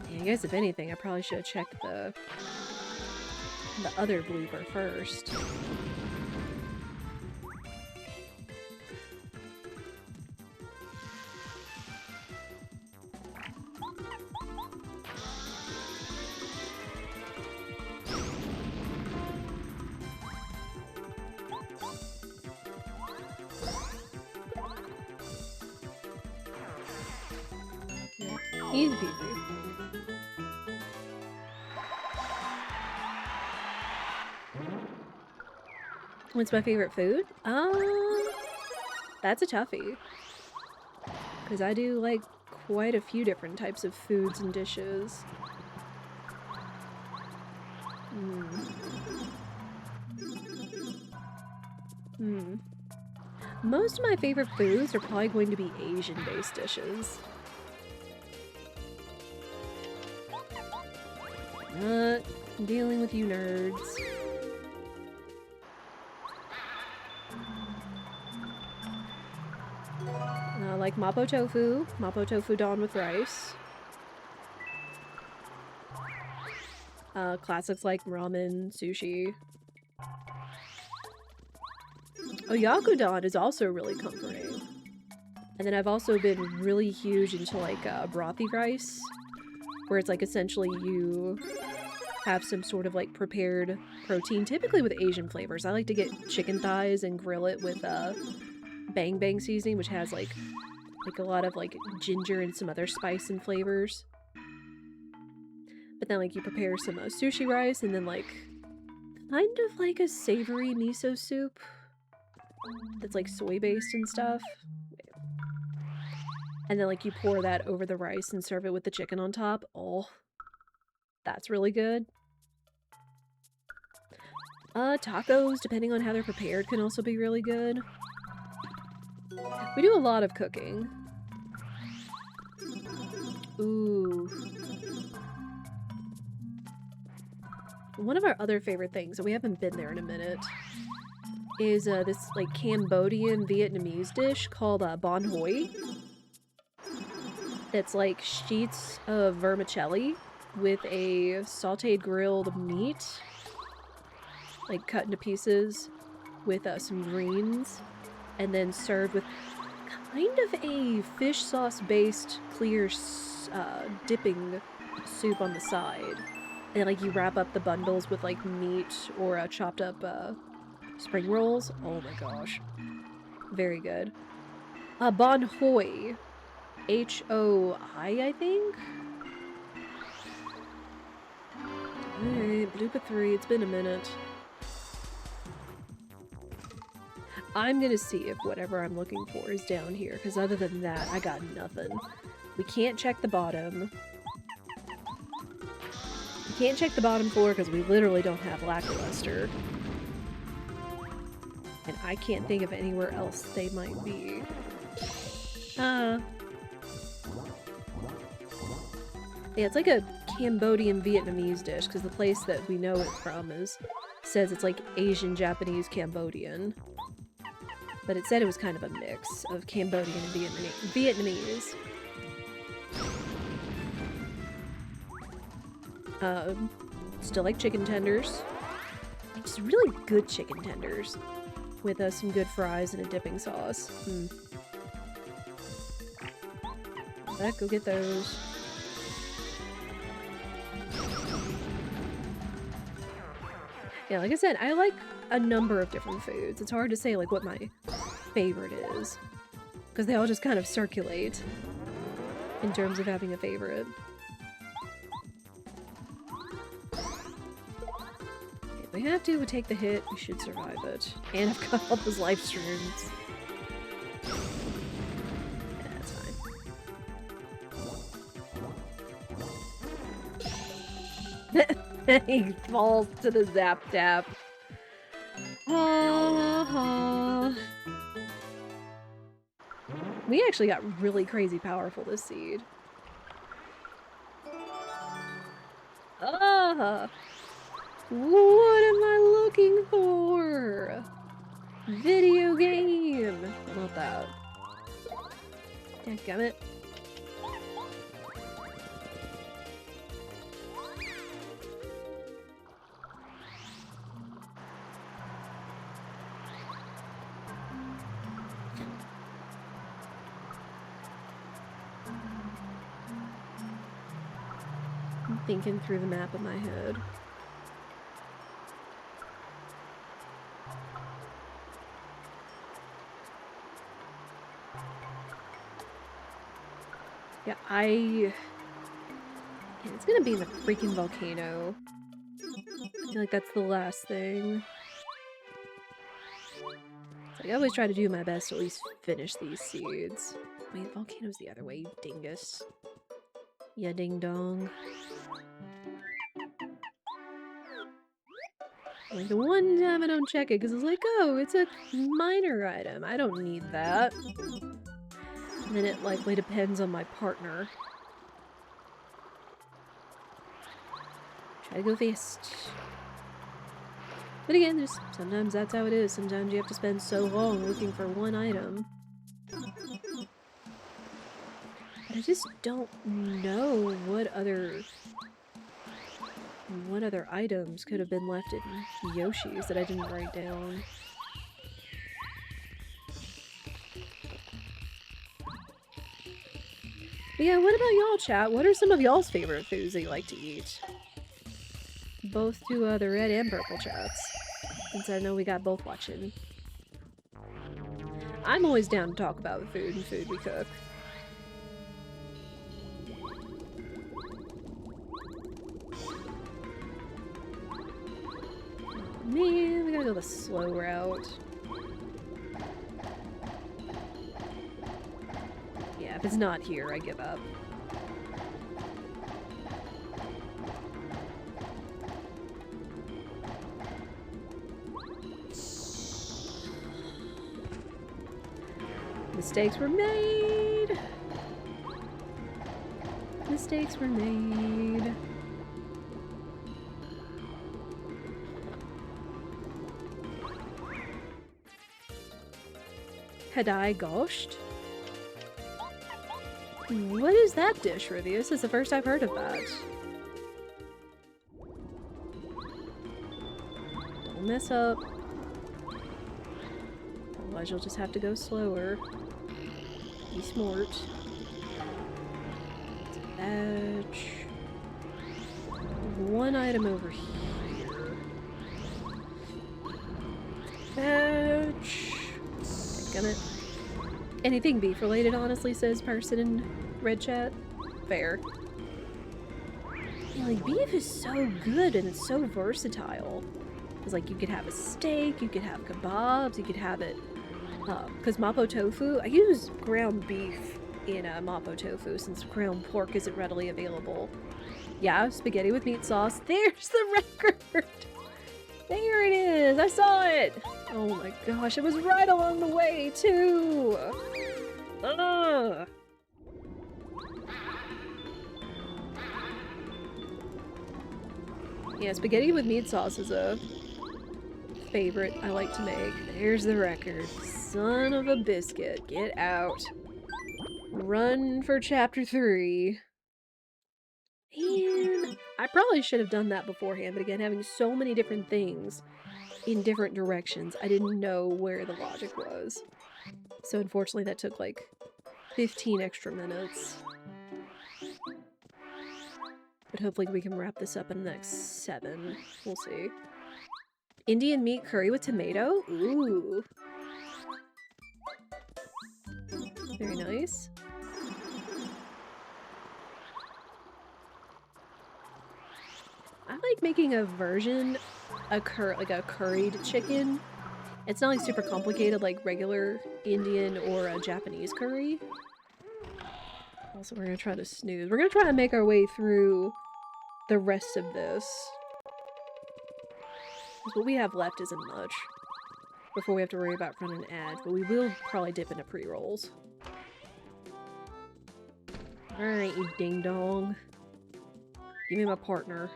S1: I guess if anything, I probably should have checked the other blooper first. Yeah, easy peasy. What's my favorite food? That's a toughie. Because I do like quite a few different types of foods and dishes. Most of my favorite foods are probably going to be Asian-based dishes. Not dealing with you nerds. Like Mapo tofu don with rice. Classics like ramen, sushi. Oyakodon is also really comforting. And then I've also been really huge into like brothy rice, where it's like essentially you have some sort of like prepared protein, typically with Asian flavors. I like to get chicken thighs and grill it with bang bang seasoning, which has like a lot of like ginger and some other spice and flavors. But then like you prepare some sushi rice and then like kind of like a savory miso soup that's like soy based and stuff. And then like you pour that over the rice and serve it with the chicken on top. Oh, that's really good. Tacos, depending on how they're prepared, can also be really good. We do a lot of cooking. Ooh. One of our other favorite things, and we haven't been there in a minute, is this like Cambodian Vietnamese dish called bon hoi. That's like sheets of vermicelli with a sauteed grilled meat, like cut into pieces with some greens, and then served with kind of a fish sauce based clear dipping soup on the side. And like you wrap up the bundles with like meat or chopped up spring rolls. Oh my gosh. Very good. Bon hoi. H-O-I, I think? Alright, Bloopa 3, it's been a minute. I'm gonna see if whatever I'm looking for is down here, because other than that, I got nothing. We can't check the bottom. We can't check the bottom floor because we literally don't have lackluster. And I can't think of anywhere else they might be. Yeah, it's like a Cambodian Vietnamese dish, because the place that we know it from says it's like Asian, Japanese, Cambodian. But it said it was kind of a mix of Cambodian and Vietnamese. Still like chicken tenders. Just really good chicken tenders. With some good fries and a dipping sauce. Go get those. Yeah, like I said, I like a number of different foods. It's hard to say like what my favorite is, because they all just kind of circulate in terms of having a favorite. If we have to, we take the hit, we should survive it. And I've got all those life streams. Yeah, that's fine. He falls to the zap tap. We actually got really crazy powerful this seed. What am I looking for? Video game! Not that. Dadgummit. I'm thinking through the map in my head. Yeah, it's gonna be the freaking volcano. I feel like that's the last thing. It's like I always try to do my best to at least finish these seeds. Wait, the volcano's the other way, you dingus. Yeah, ding dong. Like the one time I don't check it because it's like, oh, it's a minor item. I don't need that. And then it likely depends on my partner. Try to go fast. But again, just sometimes that's how it is. Sometimes you have to spend so long looking for one item. But I just don't know what other items could have been left in Yoshi's that I didn't write down. But yeah, what about y'all, chat? What are some of y'all's favorite foods that you like to eat? both do the red and purple chats, since I know we got both watching. I'm always down to talk about the food and food we cook. Oh, man, we gotta go the slow route. Yeah, if it's not here, I give up. Mistakes were made! Mistakes were made. Had I goshed? What is that dish, Rivia? This is the first I've heard of that. Don't mess up. Otherwise you'll just have to go slower. Be smart. Batch. One item over here. Batch. Gonna... Anything beef related, honestly, says person in red chat. Fair. Yeah, like, beef is so good and it's so versatile. It's like you could have a steak, you could have kebabs, you could have it. Because mapo tofu, I use ground beef in mapo tofu since ground pork isn't readily available. Yeah, spaghetti with meat sauce. There's the record! There it is! I saw it! Oh my gosh, it was right along the way, too! Ugh! Yeah, spaghetti with meat sauce is a favorite I like to make. There's the record. Son of a biscuit. Get out. Run for chapter 3. And I probably should have done that beforehand, but again, having so many different things in different directions, I didn't know where the logic was. So unfortunately that took like 15 extra minutes. But hopefully we can wrap this up in the next 7. We'll see. Indian meat curry with tomato? Ooh. Very nice. I like making a version, like a curried chicken. It's not like super complicated like regular Indian or a Japanese curry. Also, we're gonna try to snooze. We're gonna try to make our way through the rest of this. Because what we have left isn't much before we have to worry about running ads, but we will probably dip into pre-rolls. Alright, you ding-dong. Give me my partner.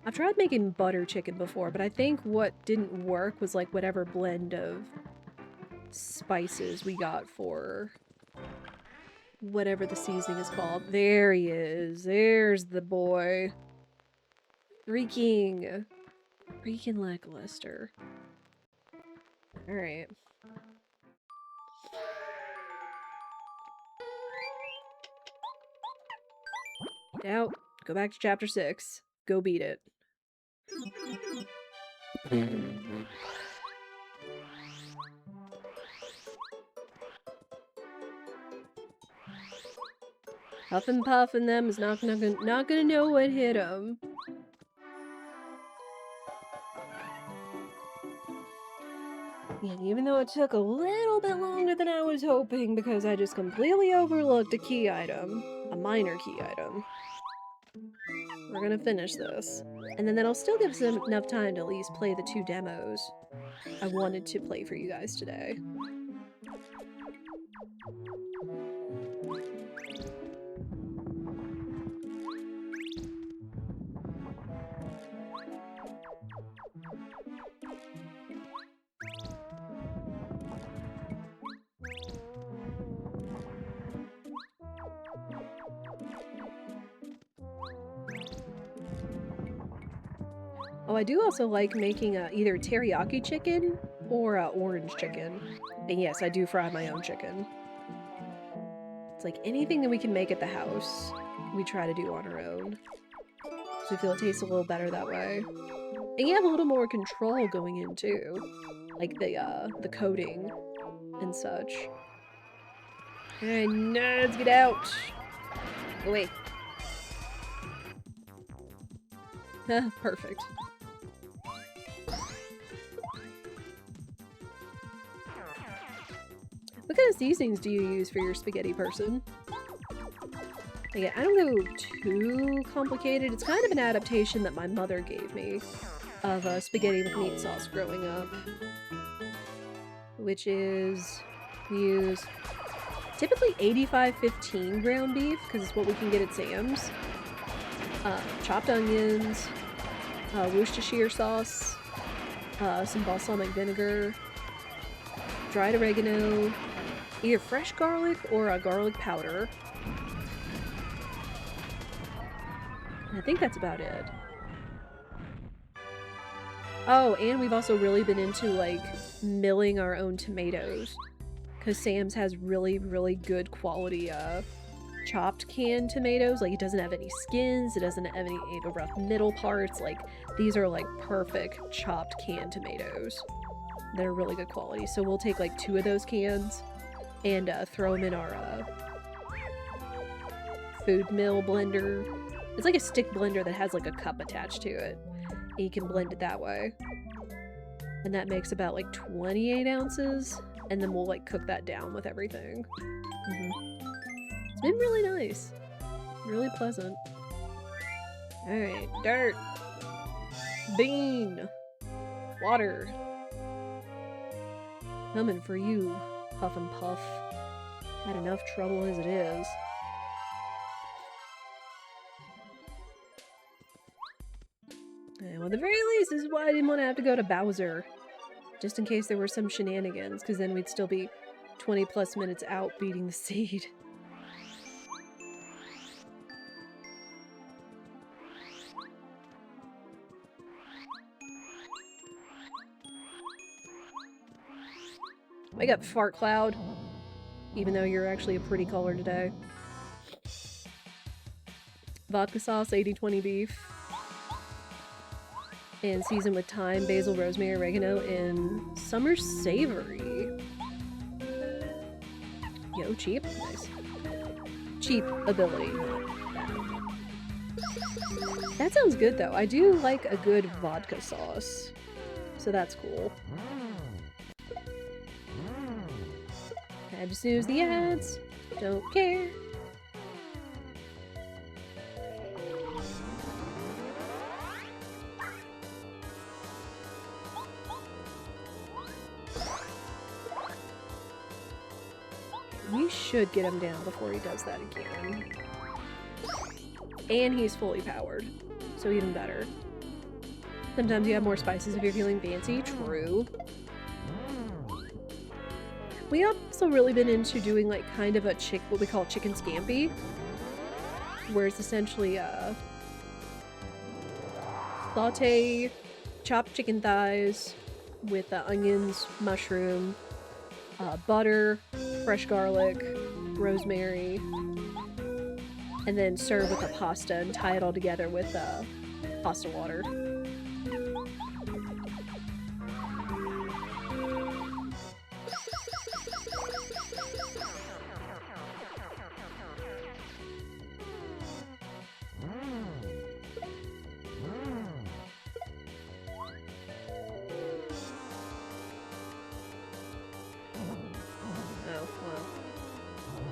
S1: I've tried making butter chicken before, but I think what didn't work was like whatever blend of spices we got for whatever the seasoning is called. There he is. There's the boy. Freaking lackluster. Alright. Get out. Go back to chapter 6. Go beat it. Huff and Puff and them is not gonna know what hit them. And even though it took a little bit longer than I was hoping because I just completely overlooked a key item, a minor key item, we're gonna finish this. And then that'll still give us enough time to at least play the 2 demos I wanted to play for you guys today. Oh, I do also like making either teriyaki chicken or orange chicken. And yes, I do fry my own chicken. It's like anything that we can make at the house, we try to do on our own. So we feel it tastes a little better that way. And you have a little more control going in too. Like the coating and such. Alright, let's get out! Go away. Perfect. What kind of seasonings do you use for your spaghetti person? Again, I don't go too complicated. It's kind of an adaptation that my mother gave me of spaghetti with meat sauce growing up. Which is, we use typically 85-15 ground beef, because it's what we can get at Sam's. Chopped onions, Worcestershire sauce, some balsamic vinegar, dried oregano, either fresh garlic or a garlic powder. I think that's about it. Oh, and we've also really been into, like, milling our own tomatoes. Because Sam's has really, really good quality, chopped canned tomatoes. Like, it doesn't have any skins, it doesn't have any rough middle parts. Like, these are, like, perfect chopped canned tomatoes. They're really good quality. So we'll take, like, 2 of those cans and, throw them in our, food mill blender. It's like a stick blender that has, like, a cup attached to it. And you can blend it that way. And that makes about, like, 28 ounces. And then we'll, like, cook that down with everything. It's been really nice. Really pleasant. Alright, dirt. Bean. Water. Coming for you, Puff and Puff. Had enough trouble as it is. And well, at the very least, this is why I didn't want to have to go to Bowser. Just in case there were some shenanigans, because then we'd still be 20 plus minutes out beating the seed. Wake up, Fart Cloud. Even though you're actually a pretty color today. Vodka sauce, 80-20 beef. And seasoned with thyme, basil, rosemary, oregano, and summer savory. Yo, cheap. Nice. Cheap ability. That sounds good, though. I do like a good vodka sauce. So that's cool. Had to snooze the ads. Don't care. We should get him down before he does that again. And he's fully powered, so even better. Sometimes you have more spices if you're feeling fancy. True. We also really been into doing like kind of a what we call chicken scampi, where it's essentially saute chopped chicken thighs with onions, mushroom, butter, fresh garlic, rosemary, and then serve with the pasta and tie it all together with pasta water.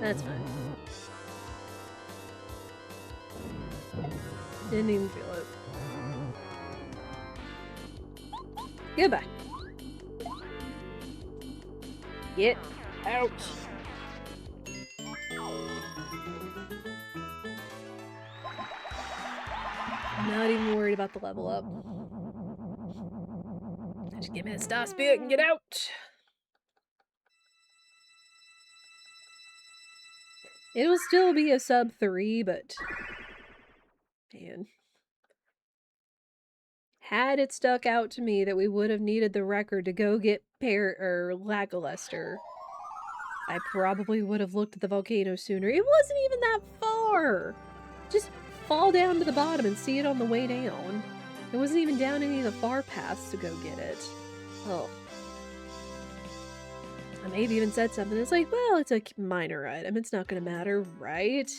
S1: That's fine. Didn't even feel it. Goodbye. Get out. I'm not even worried about the level up. Just give me a star spirit and get out. It'll still be a sub 3, but man. Had it stuck out to me that we would have needed the record to go get Lackluster, I probably would have looked at the volcano sooner. It wasn't even that far! Just fall down to the bottom and see it on the way down. It wasn't even down any of the far paths to go get it. Oh. I may have even said something that's like, well, it's a minor item. It's not gonna matter, right?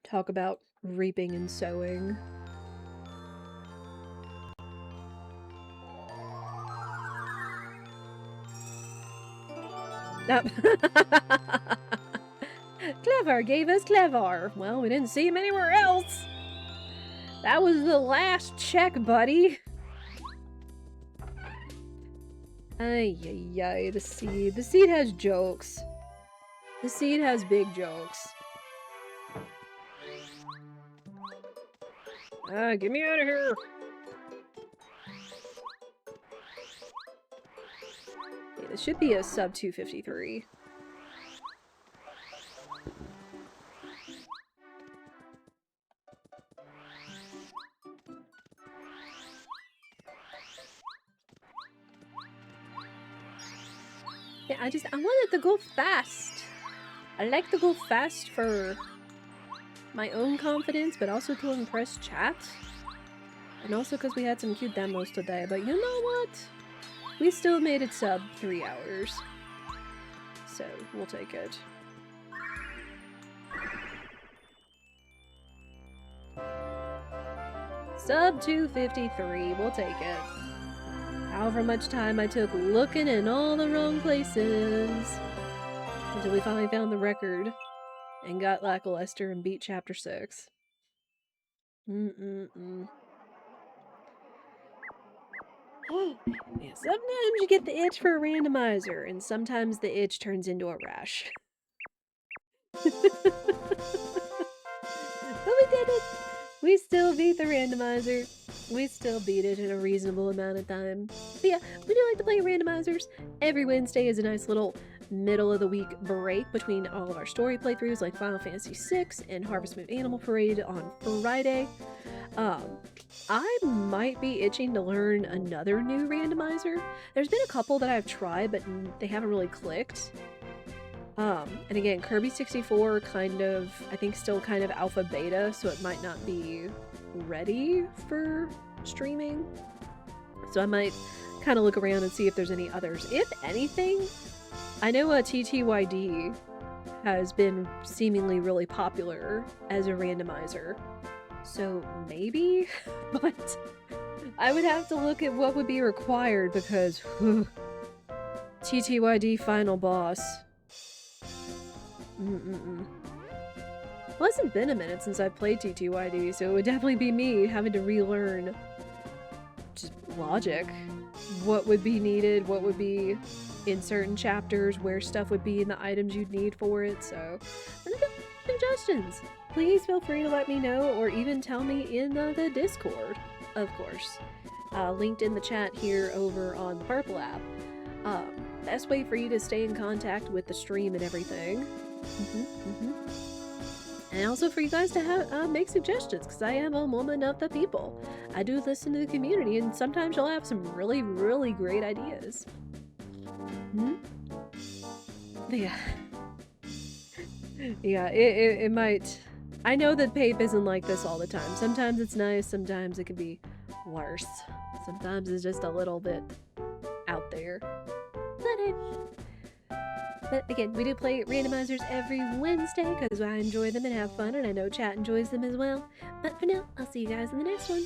S1: Talk about reaping and sowing. Clever gave us Clever. Well, we didn't see him anywhere else. That was the last check, buddy. Ay, ay, ay, the seed. The seed has jokes. The seed has big jokes. Get me out of here. Yeah, this should be a sub 253. Yeah, I wanted to go fast. I like to go fast for my own confidence, but also to impress chat. And also because we had some cute demos today, but you know what? We still made it sub 3 hours. So, we'll take it. Sub 253, we'll take it. However much time I took looking in all the wrong places. Until we finally found the record. And got lackluster and beat chapter 6. Yeah, sometimes you get the itch for a randomizer, and sometimes the itch turns into a rash. But we did it! We still beat the randomizer. We still beat it in a reasonable amount of time. But yeah, we do like to play randomizers. Every Wednesday is a nice little middle of the week break between all of our story playthroughs like Final Fantasy VI and Harvest Moon Animal Parade on Friday. I might be itching to learn another new randomizer. There's been a couple that I've tried, but they haven't really clicked. And again, Kirby 64 kind of, I think still kind of alpha beta, so it might not be ready for streaming. So I might kind of look around and see if there's any others. If anything, I know TTYD has been seemingly really popular as a randomizer. So maybe, but I would have to look at what would be required because TTYD final boss. Well, it's been a minute since I've played TTYD, so it would definitely be me having to relearn just logic. What would be needed, what would be in certain chapters, where stuff would be in the items you'd need for it, so suggestions. Please feel free to let me know, or even tell me in the Discord, of course. Linked in the chat here over on the Purple app. Best way for you to stay in contact with the stream and everything. And also for you guys to have make suggestions, because I am a woman of the people. I do listen to the community, and sometimes you'll have some really, really great ideas. Yeah. Yeah, it might... I know that Pape isn't like this all the time. Sometimes it's nice, sometimes it can be worse. Sometimes it's just a little bit out there. But again, we do play randomizers every Wednesday because I enjoy them and have fun, and I know chat enjoys them as well. But for now, I'll see you guys in the next one.